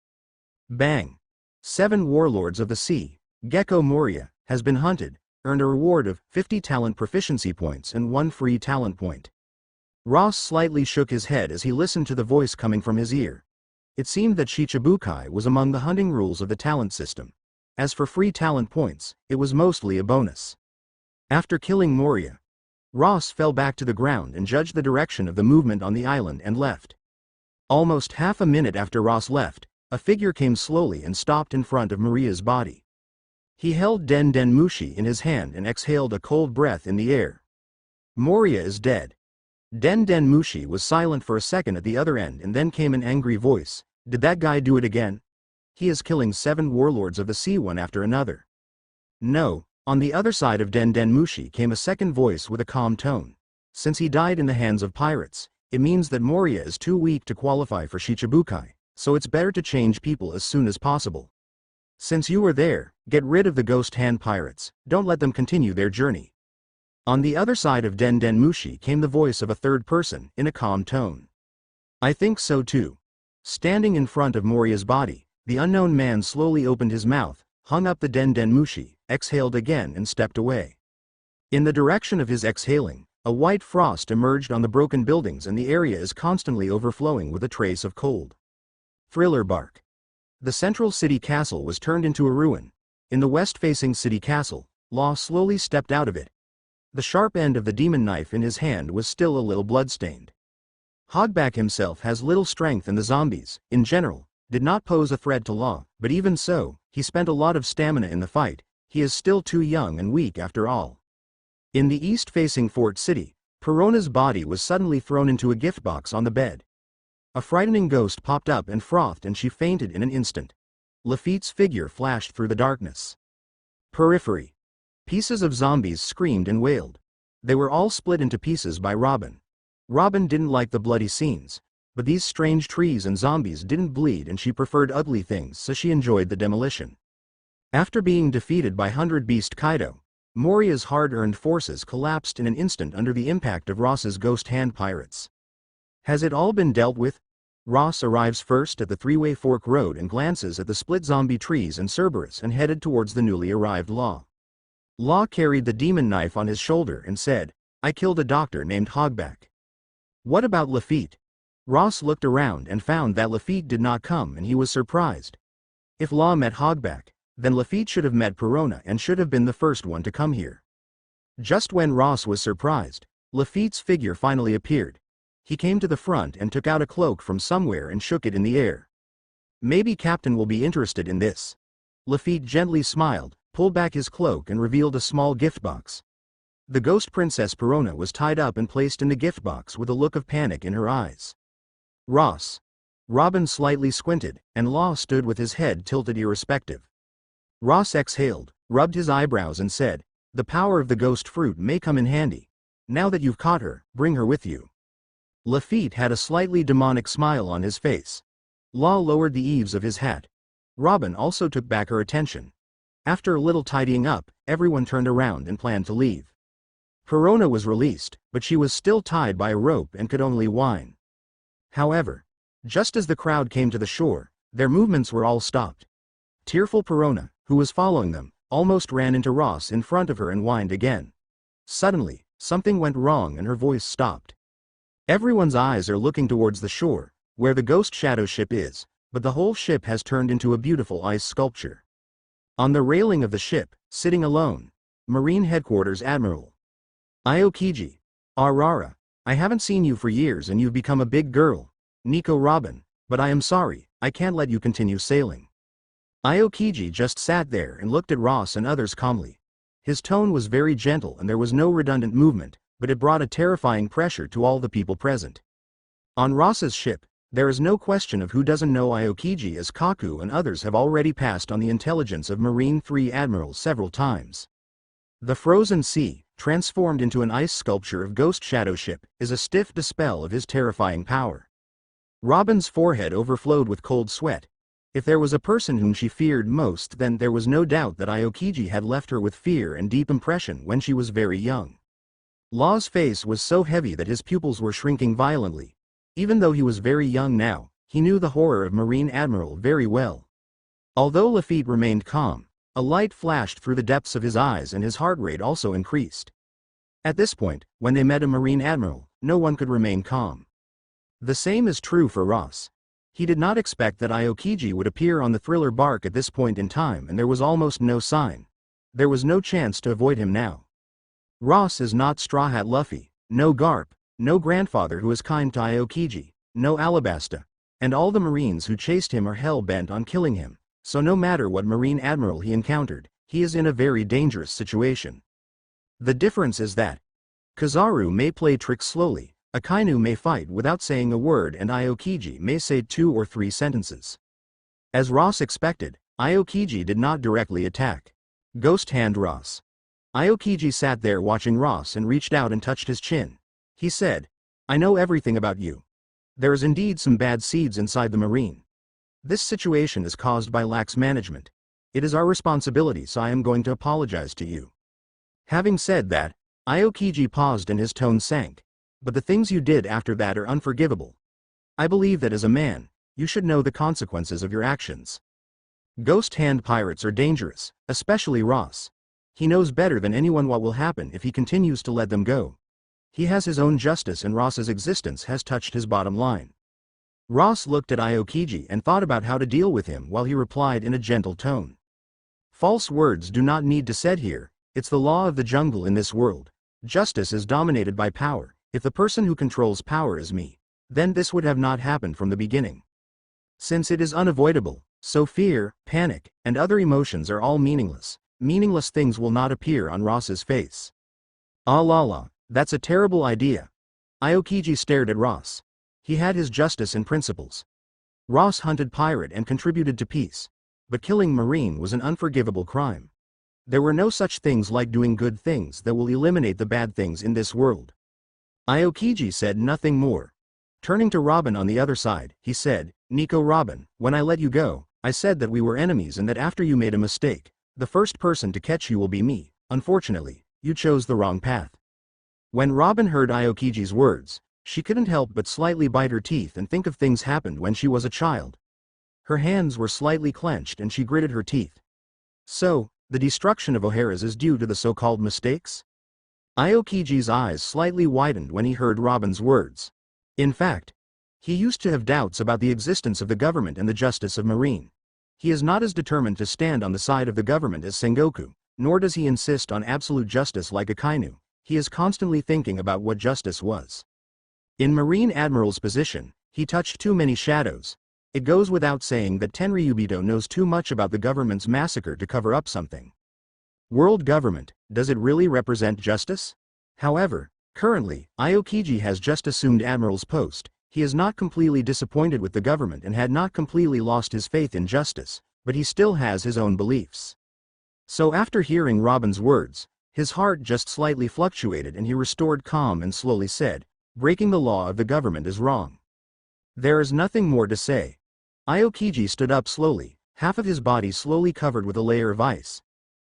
Bang! 7 warlords of the sea, Gecko Moria, has been hunted, earned a reward of 50 talent proficiency points and 1 free talent point. Ross slightly shook his head as he listened to the voice coming from his ear. It seemed that Shichibukai was among the hunting rules of the talent system. As for free talent points, it was mostly a bonus. After killing Moria, Ross fell back to the ground and judged the direction of the movement on the island and left. Almost half a minute after Ross left, a figure came slowly and stopped in front of Maria's body. He held Den Den Mushi in his hand and exhaled a cold breath in the air. Moria is dead. Den Den Mushi was silent for a second at the other end and then came an angry voice. Did that guy do it again? He is killing 7 warlords of the sea one after another. No. On the other side of Den Den Mushi came a second voice with a calm tone. Since he died in the hands of pirates, it means that Moria is too weak to qualify for Shichibukai, so it's better to change people as soon as possible. Since you were there, get rid of the ghost hand pirates, don't let them continue their journey. On the other side of Den Den Mushi came the voice of a third person, in a calm tone. I think so too. Standing in front of Moria's body, the unknown man slowly opened his mouth, hung up the Den Den Mushi, exhaled again and stepped away. In the direction of his exhaling, a white frost emerged on the broken buildings and the area is constantly overflowing with a trace of cold. Thriller bark. The central city castle was turned into a ruin. In the west-facing city castle, Law slowly stepped out of it. The sharp end of the demon knife in his hand was still a little bloodstained. Hogback himself has little strength and the zombies, in general, did not pose a threat to Law, but even so, he spent a lot of stamina in the fight. He is still too young and weak after all. In the east-facing Fort City, Perona's body was suddenly thrown into a gift box on the bed. A frightening ghost popped up and frothed and she fainted in an instant. Lafitte's figure flashed through the darkness. Periphery. Pieces of zombies screamed and wailed. They were all split into pieces by Robin. Robin didn't like the bloody scenes, but these strange trees and zombies didn't bleed and she preferred ugly things so she enjoyed the demolition. After being defeated by 100 Beast Kaido, Moria's hard-earned forces collapsed in an instant under the impact of Ross's ghost hand pirates. Has it all been dealt with? Ross arrives first at the three-way fork road and glances at the split zombie trees and Cerberus and headed towards the newly arrived Law. Law carried the demon knife on his shoulder and said, I killed a doctor named Hogback. What about Lafitte? Ross looked around and found that Lafitte did not come and he was surprised. If Law met Hogback, then Lafitte should have met Perona and should have been the first one to come here. Just when Ross was surprised, Lafitte's figure finally appeared. He came to the front and took out a cloak from somewhere and shook it in the air. Maybe Captain will be interested in this. Lafitte gently smiled, pulled back his cloak and revealed a small gift box. The ghost princess Perona was tied up and placed in the gift box with a look of panic in her eyes. Ross. Robin slightly squinted, and Law stood with his head tilted irrespective. Ross exhaled, rubbed his eyebrows and said, "The power of the ghost fruit may come in handy. Now that you've caught her, bring her with you." Lafitte had a slightly demonic smile on his face. Law lowered the eaves of his hat. Robin also took back her attention. After a little tidying up, everyone turned around and planned to leave. Perona was released, but she was still tied by a rope and could only whine. However, just as the crowd came to the shore, their movements were all stopped. Tearful Perona, who was following them, almost ran into Ross in front of her and whined again. Suddenly, something went wrong and her voice stopped. Everyone's eyes are looking towards the shore, where the ghost shadow ship is, but the whole ship has turned into a beautiful ice sculpture. On the railing of the ship, sitting alone, Marine Headquarters Admiral Aokiji. Arara, I haven't seen you for years and you've become a big girl. Nico Robin, but I am sorry, I can't let you continue sailing. Aokiji just sat there and looked at Ross and others calmly. His tone was very gentle and there was no redundant movement, but it brought a terrifying pressure to all the people present. On Ross's ship, there is no question of who doesn't know Aokiji, as Kaku and others have already passed on the intelligence of Marine 3 admirals several times. The frozen sea, transformed into an ice sculpture of ghost shadow ship, is a stiff dispel of his terrifying power. Robin's forehead overflowed with cold sweat. If there was a person whom she feared most, then there was no doubt that Aokiji had left her with fear and deep impression when she was very young. Law's face was so heavy that his pupils were shrinking violently. Even though he was very young now, he knew the horror of Marine Admiral very well. Although Lafitte remained calm, a light flashed through the depths of his eyes and his heart rate also increased. At this point, when they met a Marine Admiral, no one could remain calm. The same is true for Ross. He did not expect that Aokiji would appear on the thriller bark at this point in time, and there was almost no sign. There was no chance to avoid him now. Ross is not Straw Hat Luffy, no Garp, no grandfather who is kind to Aokiji, no Alabasta, and all the Marines who chased him are hell-bent on killing him, so no matter what Marine Admiral he encountered, he is in a very dangerous situation. The difference is that Kizaru may play tricks slowly, Akainu may fight without saying a word, and Aokiji may say 2 or 3 sentences. As Ross expected, Aokiji did not directly attack. Ghost Hand Ross. Aokiji sat there watching Ross and reached out and touched his chin. He said, "I know everything about you. There is indeed some bad seeds inside the Marine. This situation is caused by lax management. It is our responsibility, so I am going to apologize to you." Having said that, Aokiji paused and his tone sank. "But the things you did after that are unforgivable. I believe that as a man, you should know the consequences of your actions. Ghost Hand pirates are dangerous, especially Ross. He knows better than anyone what will happen if he continues to let them go. He has his own justice and Ross's existence has touched his bottom line." Ross looked at Aokiji and thought about how to deal with him while he replied in a gentle tone. "False words do not need to said here, it's the law of the jungle in this world. Justice is dominated by power. If the person who controls power is me, then this would have not happened from the beginning. Since it is unavoidable, so fear, panic, and other emotions are all meaningless. Meaningless things will not appear on Ross's face." "Ah la la, that's a terrible idea." Aokiji stared at Ross. He had his justice and principles. Ross hunted pirate and contributed to peace, but killing Marine was an unforgivable crime. There were no such things like doing good things that will eliminate the bad things in this world. Aokiji said nothing more. Turning to Robin on the other side, he said, "Nico Robin, when I let you go, I said that we were enemies and that after you made a mistake, the first person to catch you will be me. Unfortunately, you chose the wrong path." When Robin heard Aokiji's words, she couldn't help but slightly bite her teeth and think of things happened when she was a child. Her hands were slightly clenched and she gritted her teeth. So, the destruction of O'Hara's is due to the so-called mistakes? Aokiji's eyes slightly widened when he heard Robin's words. In fact, he used to have doubts about the existence of the government and the justice of Marine. He is not as determined to stand on the side of the government as Sengoku, nor does he insist on absolute justice like Akainu. He is constantly thinking about what justice was. In Marine Admiral's position, he touched too many shadows. It goes without saying that Tenryubito knows too much about the government's massacre to cover up something. World government, does it really represent justice? However, currently, Aokiji has just assumed Admiral's post. He is not completely disappointed with the government and had not completely lost his faith in justice, but he still has his own beliefs. So after hearing Robin's words, his heart just slightly fluctuated and he restored calm and slowly said, breaking the law of the government is wrong. There is nothing more to say. Aokiji stood up slowly, half of his body slowly covered with a layer of ice.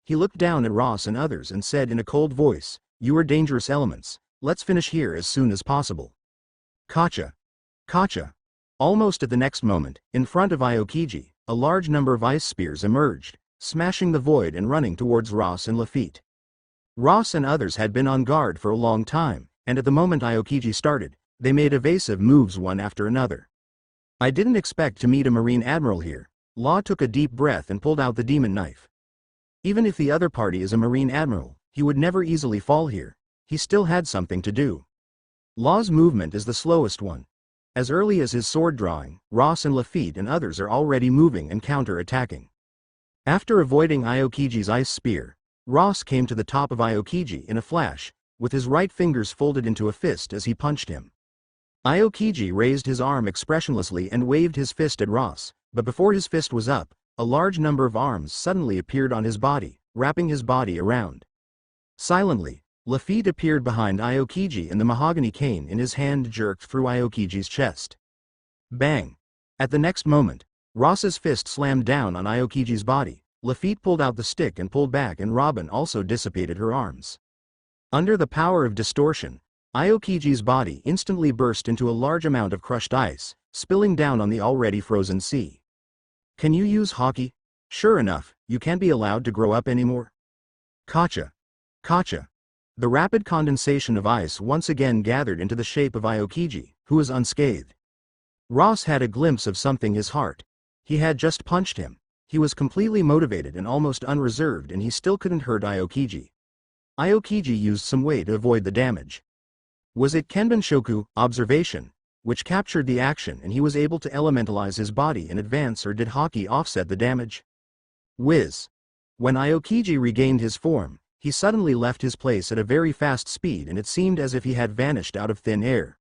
He looked down at Ross and others and said in a cold voice, "You are dangerous elements, let's finish here as soon as possible." Kacha. Kacha. Almost at the next moment, in front of Aokiji, a large number of ice spears emerged, smashing the void and running towards Ross and Lafitte. Ross and others had been on guard for a long time, and at the moment Aokiji started, they made evasive moves one after another. I didn't expect to meet a Marine Admiral here. Law took a deep breath and pulled out the demon knife. Even if the other party is a Marine Admiral, he would never easily fall here. He still had something to do. Law's movement is the slowest one. As early as his sword drawing, Ross and Lafitte and others are already moving and counter-attacking. After avoiding Aokiji's ice spear, Ross came to the top of Aokiji in a flash, with his right fingers folded into a fist as he punched him. Aokiji raised his arm expressionlessly and waved his fist at Ross, but before his fist was up, a large number of arms suddenly appeared on his body, wrapping his body around. Silently, Lafitte appeared behind Aokiji and the mahogany cane in his hand jerked through Aokiji's chest. Bang! At the next moment, Ross's fist slammed down on Aokiji's body. Lafitte pulled out the stick and pulled back and Robin also dissipated her arms. Under the power of distortion, Aokiji's body instantly burst into a large amount of crushed ice, spilling down on the already frozen sea. Can you use hockey? Sure enough, you can't be allowed to grow up anymore. Kacha. Kacha. The rapid condensation of ice once again gathered into the shape of Aokiji, who was unscathed. Ross had a glimpse of something his heart. He had just punched him. He was completely motivated and almost unreserved and he still couldn't hurt Aokiji. Aokiji used some way to avoid the damage. Was it Kenbenshoku, observation, which captured the action and he was able to elementalize his body in advance, or did hockey offset the damage? Whiz. When Aokiji regained his form, he suddenly left his place at a very fast speed and it seemed as if he had vanished out of thin air.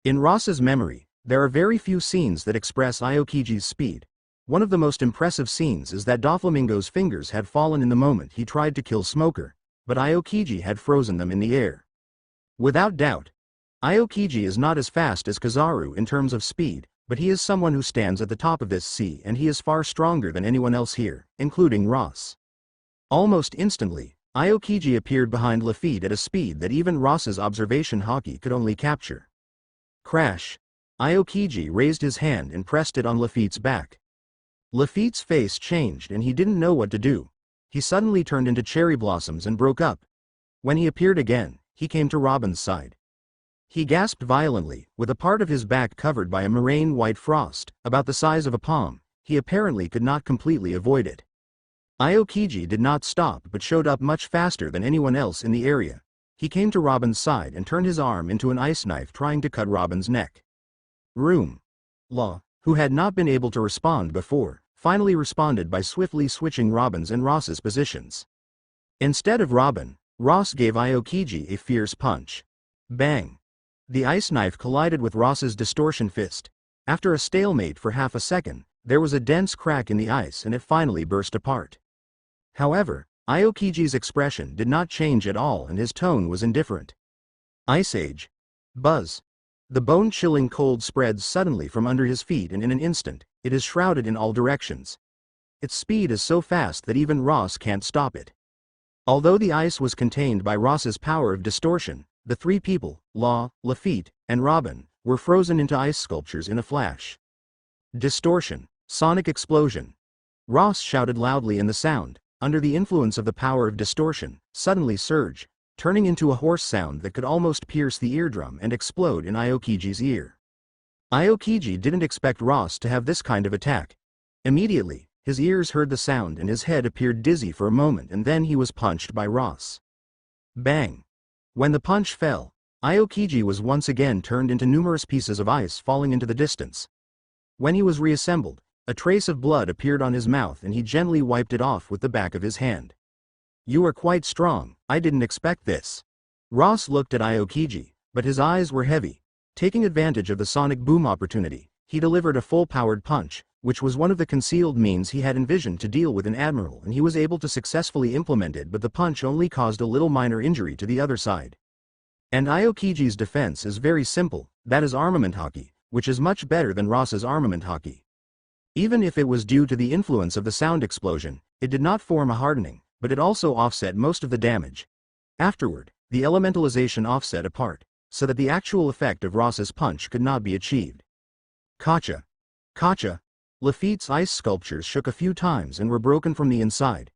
In Ross's memory, there are very few scenes that express Aokiji's speed. One of the most impressive scenes is that Doflamingo's fingers had fallen in the moment he tried to kill Smoker, but Aokiji had frozen them in the air. Without doubt, Aokiji is not as fast as Kizaru in terms of speed, but he is someone who stands at the top of this sea and he is far stronger than anyone else here, including Ross. Almost instantly, Aokiji appeared behind Lafitte at a speed that even Ross's observation hockey could only capture. Crash! Aokiji raised his hand and pressed it on Lafitte's back. Lafitte's face changed and he didn't know what to do. He suddenly turned into cherry blossoms and broke up. When he appeared again, he came to Robin's side. He gasped violently, with a part of his back covered by a moraine white frost, about the size of a palm. He apparently could not completely avoid it. Aokiji did not stop but showed up much faster than anyone else in the area. He came to Robin's side and turned his arm into an ice knife trying to cut Robin's neck. Law, who had not been able to respond before, finally responded by swiftly switching Robin's and Ross's positions. Instead of Robin, Ross gave Aokiji a fierce punch. Bang! The ice knife collided with Ross's distortion fist. After a stalemate for half a second, there was a dense crack in the ice and it finally burst apart. However, Aokiji's expression did not change at all and his tone was indifferent. Ice Age. Buzz. The bone-chilling cold spreads suddenly from under his feet and in an instant, it is shrouded in all directions. Its speed is so fast that even Ross can't stop it. Although the ice was contained by Ross's power of distortion, the three people, Law, Lafitte, and Robin, were frozen into ice sculptures in a flash. Distortion. Sonic explosion. Ross shouted loudly and the sound, under the influence of the power of distortion, suddenly surged, turning into a hoarse sound that could almost pierce the eardrum and explode in Aokiji's ear. Aokiji didn't expect Ross to have this kind of attack. Immediately, his ears heard the sound and his head appeared dizzy for a moment and then he was punched by Ross. Bang! When the punch fell, Aokiji was once again turned into numerous pieces of ice falling into the distance. When he was reassembled, a trace of blood appeared on his mouth and he gently wiped it off with the back of his hand. "You are quite strong, I didn't expect this." Ross looked at Aokiji, but his eyes were heavy. Taking advantage of the sonic boom opportunity, he delivered a full-powered punch, which was one of the concealed means he had envisioned to deal with an admiral, and he was able to successfully implement it, but the punch only caused a little minor injury to the other side. And Aokiji's defense is very simple, that is armament haki, which is much better than Ross's armament haki. Even if it was due to the influence of the sound explosion, it did not form a hardening, but it also offset most of the damage. Afterward, the elementalization offset apart, so that the actual effect of Ross's punch could not be achieved. Kacha. Kacha. Lafitte's ice sculptures shook a few times and were broken from the inside.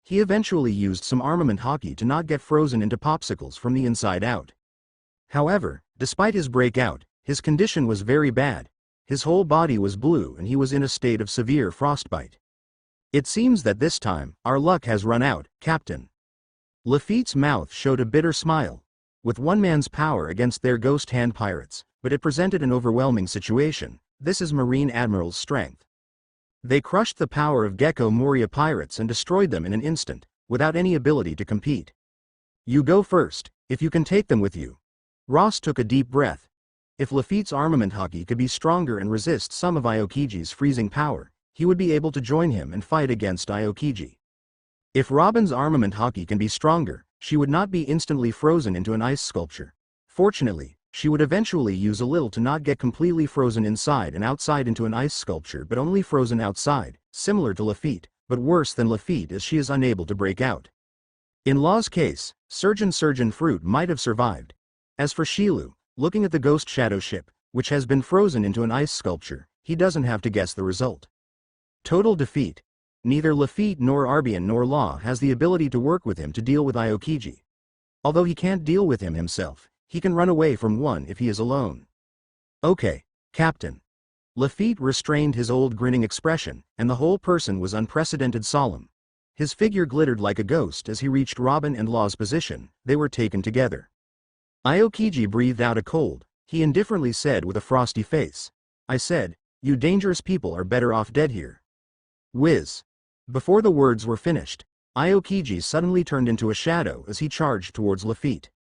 He eventually used some armament haki to not get frozen into popsicles from the inside out. However, despite his breakout, his condition was very bad. His whole body was blue and he was in a state of severe frostbite. "It seems that this time, our luck has run out, Captain." Lafitte's mouth showed a bitter smile. With one man's power against their ghost hand pirates, but it presented an overwhelming situation. This is Marine Admiral's strength. They crushed the power of Gecko Moria pirates and destroyed them in an instant, without any ability to compete. "You go first, if you can take them with you." Ross took a deep breath. If Lafitte's armament haki could be stronger and resist some of Aokiji's freezing power, he would be able to join him and fight against Aokiji. If Robin's armament haki can be stronger, she would not be instantly frozen into an ice sculpture. Fortunately, she would eventually use a little to not get completely frozen inside and outside into an ice sculpture, but only frozen outside, similar to Lafitte, but worse than Lafitte as she is unable to break out. In Law's case, Surgeon Fruit might have survived. As for Shilu, looking at the ghost shadow ship, which has been frozen into an ice sculpture, he doesn't have to guess the result. Total defeat. Neither Lafitte nor Arbian nor Law has the ability to work with him to deal with Aokiji. Although he can't deal with him himself, he can run away from one if he is alone. "Okay, Captain." Lafitte restrained his old grinning expression, and the whole person was unprecedented solemn. His figure glittered like a ghost as he reached Robin and Law's position. They were taken together. Aokiji breathed out a cold. He indifferently said with a frosty face, "I said, you dangerous people are better off dead here." Whiz. Before the words were finished, Aokiji suddenly turned into a shadow as he charged towards Lafitte.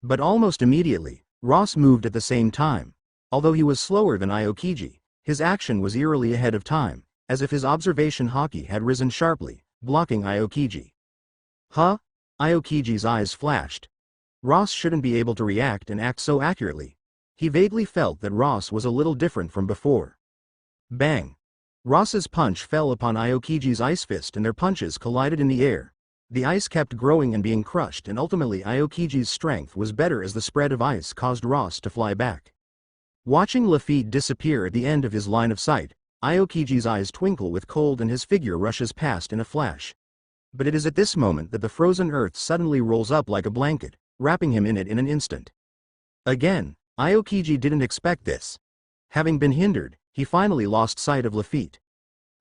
But almost immediately, Ross moved at the same time. Although he was slower than Aokiji, his action was eerily ahead of time, as if his observation haki had risen sharply, blocking Aokiji. "Huh?" Aokiji's eyes flashed. Ross shouldn't be able to react and act so accurately. He vaguely felt that Ross was a little different from before. Bang! Ross's punch fell upon Aokiji's ice fist and their punches collided in the air. The ice kept growing and being crushed, and ultimately Aokiji's strength was better as the spread of ice caused Ross to fly back. Watching Lafitte disappear at the end of his line of sight, Aokiji's eyes twinkle with cold and his figure rushes past in a flash. But it is at this moment that the frozen earth suddenly rolls up like a blanket, wrapping him in it in an instant. Again, Aokiji didn't expect this. Having been hindered, he finally lost sight of Lafitte.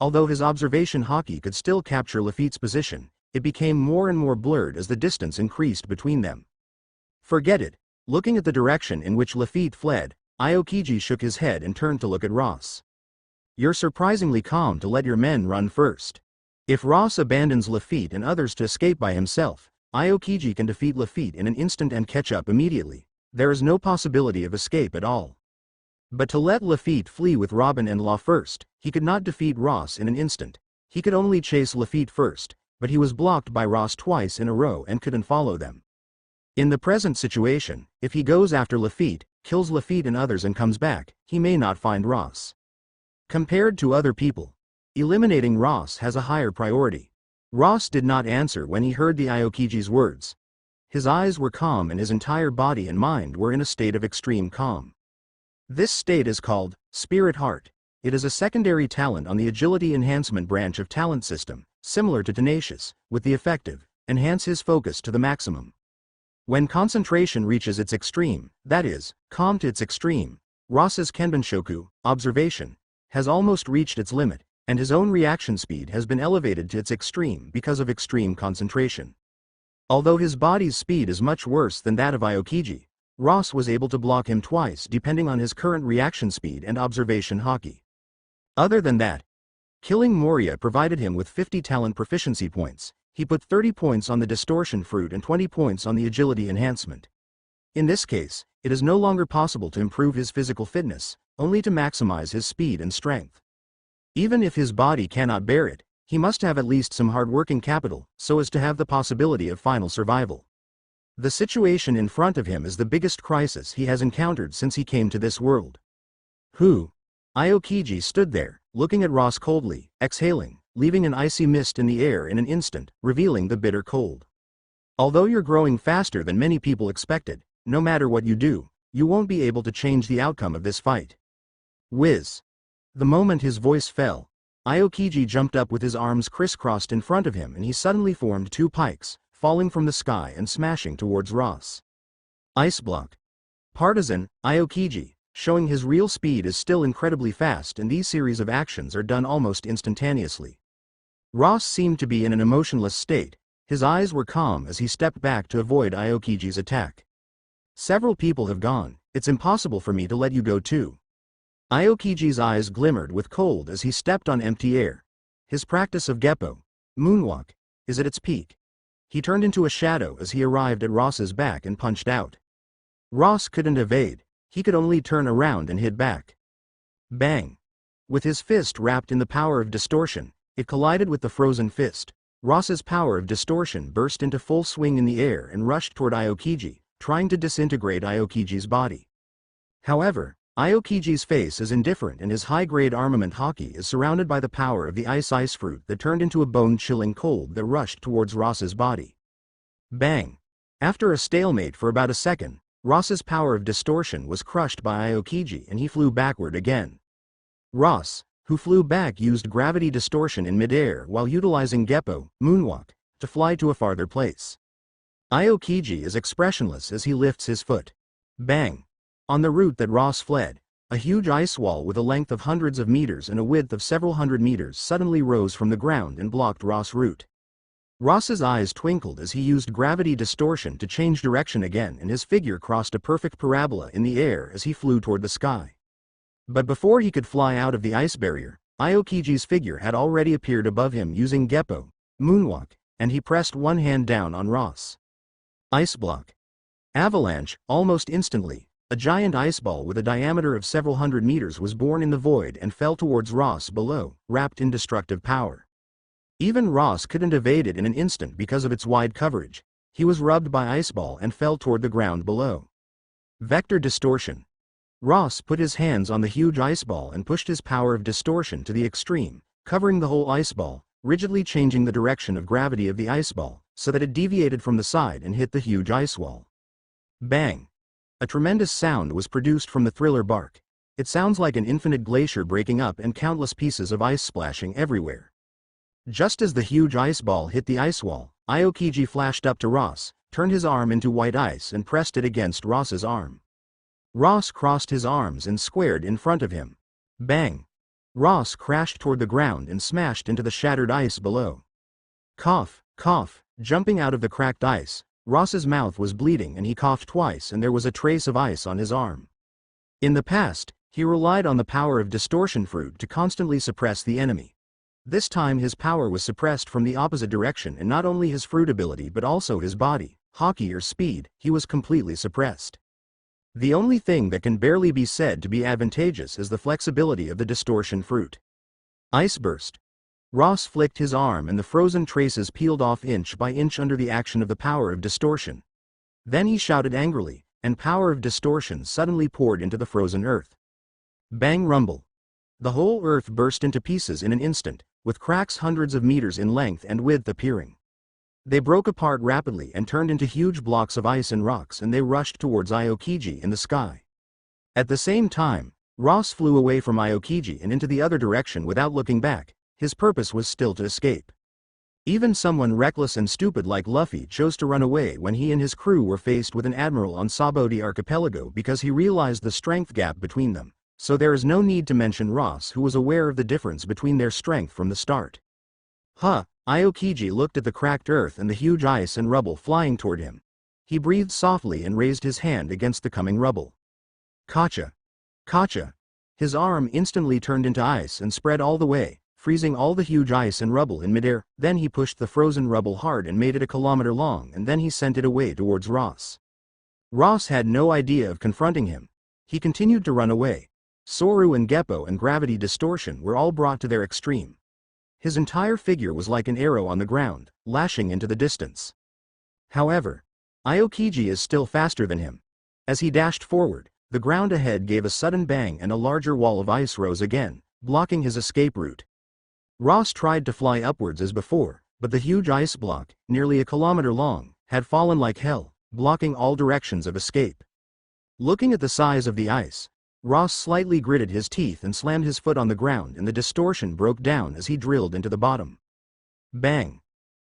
Although his observation haki could still capture Lafitte's position, it became more and more blurred as the distance increased between them. "Forget it." Looking at the direction in which Lafitte fled, Aokiji shook his head and turned to look at Ross. "You're surprisingly calm to let your men run first. If Ross abandons Lafitte and others to escape by himself, Aokiji can defeat Lafitte in an instant and catch up immediately. There is no possibility of escape at all. But to let Lafitte flee with Robin and Law first, he could not defeat Ross in an instant. He could only chase Lafitte first, but he was blocked by Ross twice in a row and couldn't follow them. In the present situation, if he goes after Lafitte, kills Lafitte and others and comes back, he may not find Ross. Compared to other people, eliminating Ross has a higher priority. Ross did not answer when he heard the Aokiji's words. His eyes were calm and his entire body and mind were in a state of extreme calm. This state is called Spirit Heart. It is a secondary talent on the Agility Enhancement branch of Talent System, similar to Tenacious, with the effective, enhance his focus to the maximum. When concentration reaches its extreme, that is, calm to its extreme, Ross's Kenbanshoku, observation, has almost reached its limit, and his own reaction speed has been elevated to its extreme because of extreme concentration. Although his body's speed is much worse than that of Aokiji, Ross was able to block him twice depending on his current reaction speed and observation haki. Other than that, killing Moria provided him with 50 talent proficiency points. He put 30 points on the distortion fruit and 20 points on the agility enhancement. In this case, it is no longer possible to improve his physical fitness, only to maximize his speed and strength. Even if his body cannot bear it, he must have at least some hard-working capital, so as to have the possibility of final survival. The situation in front of him is the biggest crisis he has encountered since he came to this world. Aokiji stood there, looking at Ross coldly, exhaling, leaving an icy mist in the air in an instant, revealing the bitter cold. Although you're growing faster than many people expected, no matter what you do, you won't be able to change the outcome of this fight. Whiz. The moment his voice fell, Aokiji jumped up with his arms crisscrossed in front of him and he suddenly formed two pikes, falling from the sky and smashing towards Ross. Ice block. Partisan, Aokiji, showing his real speed is still incredibly fast and these series of actions are done almost instantaneously. Ross seemed to be in an emotionless state, his eyes were calm as he stepped back to avoid Aokiji's attack. Several people have gone, it's impossible for me to let you go too. Aokiji's eyes glimmered with cold as he stepped on empty air. His practice of Geppo, moonwalk, is at its peak. He turned into a shadow as he arrived at Ross's back and punched out. Ross couldn't evade, he could only turn around and hit back. Bang! With his fist wrapped in the power of distortion, it collided with the frozen fist. Ross's power of distortion burst into full swing in the air and rushed toward Aokiji, trying to disintegrate Aokiji's body. However, Aokiji's face is indifferent and his high-grade armament haki is surrounded by the power of the ice fruit that turned into a bone-chilling cold that rushed towards Ross's body. Bang! After a stalemate for about a second, Ross's power of distortion was crushed by Aokiji and he flew backward again. Ross, who flew back, used gravity distortion in midair while utilizing Geppo, moonwalk, to fly to a farther place. Aokiji is expressionless as he lifts his foot. Bang! On the route that Ross fled, a huge ice wall with a length of hundreds of meters and a width of several hundred meters suddenly rose from the ground and blocked Ross' route. Ross's eyes twinkled as he used gravity distortion to change direction again and his figure crossed a perfect parabola in the air as he flew toward the sky. But before he could fly out of the ice barrier, Aokiji's figure had already appeared above him using Geppo, moonwalk, and he pressed one hand down on Ross. Ice block. Avalanche. Almost instantly, a giant ice ball with a diameter of several hundred meters was born in the void and fell towards Ross below, wrapped in destructive power. Even Ross couldn't evade it in an instant because of its wide coverage. He was rubbed by ice ball and fell toward the ground below. Vector distortion. Ross put his hands on the huge ice ball and pushed his power of distortion to the extreme, covering the whole ice ball, rigidly changing the direction of gravity of the ice ball, so that it deviated from the side and hit the huge ice wall. Bang! A tremendous sound was produced from the thriller bark. It sounds like an infinite glacier breaking up and countless pieces of ice splashing everywhere. Just as the huge ice ball hit the ice wall, Aokiji flashed up to Ross, turned his arm into white ice and pressed it against Ross's arm. Ross crossed his arms and squared in front of him. Bang! Ross crashed toward the ground and smashed into the shattered ice below. Cough, cough, jumping out of the cracked ice, Ross's mouth was bleeding and he coughed twice and there was a trace of ice on his arm. In the past, he relied on the power of distortion fruit to constantly suppress the enemy. This time his power was suppressed from the opposite direction and not only his fruit ability but also his body, haki or speed, he was completely suppressed. The only thing that can barely be said to be advantageous is the flexibility of the distortion fruit. Ice burst. Ross flicked his arm and the frozen traces peeled off inch by inch under the action of the power of distortion. Then he shouted angrily, and power of distortion suddenly poured into the frozen earth. Bang rumble. The whole earth burst into pieces in an instant, with cracks hundreds of meters in length and width appearing. They broke apart rapidly and turned into huge blocks of ice and rocks and they rushed towards Aokiji in the sky. At the same time, Ross flew away from Aokiji and into the other direction without looking back. His purpose was still to escape. Even someone reckless and stupid like Luffy chose to run away when he and his crew were faced with an admiral on Saboti Archipelago because he realized the strength gap between them, so there is no need to mention Ross who was aware of the difference between their strength from the start. Aokiji looked at the cracked earth and the huge ice and rubble flying toward him. He breathed softly and raised his hand against the coming rubble. Kacha! Kacha! His arm instantly turned into ice and spread all the way, freezing all the huge ice and rubble in midair. Then he pushed the frozen rubble hard and made it a kilometer long, and then he sent it away towards Ross. Ross had no idea of confronting him. He continued to run away. Soru and Geppo and gravity distortion were all brought to their extreme. His entire figure was like an arrow on the ground, lashing into the distance. However, Aokiji is still faster than him. As he dashed forward, the ground ahead gave a sudden bang and a larger wall of ice rose again, blocking his escape route. Ross tried to fly upwards as before, but the huge ice block, nearly a kilometer long, had fallen like hell, blocking all directions of escape. Looking at the size of the ice, Ross slightly gritted his teeth and slammed his foot on the ground, and the distortion broke down as he drilled into the bottom. Bang!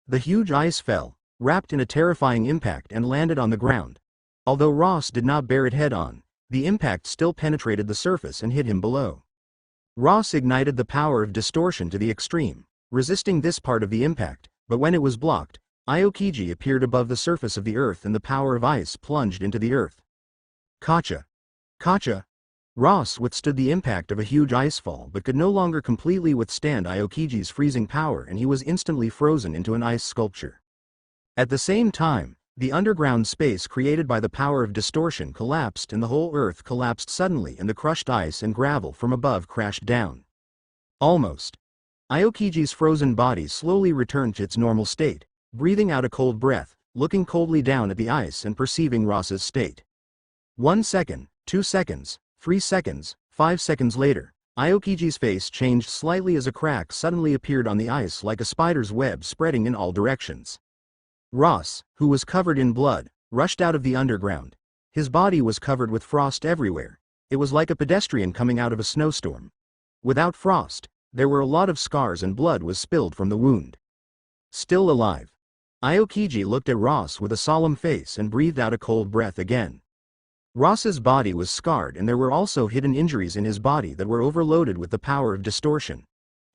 The huge ice fell, wrapped in a terrifying impact, and landed on the ground. Although Ross did not bear it head-on, the impact still penetrated the surface and hit him below. Ross ignited the power of distortion to the extreme, resisting this part of the impact, but when it was blocked, Aokiji appeared above the surface of the earth and the power of ice plunged into the earth. Kacha! Kacha! Ross withstood the impact of a huge icefall but could no longer completely withstand Aokiji's freezing power, and he was instantly frozen into an ice sculpture. At the same time, the underground space created by the power of distortion collapsed, and the whole earth collapsed suddenly, and the crushed ice and gravel from above crashed down. Almost. Aokiji's frozen body slowly returned to its normal state, breathing out a cold breath, looking coldly down at the ice and perceiving Ross's state. 1 second, 2 seconds, 3 seconds, 5 seconds later, Aokiji's face changed slightly as a crack suddenly appeared on the ice like a spider's web spreading in all directions. Ross, who was covered in blood, rushed out of the underground. His body was covered with frost everywhere. It was like a pedestrian coming out of a snowstorm. Without frost, there were a lot of scars and blood was spilled from the wound. Still alive. Aokiji looked at Ross with a solemn face and breathed out a cold breath again. Ross's body was scarred, and there were also hidden injuries in his body that were overloaded with the power of distortion.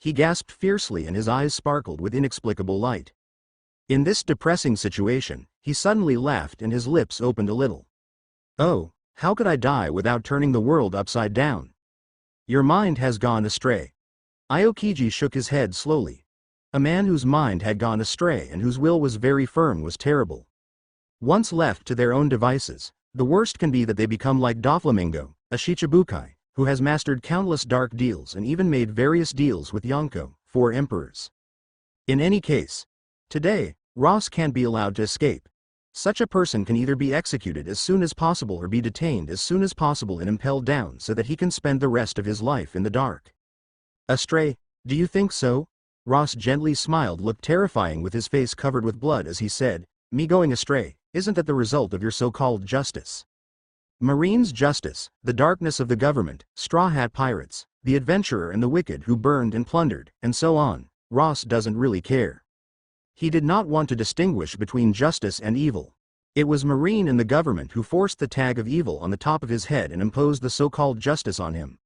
He gasped fiercely and his eyes sparkled with inexplicable light. In this depressing situation, he suddenly laughed and his lips opened a little. Oh, how could I die without turning the world upside down? Your mind has gone astray. Aokiji shook his head slowly. A man whose mind had gone astray and whose will was very firm was terrible. Once left to their own devices, the worst can be that they become like Doflamingo, a Shichibukai, who has mastered countless dark deals and even made various deals with Yonko, 4 emperors. In any case, today, Ross can't be allowed to escape. Such a person can either be executed as soon as possible or be detained as soon as possible and impelled down so that he can spend the rest of his life in the dark. Astray, do you think so? Ross gently smiled, looked terrifying with his face covered with blood as he said, me going astray, isn't that the result of your so-called justice? Marine's justice, the darkness of the government, straw hat pirates, the adventurer and the wicked who burned and plundered, and so on. Ross doesn't really care. He did not want to distinguish between justice and evil. It was Marine and the government who forced the tag of evil on the top of his head and imposed the so-called justice on him.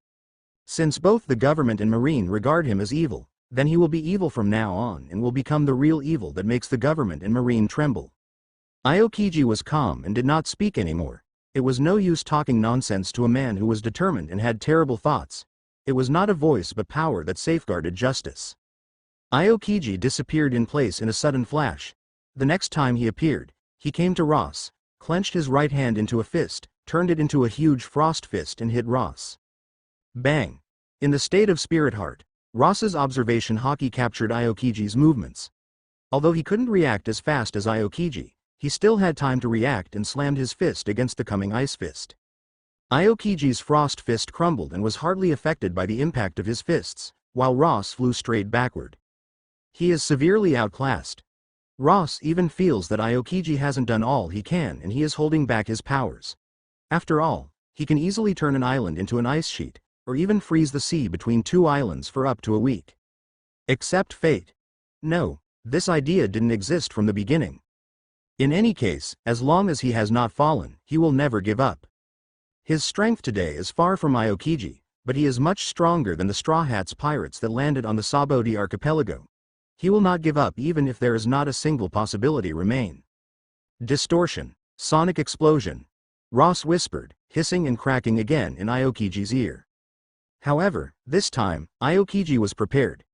Since both the government and Marine regard him as evil, then he will be evil from now on and will become the real evil that makes the government and Marine tremble. Aokiji was calm and did not speak anymore. It was no use talking nonsense to a man who was determined and had terrible thoughts. It was not a voice but power that safeguarded justice. Aokiji disappeared in place in a sudden flash. The next time he appeared, he came to Ross, clenched his right hand into a fist, turned it into a huge frost fist and hit Ross. Bang! In the state of spirit heart, Ross's observation haki captured Aokiji's movements. Although he couldn't react as fast as Aokiji, he still had time to react and slammed his fist against the coming ice fist. Aokiji's frost fist crumbled and was hardly affected by the impact of his fists, while Ross flew straight backward. He is severely outclassed. Ross even feels that Aokiji hasn't done all he can and he is holding back his powers. After all, he can easily turn an island into an ice sheet, or even freeze the sea between 2 islands for up to a week. Except fate. No, this idea didn't exist from the beginning. In any case, as long as he has not fallen, he will never give up. His strength today is far from Aokiji, but he is much stronger than the Straw Hats pirates that landed on the Saboti archipelago. He will not give up even if there is not a single possibility remain. Distortion. Sonic explosion. Ross whispered, hissing and cracking again in Aokiji's ear. However, this time, Aokiji was prepared.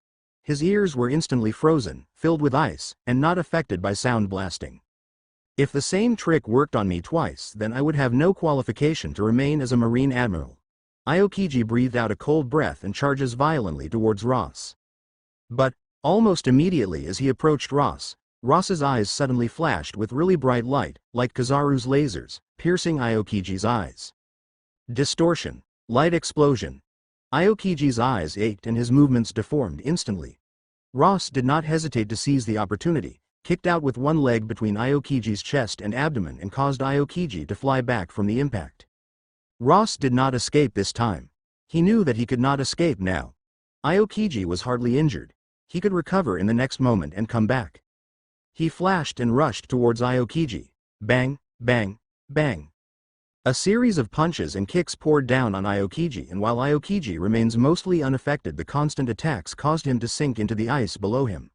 His ears were instantly frozen, filled with ice, and not affected by sound blasting. If the same trick worked on me twice, then I would have no qualification to remain as a Marine Admiral. Aokiji breathed out a cold breath and charges violently towards Ross. But, almost immediately as he approached Ross's eyes suddenly flashed with really bright light, like Kizaru's lasers, piercing Aokiji's eyes. Distortion. Light explosion. Aokiji's eyes ached and his movements deformed instantly. Ross did not hesitate to seize the opportunity, kicked out with one leg between Aokiji's chest and abdomen and caused Aokiji to fly back from the impact. Ross did not escape this time. He knew that he could not escape now. Aokiji was hardly injured. He could recover in the next moment and come back. He flashed and rushed towards Aokiji. Bang, bang, bang. A series of punches and kicks poured down on Aokiji, and while Aokiji remains mostly unaffected, the constant attacks caused him to sink into the ice below him.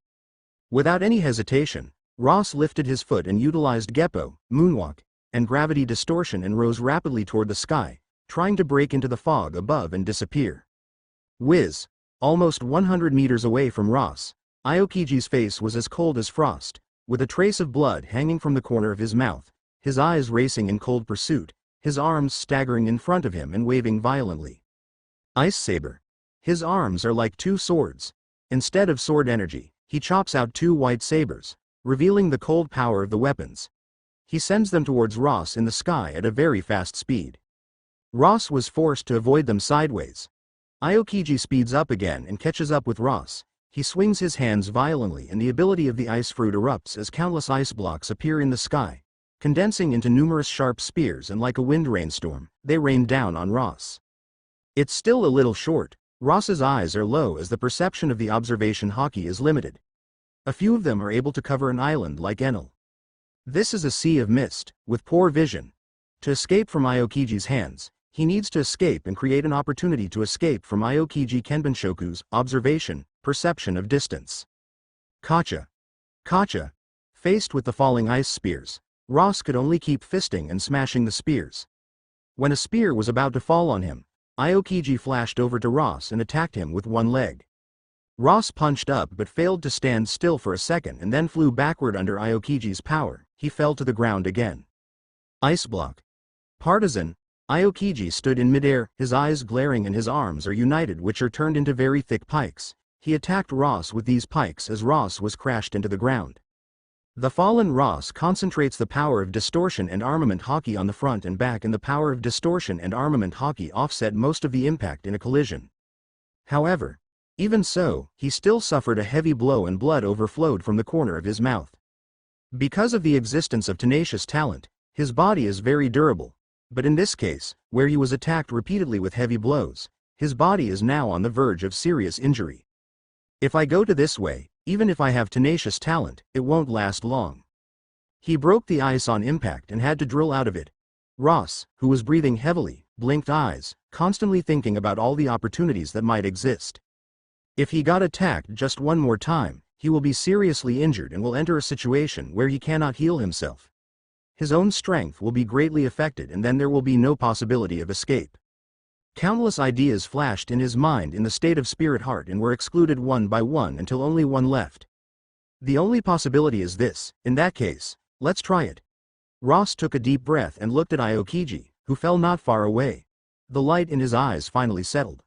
Without any hesitation, Ross lifted his foot and utilized Geppo, moonwalk, and gravity distortion and rose rapidly toward the sky, trying to break into the fog above and disappear. Whiz! Almost 100 meters away from Ross, Aokiji's face was as cold as frost, with a trace of blood hanging from the corner of his mouth, his eyes racing in cold pursuit, his arms staggering in front of him and waving violently. Ice Saber. His arms are like two swords. Instead of sword energy, he chops out two white sabers, revealing the cold power of the weapons. He sends them towards Ross in the sky at a very fast speed. Ross was forced to avoid them sideways. Aokiji speeds up again and catches up with Ross. He swings his hands violently and the ability of the ice fruit erupts as countless ice blocks appear in the sky, condensing into numerous sharp spears, and like a wind rainstorm, they rain down on Ross. It's still a little short. Ross's eyes are low as the perception of the observation hockey is limited. A few of them are able to cover an island like Enel. This is a sea of mist, with poor vision. To escape from Aokiji's hands, he needs to escape and create an opportunity to escape from Aokiji Kenbenshoku's observation, perception of distance. Kacha. Kacha. Faced with the falling ice spears, Ross could only keep fisting and smashing the spears. When a spear was about to fall on him, Aokiji flashed over to Ross and attacked him with one leg. Ross punched up but failed to stand still for a second and then flew backward under Aokiji's power. He fell to the ground again. Ice block. Partisan. Aokiji stood in midair, his eyes glaring and his arms are united, which are turned into very thick pikes. He attacked Ross with these pikes as Ross was crashed into the ground. The fallen Ross concentrates the power of distortion and armament hockey on the front and back, and the power of distortion and armament hockey offset most of the impact in a collision. However, even so, he still suffered a heavy blow and blood overflowed from the corner of his mouth. Because of the existence of tenacious talent, his body is very durable. But in this case, where he was attacked repeatedly with heavy blows, his body is now on the verge of serious injury. If I go to this way, even if I have tenacious talent, it won't last long. He broke the ice on impact and had to drill out of it. Ross, who was breathing heavily, blinked eyes, constantly thinking about all the opportunities that might exist. If he got attacked just one more time, he will be seriously injured and will enter a situation where he cannot heal himself. His own strength will be greatly affected, and then there will be no possibility of escape. Countless ideas flashed in his mind in the state of spirit heart and were excluded one by one until only one left. The only possibility is this. In that case, let's try it. Ross took a deep breath and looked at Aokiji, who fell not far away. The light in his eyes finally settled.